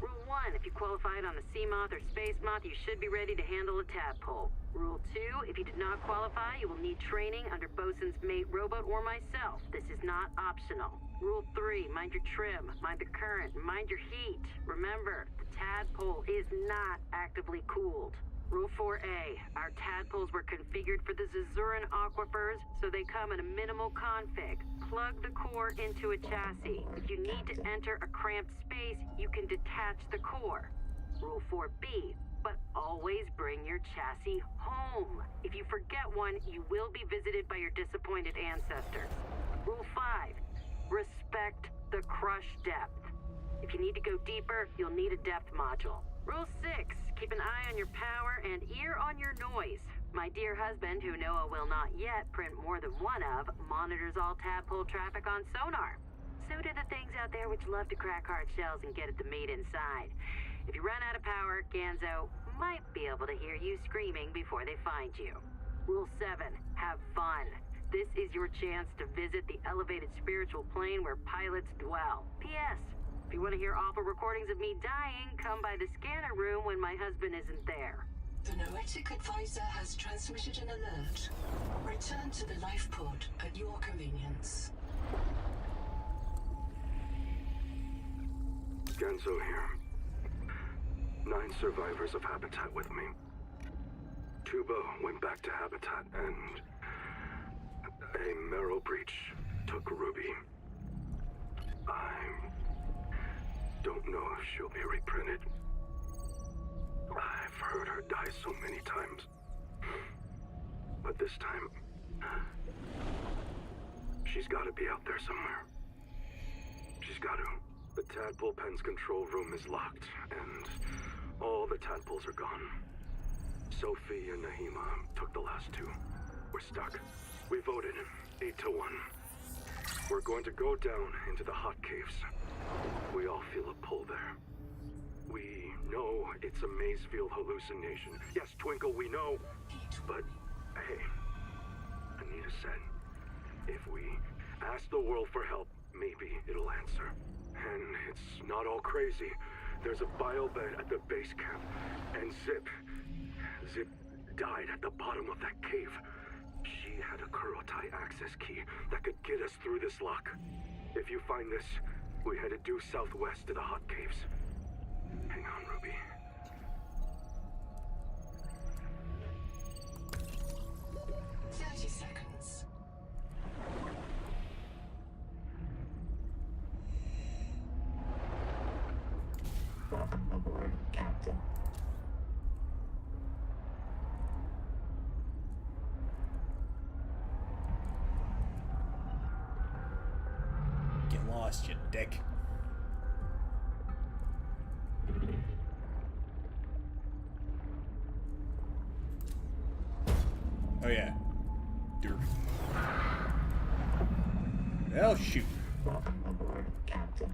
[SPEAKER 4] Rule 1, if you qualified on the Sea Moth or Space Moth, you should be ready to handle a tadpole. Rule 2, if you did not qualify, you will need training under Bosun's mate robot or myself. This is not optional. Rule 3, mind your trim, mind the current, mind your heat. Remember, the tadpole is not actively cooled. Rule 4A, our tadpoles were configured for the Zazuran aquifers, so they come in a minimal config. Plug the core into a chassis. If you need to enter a cramped space, you can detach the core. Rule 4B, but always bring your chassis home. If you forget one, you will be visited by your disappointed ancestors. Rule 5, respect the crush depth. If you need to go deeper, you'll need a depth module. Rule 6, keep an eye on your power and ear on your noise. My dear husband, who Noah will not yet print more than one of, monitors all tadpole traffic on sonar. So do the things out there which love to crack hard shells and get at the meat inside. If you run out of power, Ganzo might be able to hear you screaming before they find you. Rule 7, have fun. This is your chance to visit the elevated spiritual plane where pilots dwell. P.S. If you want to hear awful recordings of me dying, come by the scanner room when my husband isn't there.
[SPEAKER 3] The Noetic Advisor has transmitted an alert. Return to the life pod at your convenience.
[SPEAKER 6] Genzo here. 9 survivors of Habitat with me. Tuba went back to Habitat and a marrow breach took Ruby. I don't know if she'll be reprinted. I've heard her die so many times. But this time, she's gotta be out there somewhere. She's gotta. The tadpole pen's control room is locked, and all the tadpoles are gone. Sophie and Nahima took the last 2. We're stuck. We voted 8-1. We're going to go down into the hot caves. We all feel a pull there. We know it's a Mazefield hallucination. Yes, Twinkle, we know. But, hey, Anita said, if we ask the world for help, maybe it'll answer. And it's not all crazy. There's a biobed at the base camp. And Zip died at the bottom of that cave. She had a Kurotai access key that could get us through this lock. If you find this, we headed due southwest to the hot caves. Hang on, Ruby.
[SPEAKER 3] Seconds.
[SPEAKER 5] Welcome aboard, Captain.
[SPEAKER 1] Get lost, you dick. Oh yeah. Derp. Well, shoot.
[SPEAKER 5] Welcome aboard, Captain.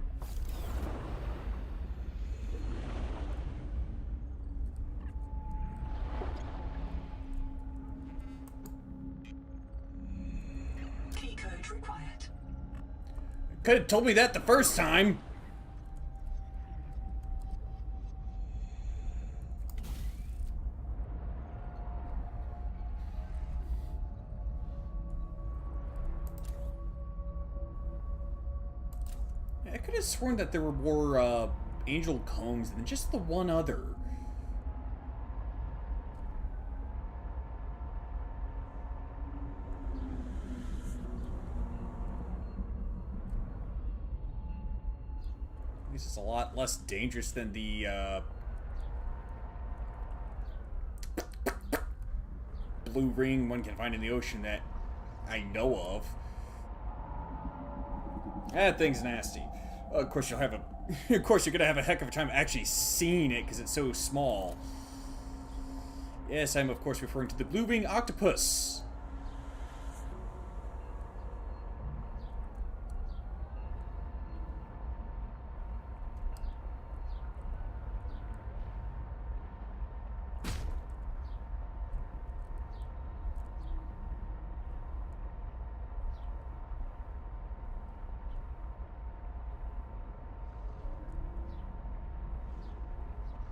[SPEAKER 3] Key code required.
[SPEAKER 1] Could have told me that the first time. I could have sworn that there were more angel cones than just the one other. At least it's a lot less dangerous than the blue ring one can find in the ocean that I know of. That thing's nasty. Of course, you'll have a. Of course, you're gonna have a heck of a time actually seeing it because it's so small. Yes, I'm of course referring to the blue ring octopus.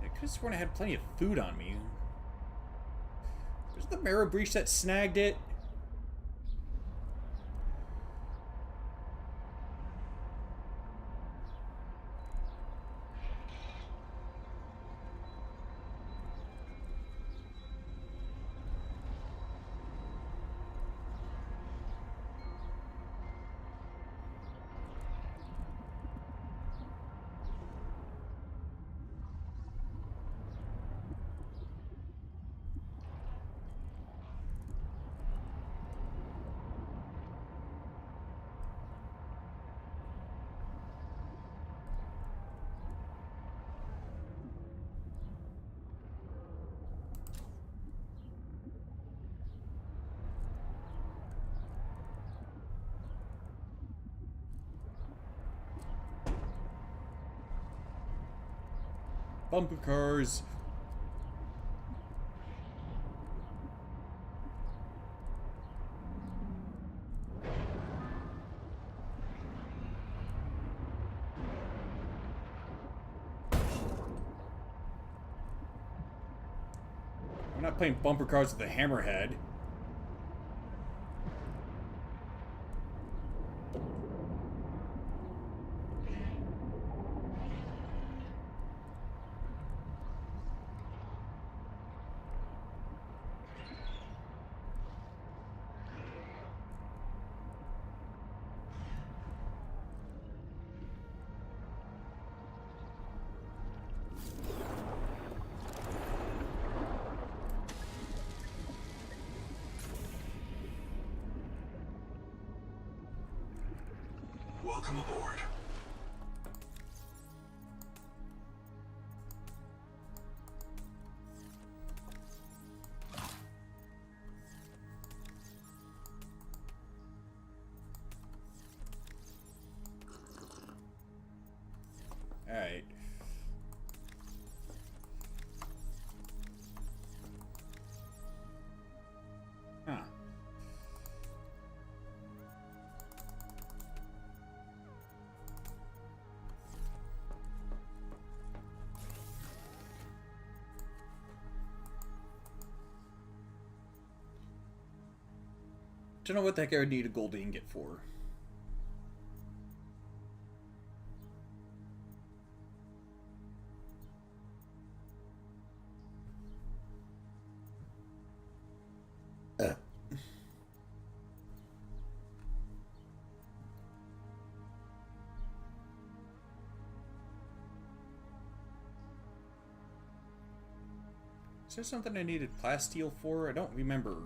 [SPEAKER 1] I could have sworn I had plenty of food on me. Was it the marrow breach that snagged it? Bumper cars. not playing bumper cars with the hammerhead.
[SPEAKER 2] Welcome aboard.
[SPEAKER 1] Alright. Huh. Don't know what the heck I would need a gold ingot for. Is there something I needed plasteel for? I don't remember.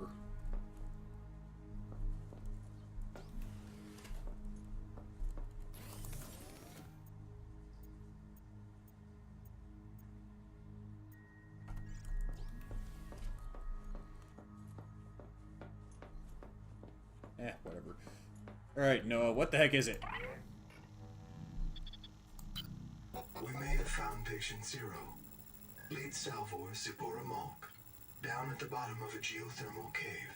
[SPEAKER 1] Whatever. Alright, Noah, what the heck is it?
[SPEAKER 2] We may have found Patient Zero. Lead Salvor Zipporah Malk, down at the bottom of a geothermal cave.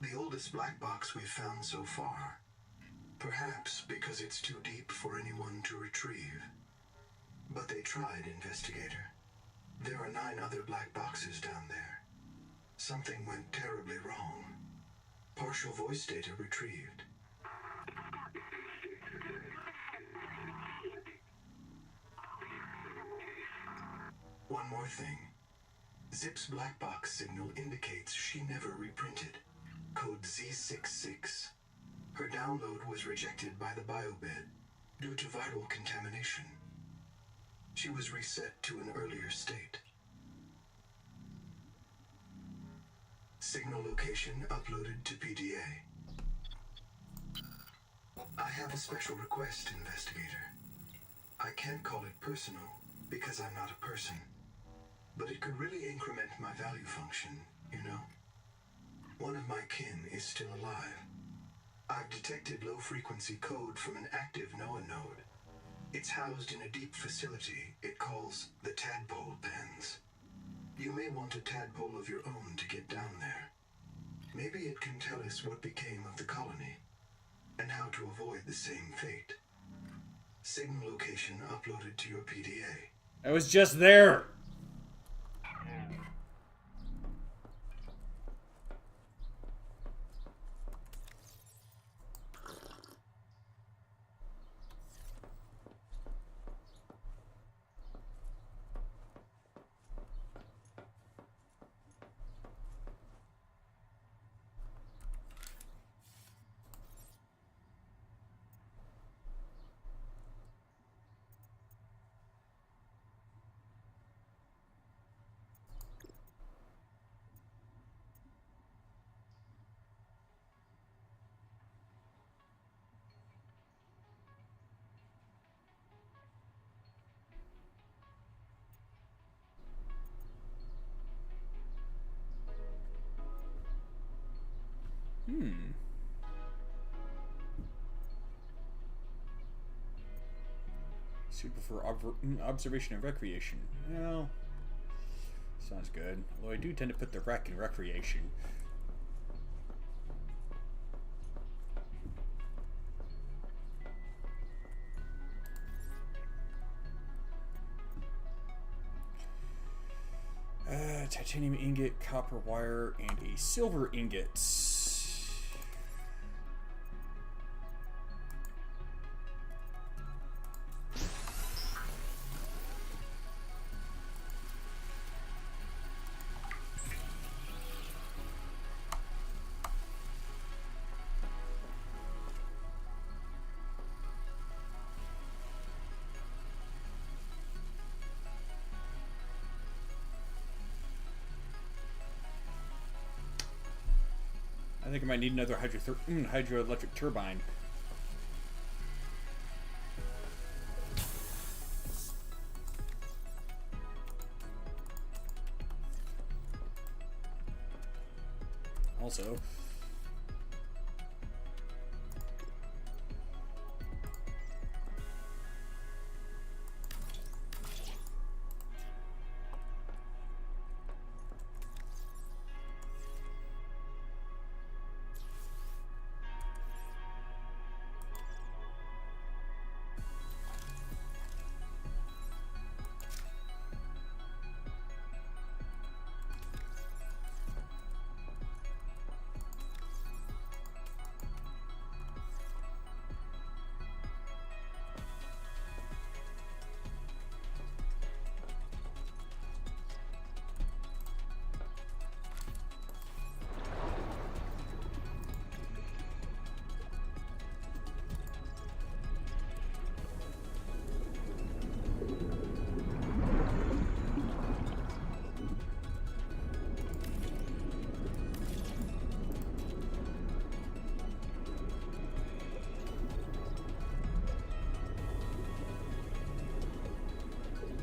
[SPEAKER 2] The oldest black box we've found so far. Perhaps because it's too deep for anyone to retrieve. But they tried, Investigator. There are 9 other black boxes down there. Something went terribly wrong. Partial voice data retrieved. One more thing. Zip's black box signal indicates she never reprinted. Code Z66. Her download was rejected by the biobed due to viral contamination. She was reset to an earlier state. Signal location uploaded to PDA. I have a special request, Investigator. I can't call it personal because I'm not a person, but it could really increment my value function, you know? One of my kin is still alive. I've detected low-frequency code from an active NOAA node. It's housed in a deep facility it calls the Tadpole Pens. You may want a tadpole of your own to get down there. Maybe it can tell us what became of the colony, and how to avoid the same fate. Signal location uploaded to your PDA.
[SPEAKER 1] I was just there! Super for observation and recreation. Well, sounds good. Although I do tend to put the rec in recreation. titanium ingot, copper wire, and a silver ingot. I think I might need another hydroelectric turbine. Also,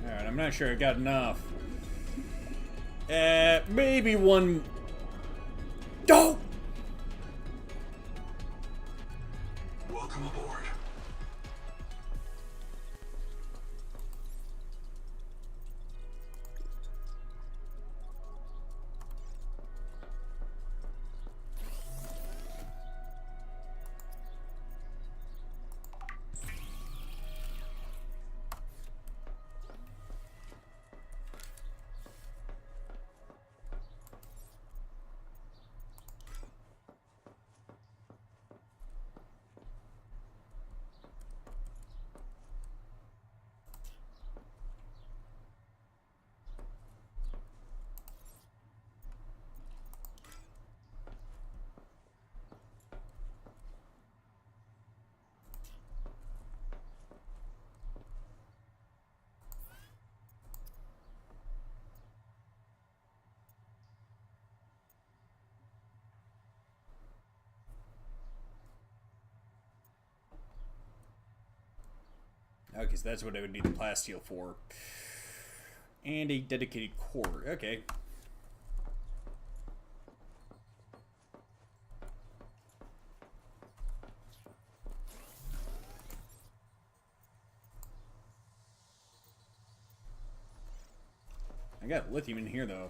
[SPEAKER 1] alright, I'm not sure I got enough. Maybe one. Oh!
[SPEAKER 2] Welcome aboard.
[SPEAKER 1] Okay, so that's what I would need the plasteel for. And a dedicated core. Okay. I got lithium in here, though.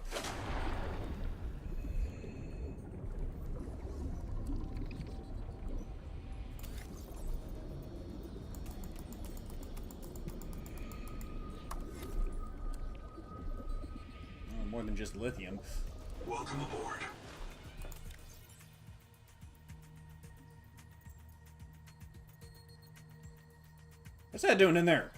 [SPEAKER 1] More than just lithium.
[SPEAKER 2] Welcome aboard.
[SPEAKER 1] What's that doing in there?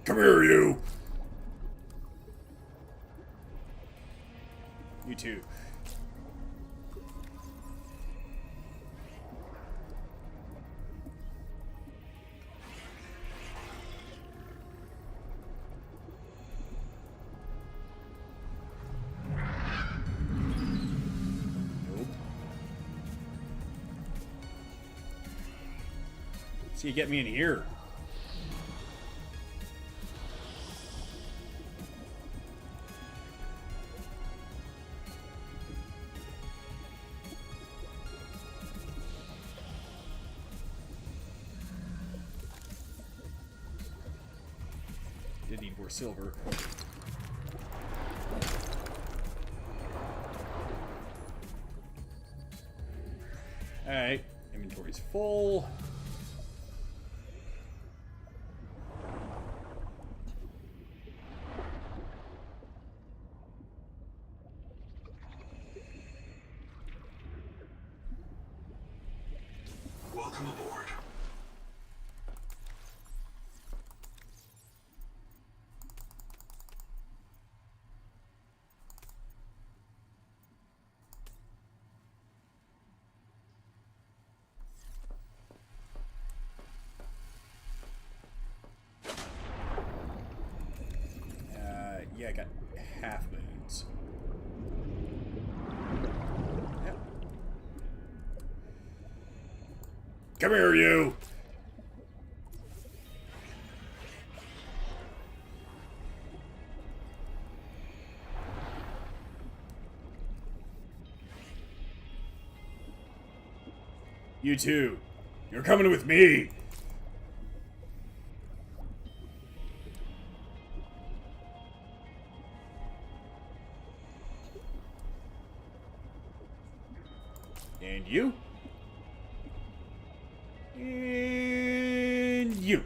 [SPEAKER 1] Come here, you! You too. Nope. So you get me in here. Did need more silver. Alright, inventory's full.
[SPEAKER 2] Welcome aboard.
[SPEAKER 1] Yeah, I got half moons. Yep. Come here, you! You too. You're coming with me! And you? And you.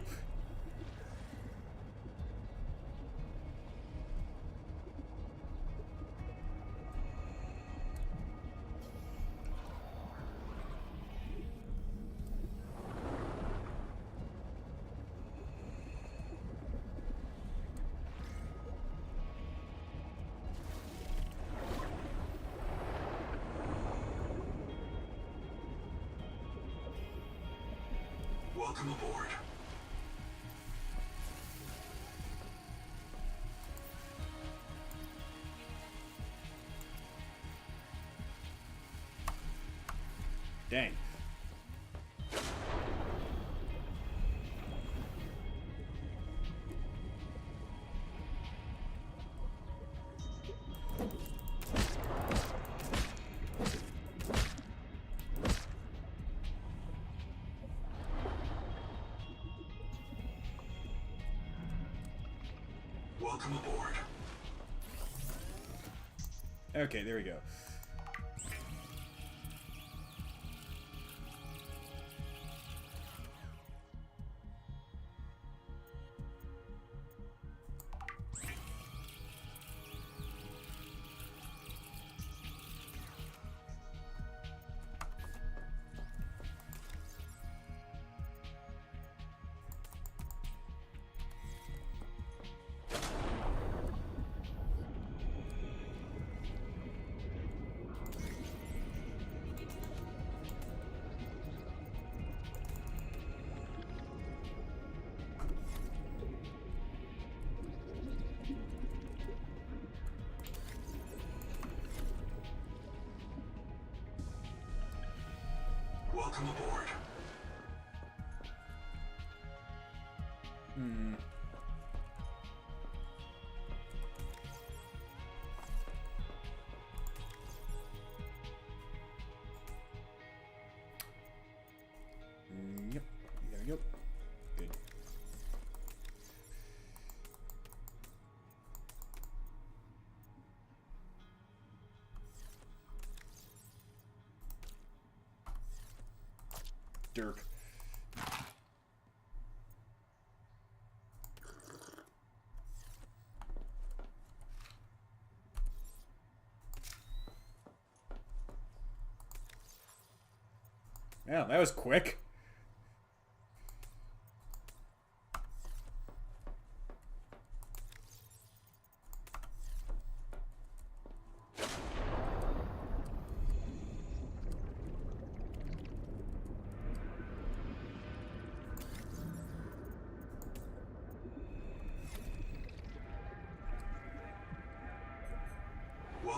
[SPEAKER 2] Welcome aboard.
[SPEAKER 1] Dang.
[SPEAKER 2] Welcome aboard.
[SPEAKER 1] Okay, there we go.
[SPEAKER 2] Welcome aboard.
[SPEAKER 1] Yep. There we go. Good. Dirk. Yeah, that was quick.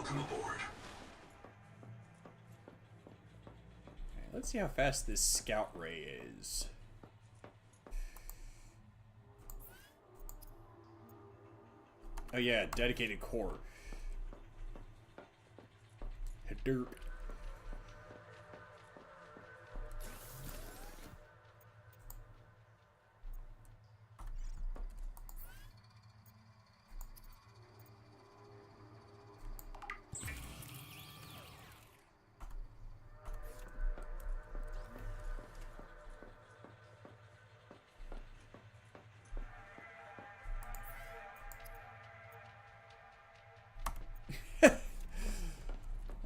[SPEAKER 2] Welcome aboard.
[SPEAKER 1] Let's see how fast this scout ray is. Oh yeah, dedicated core. Derp.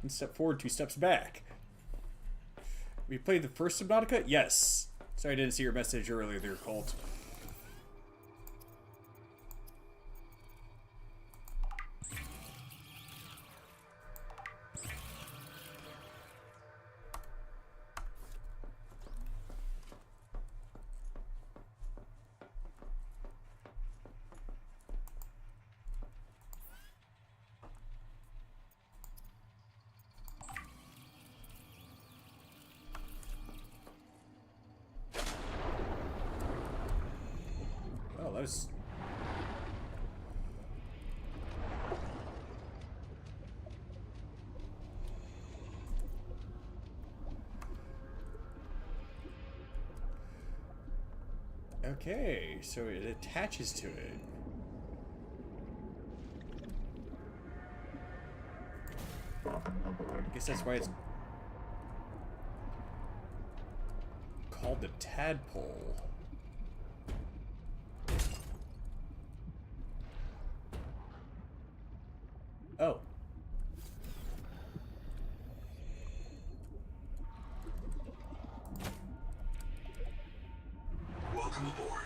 [SPEAKER 1] One step forward, two steps back. We played the first Subnautica? Yes. Sorry I didn't see your message earlier there, Colt. Oh, that was... Okay, so it attaches to it. I guess that's why it's called the tadpole. Oh.
[SPEAKER 2] Welcome aboard.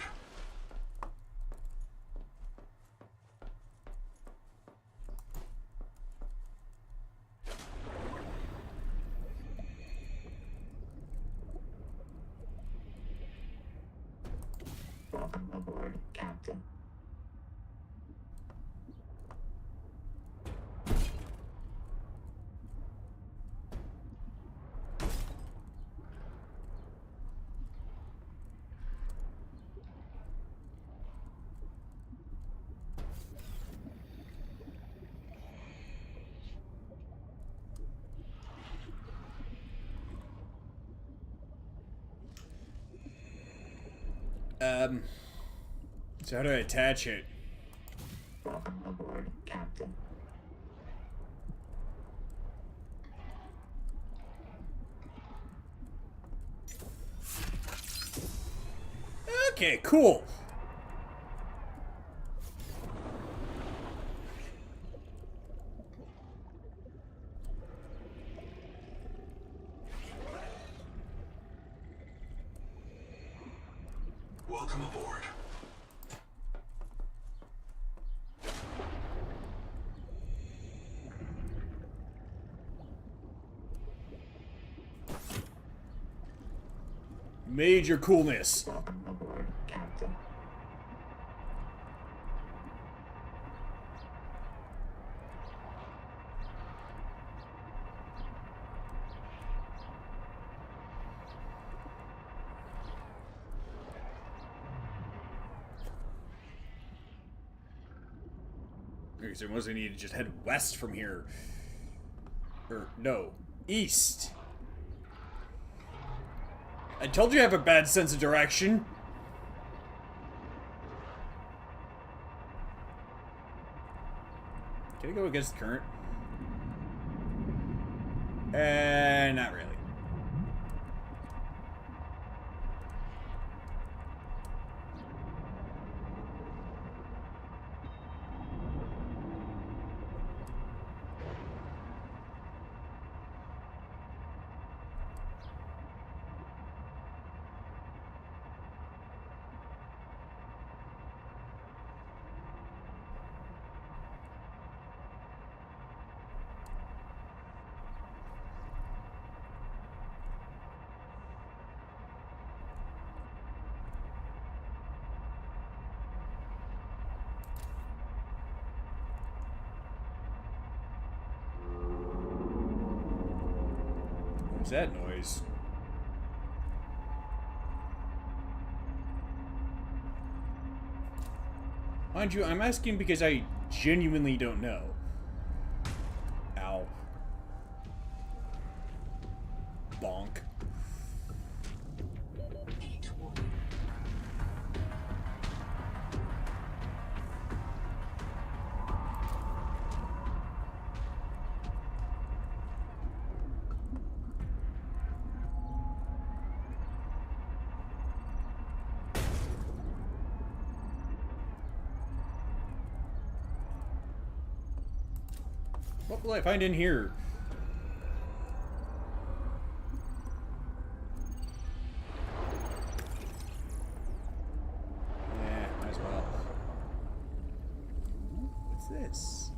[SPEAKER 5] Welcome aboard, Captain.
[SPEAKER 1] So how do I attach it?
[SPEAKER 5] Welcome aboard, Captain.
[SPEAKER 1] Okay, cool.
[SPEAKER 2] Welcome aboard.
[SPEAKER 1] Major coolness.
[SPEAKER 5] Welcome aboard, Captain.
[SPEAKER 1] Okay, so mostly need to just head west from here. Or, no, east. I told you I have a bad sense of direction. Can I go against the current? Not really. What's that noise? Mind you, I'm asking because I genuinely don't know. Ow. Bonk.
[SPEAKER 3] Heat warning.
[SPEAKER 1] What will I find in here? Yeah, might as well. Ooh, what's this?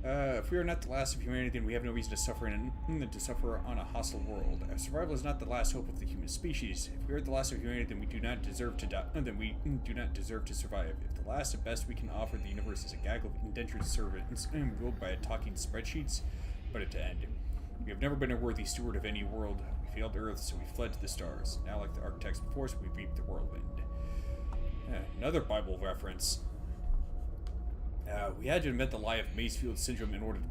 [SPEAKER 1] If we are not the last of humanity, then we have no reason to suffer on a hostile world. Survival is not the last hope of the human species. If we are the last of humanity, then we do not deserve to die. Then we do not deserve to survive. If the last and best we can offer the universe is a gaggle of indentured servants ruled by talking spreadsheets, put it to end. We have never been a worthy steward of any world. We failed Earth, so we fled to the stars. Now, like the architects before us, we reaped the whirlwind. Another Bible reference. We had to invent the lie of Macefield syndrome in order to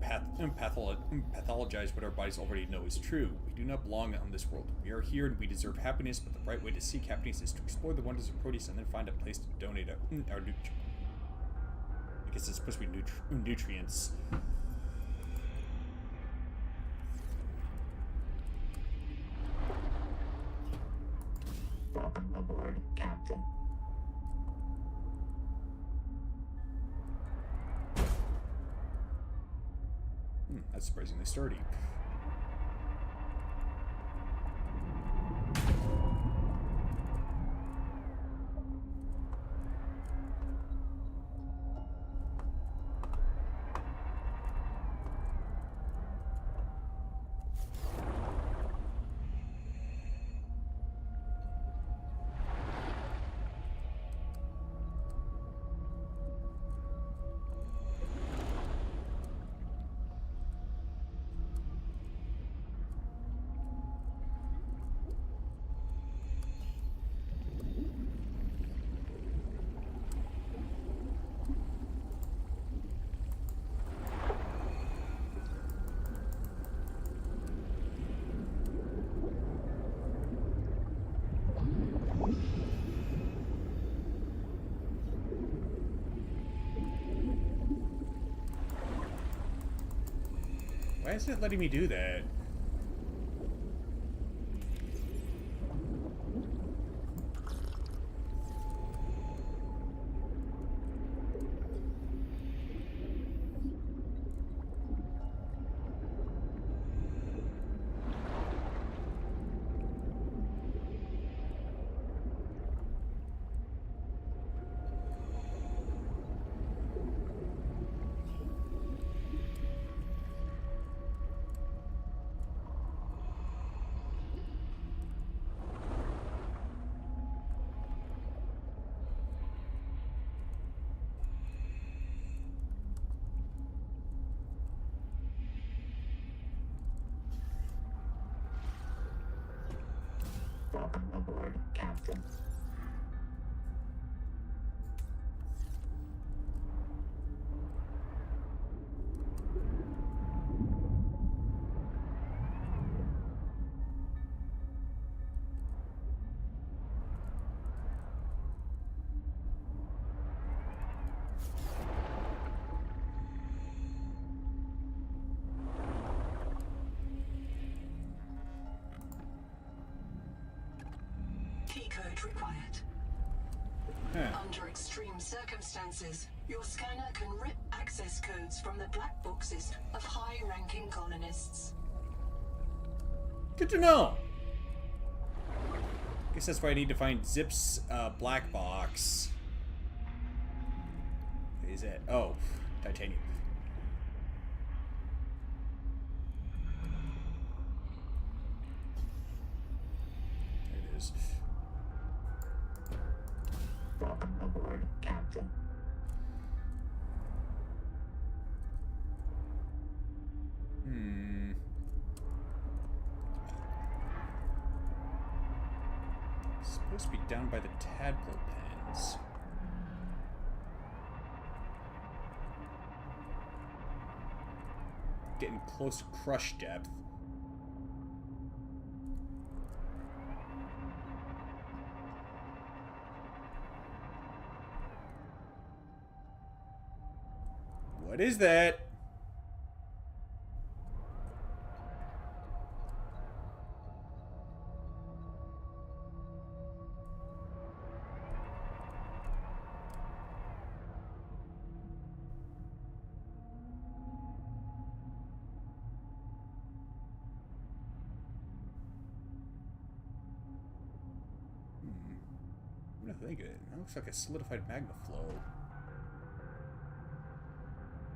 [SPEAKER 1] pathologize what our bodies already know is true. We do not belong on this world. We are here and we deserve happiness, but the right way to seek happiness is to explore the wonders of Proteus and then find a place to donate our I guess it's supposed to be nutrients.
[SPEAKER 5] Welcome aboard, Captain.
[SPEAKER 1] That's surprisingly sturdy. Why isn't it letting me do that?
[SPEAKER 5] Welcome aboard, Captain.
[SPEAKER 3] Key code required.
[SPEAKER 1] Huh.
[SPEAKER 3] Under extreme circumstances, your scanner can rip access codes from the black boxes of high-ranking colonists.
[SPEAKER 1] Good to know. Guess that's why I need to find Zip's black box. What is it? Oh, titanium. There it is.
[SPEAKER 5] Welcome aboard, Captain.
[SPEAKER 1] Supposed to be down by the tadpole pens. Getting close to crush depth. What is that? What do I think of it? That looks like a solidified magma flow.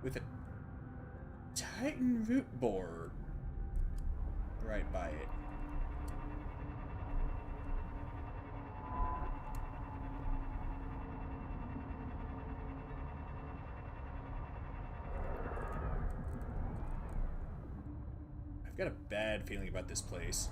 [SPEAKER 1] With a Titan root board right by it. I've got a bad feeling about this place.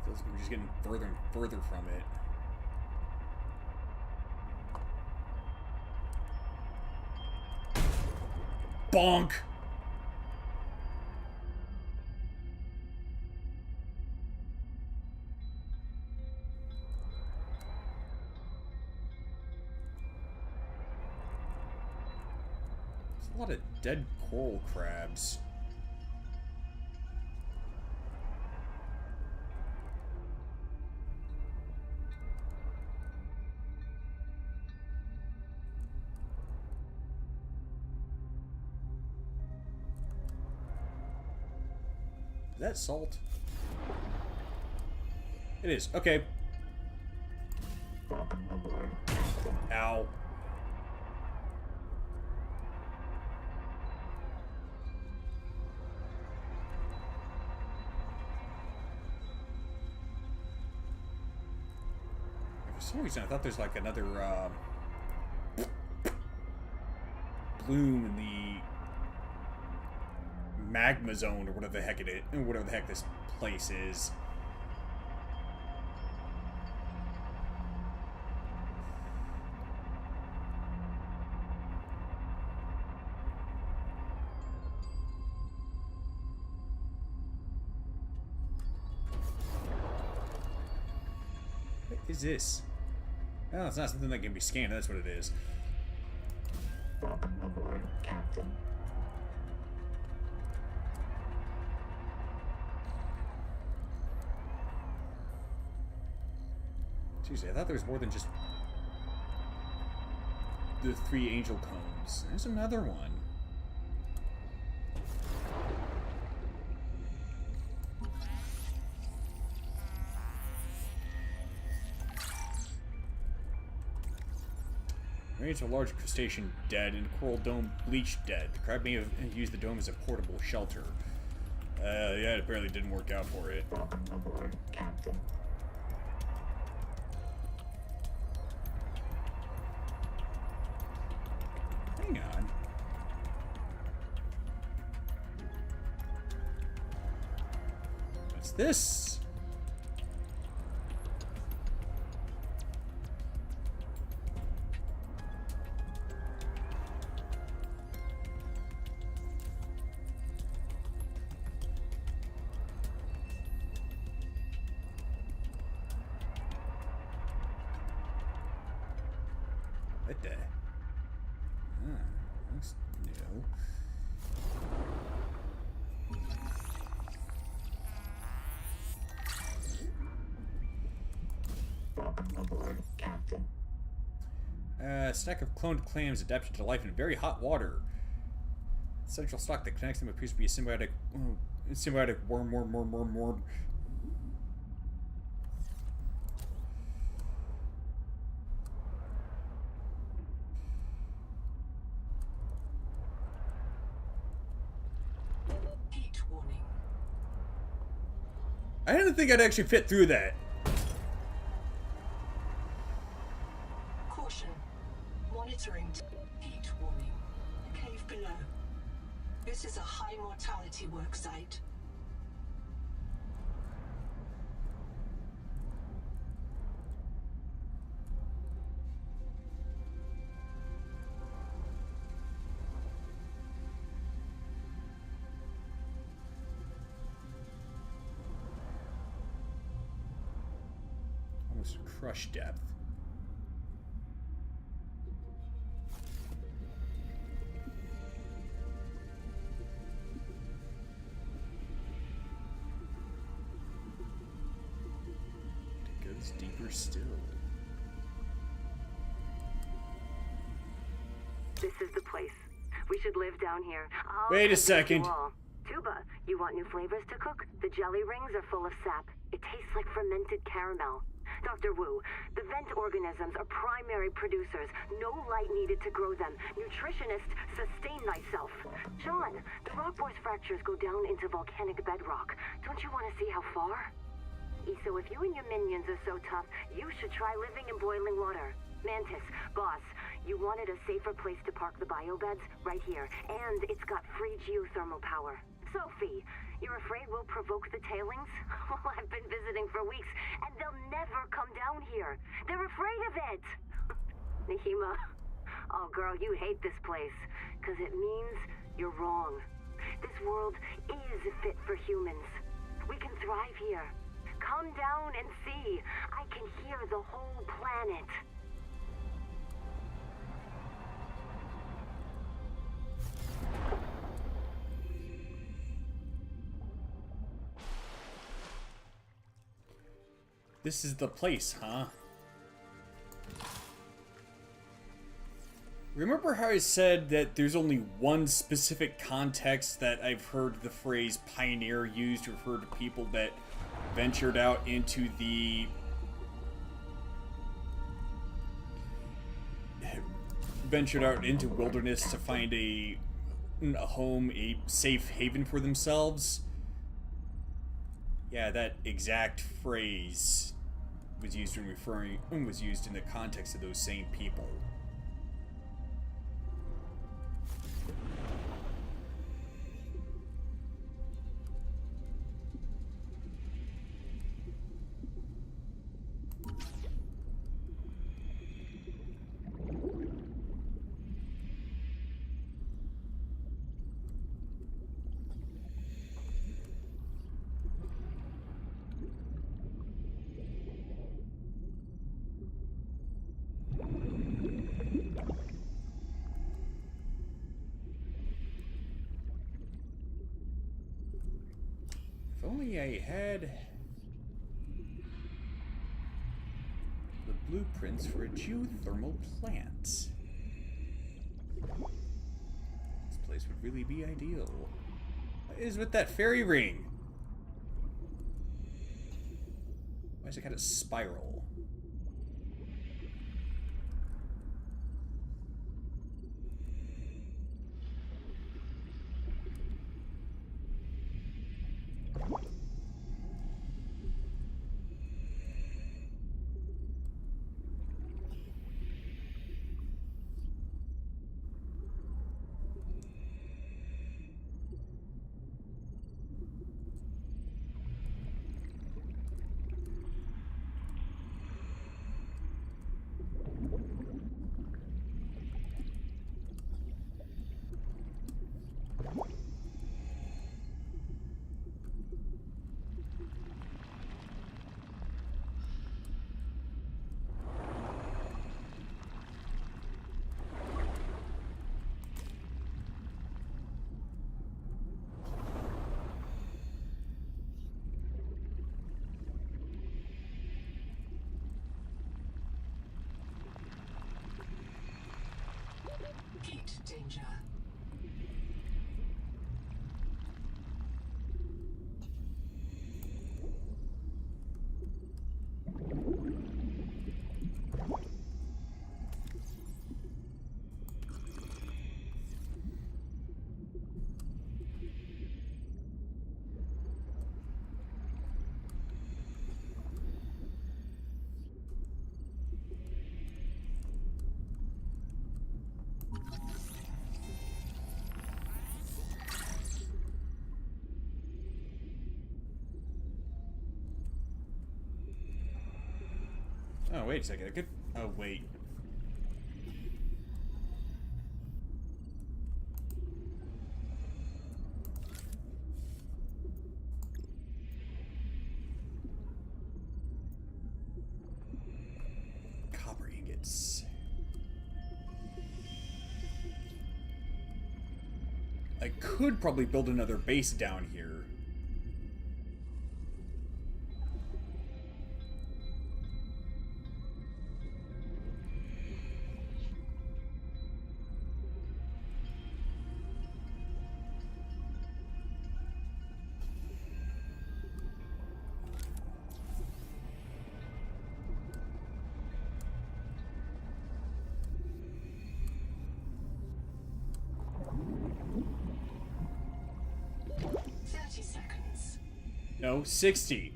[SPEAKER 1] Feels like we're just getting further and further from it. Bonk! There's a lot of dead coral crabs. Is that salt? It is. Okay. Ow. For some reason, I thought there's like another bloom in the magma zone or whatever the heck it is, whatever the heck this place is. What is this? Oh, it's not something that can be scanned. That's what it is.
[SPEAKER 5] Welcome aboard, Captain.
[SPEAKER 1] Seriously, I thought there was more than just the 3 angel cones. There's another one. Remains of a large crustacean dead and a coral dome bleached dead. The crab may have used the dome as a portable shelter. Yeah, it apparently didn't work out for it.
[SPEAKER 5] Welcome aboard, Captain.
[SPEAKER 1] Hang on. What's this? What the? Looks new.
[SPEAKER 5] Welcome aboard, Captain.
[SPEAKER 1] A stack of cloned clams adapted to life in very hot water. The central stock that connects them appears to be a symbiotic worm.
[SPEAKER 3] Heat warning.
[SPEAKER 1] I didn't think I'd actually fit through that.
[SPEAKER 3] Caution. Monitoring. Heat warning. Cave below. This is a high mortality work site.
[SPEAKER 1] Almost crush depth. It goes deeper still.
[SPEAKER 4] This is the place. We should live down here. I'll
[SPEAKER 1] Wait a
[SPEAKER 4] convince you
[SPEAKER 1] second.
[SPEAKER 4] all. Tuba, you want new flavors to cook? The jelly rings are full of sap. It tastes like fermented caramel. Dr. Wu, the vent organisms are primary producers. No light needed to grow them. Nutritionist, sustain thyself. John, the rock boy's fractures go down into volcanic bedrock. Don't you want to see how far? So if you and your minions are so tough, you should try living in boiling water. Mantis, boss, you wanted a safer place to park the biobeds? Right here. And it's got free geothermal power. Sophie, you're afraid we'll provoke the tailings? Well, I've been visiting for weeks, and they'll never come down here. They're afraid of it. Nahima, oh girl, you hate this place, because it means you're wrong. This world is fit for humans. We can thrive here. Come down and see. I can hear the whole planet.
[SPEAKER 1] This is the place, huh? Remember how I said that there's only one specific context that I've heard the phrase pioneer used to refer to people that ventured out into the wilderness to find a home, a safe haven for themselves? Yeah, that exact phrase was used in the context of those same people. If only I had the blueprints for a geothermal plant. This place would really be ideal. What is with that fairy ring? Why is it got a spiral?
[SPEAKER 3] heat danger.
[SPEAKER 1] Oh, wait a second. I could... Oh, wait. Copper ingots. I could probably build another base down here. No, 60.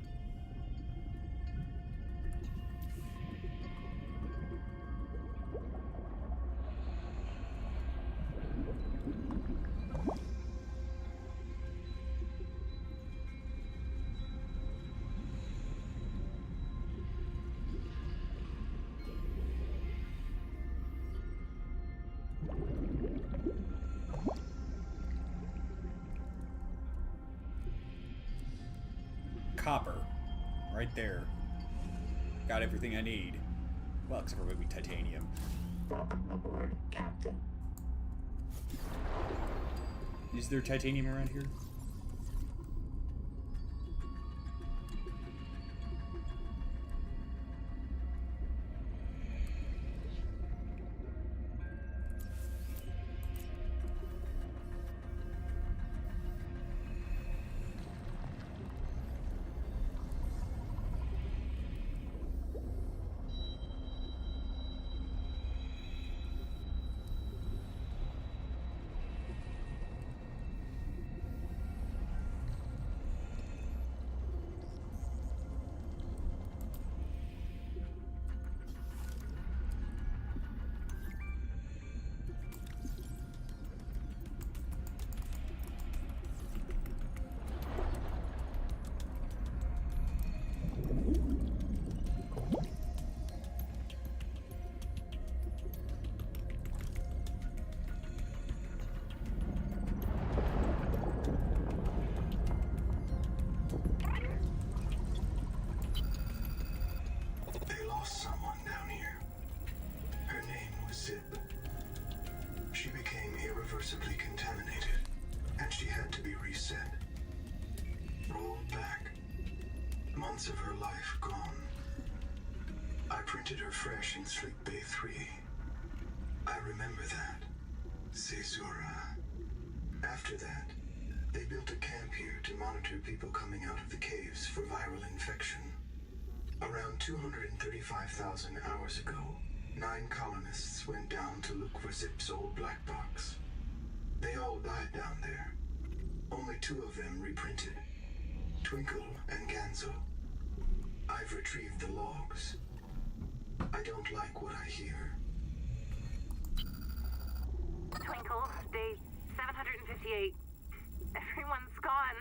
[SPEAKER 1] Copper. Right there. Got everything I need. Well, except for maybe titanium.
[SPEAKER 5] Welcome aboard, Captain.
[SPEAKER 1] Is there titanium around here?
[SPEAKER 2] They lost someone down here. Her name was Zip. She became irreversibly contaminated, and she had to be reset. Rolled back. Months of her life gone. I printed her fresh in Sleep Bay 3. I remember that. Caesura. After that, they built a camp here to monitor people coming out of the caves for viral infection. Around 235,000 hours ago, 9 colonists went down to look for Zip's old black box. They all died down there. Only 2 of them reprinted. Twinkle and Ganzo. I've retrieved the logs. I don't like what I hear.
[SPEAKER 4] Twinkle, day 758. Everyone's gone.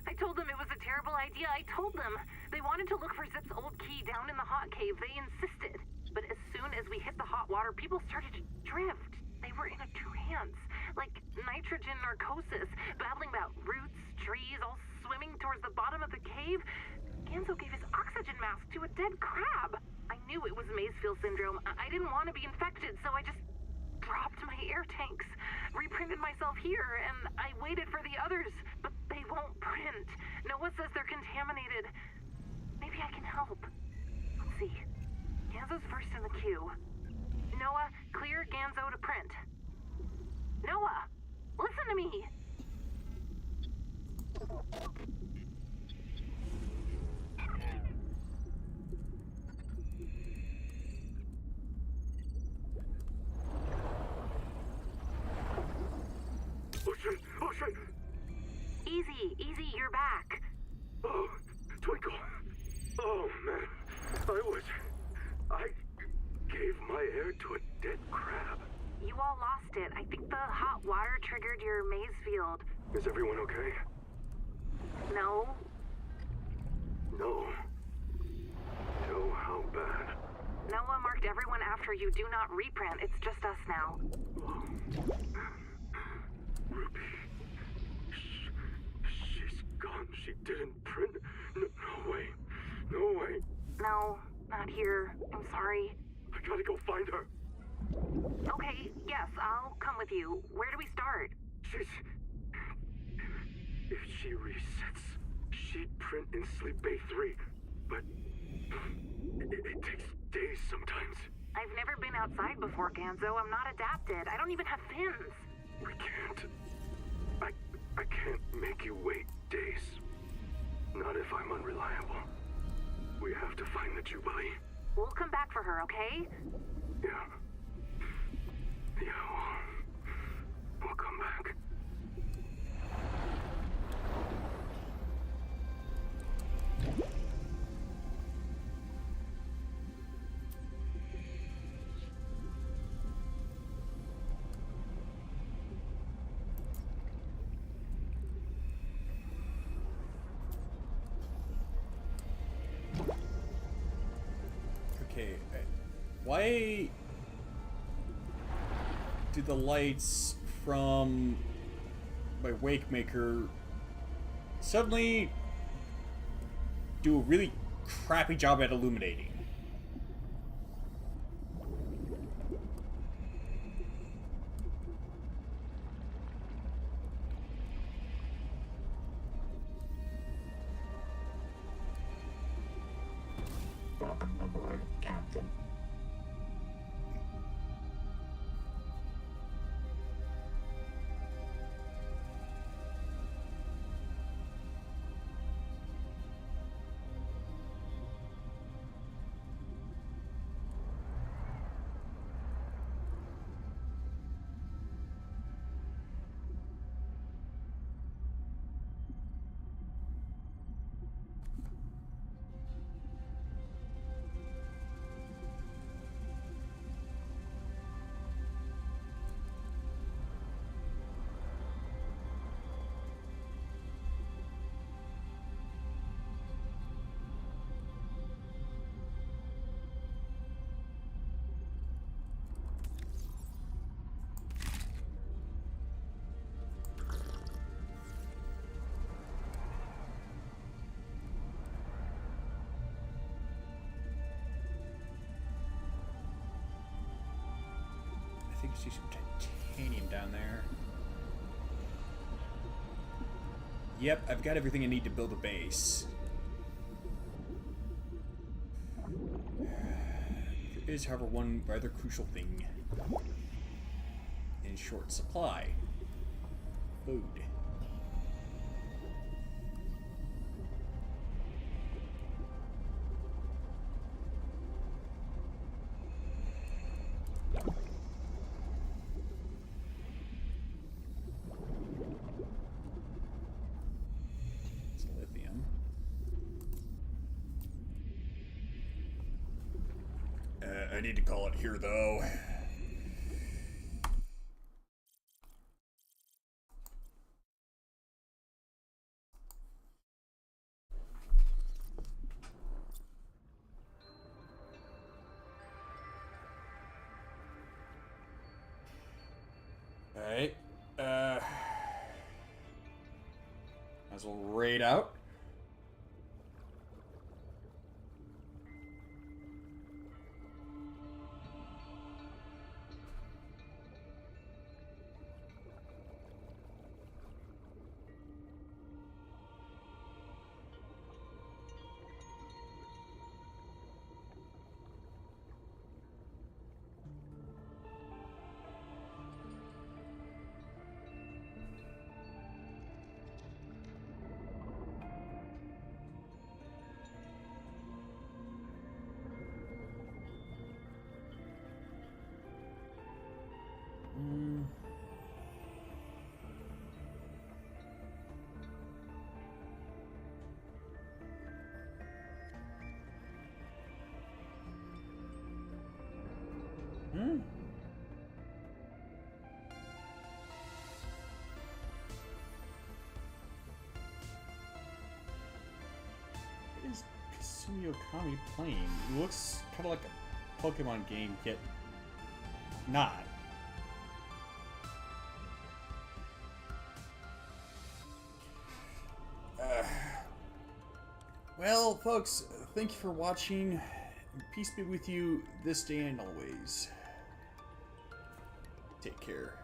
[SPEAKER 4] I told them it was a terrible idea. I told them. They wanted to look for Zip's old key down in the hot cave. They insisted. But as soon as we hit the hot water, people started to drift. They were in a trance, like nitrogen narcosis, babbling about roots, trees, all swimming towards the bottom of the cave. Ganzo gave his oxygen mask to a dead crab. I knew it was Maysfield syndrome. I didn't want to be infected, so I just dropped my air tanks, reprinted myself here, and I waited for the others, but they won't print. Noah says they're contaminated. Maybe I can help. Let's see. Ganzo's first in the queue. Noah, clear Ganzo to print. Noah, listen to me.
[SPEAKER 6] Oh shit! Oh shit!
[SPEAKER 4] Easy, you're back.
[SPEAKER 6] Oh, Twinkle. Oh man, I gave my air to a dead crab.
[SPEAKER 4] You all lost it. I think the hot water triggered your maze field.
[SPEAKER 6] Is everyone okay?
[SPEAKER 4] No?
[SPEAKER 6] No. No, how bad?
[SPEAKER 4] Noah marked everyone after you. Do not reprint. It's just us now.
[SPEAKER 6] Ruby. She's gone. She didn't print. No way. No way.
[SPEAKER 4] No, not here. I'm sorry.
[SPEAKER 6] I gotta go find her.
[SPEAKER 4] Okay, yes, I'll come with you. Where do we start?
[SPEAKER 6] If she resets, she'd print in Sleep Bay 3. But it takes days sometimes.
[SPEAKER 4] I've never been outside before, Ganzo. I'm not adapted. I don't even have fins.
[SPEAKER 6] We can't. I can't make you wait days. Not if I'm unreliable. We have to find the Jubilee.
[SPEAKER 4] We'll come back for her, okay?
[SPEAKER 6] Yeah. Yeah, we'll come back.
[SPEAKER 1] Okay, why do the lights from my Wakemaker suddenly do a really crappy job at illuminating?
[SPEAKER 5] Welcome aboard, Captain.
[SPEAKER 1] I think I see some titanium down there. Yep, I've got everything I need to build a base. There is, however, one rather crucial thing in short supply. Food. It's lithium. I need to call it here, though. Alright. Might as well raid out. Sumi Okami playing? It looks kind of like a Pokemon game, yet not. Well, folks, thank you for watching. Peace be with you this day and always. Take care.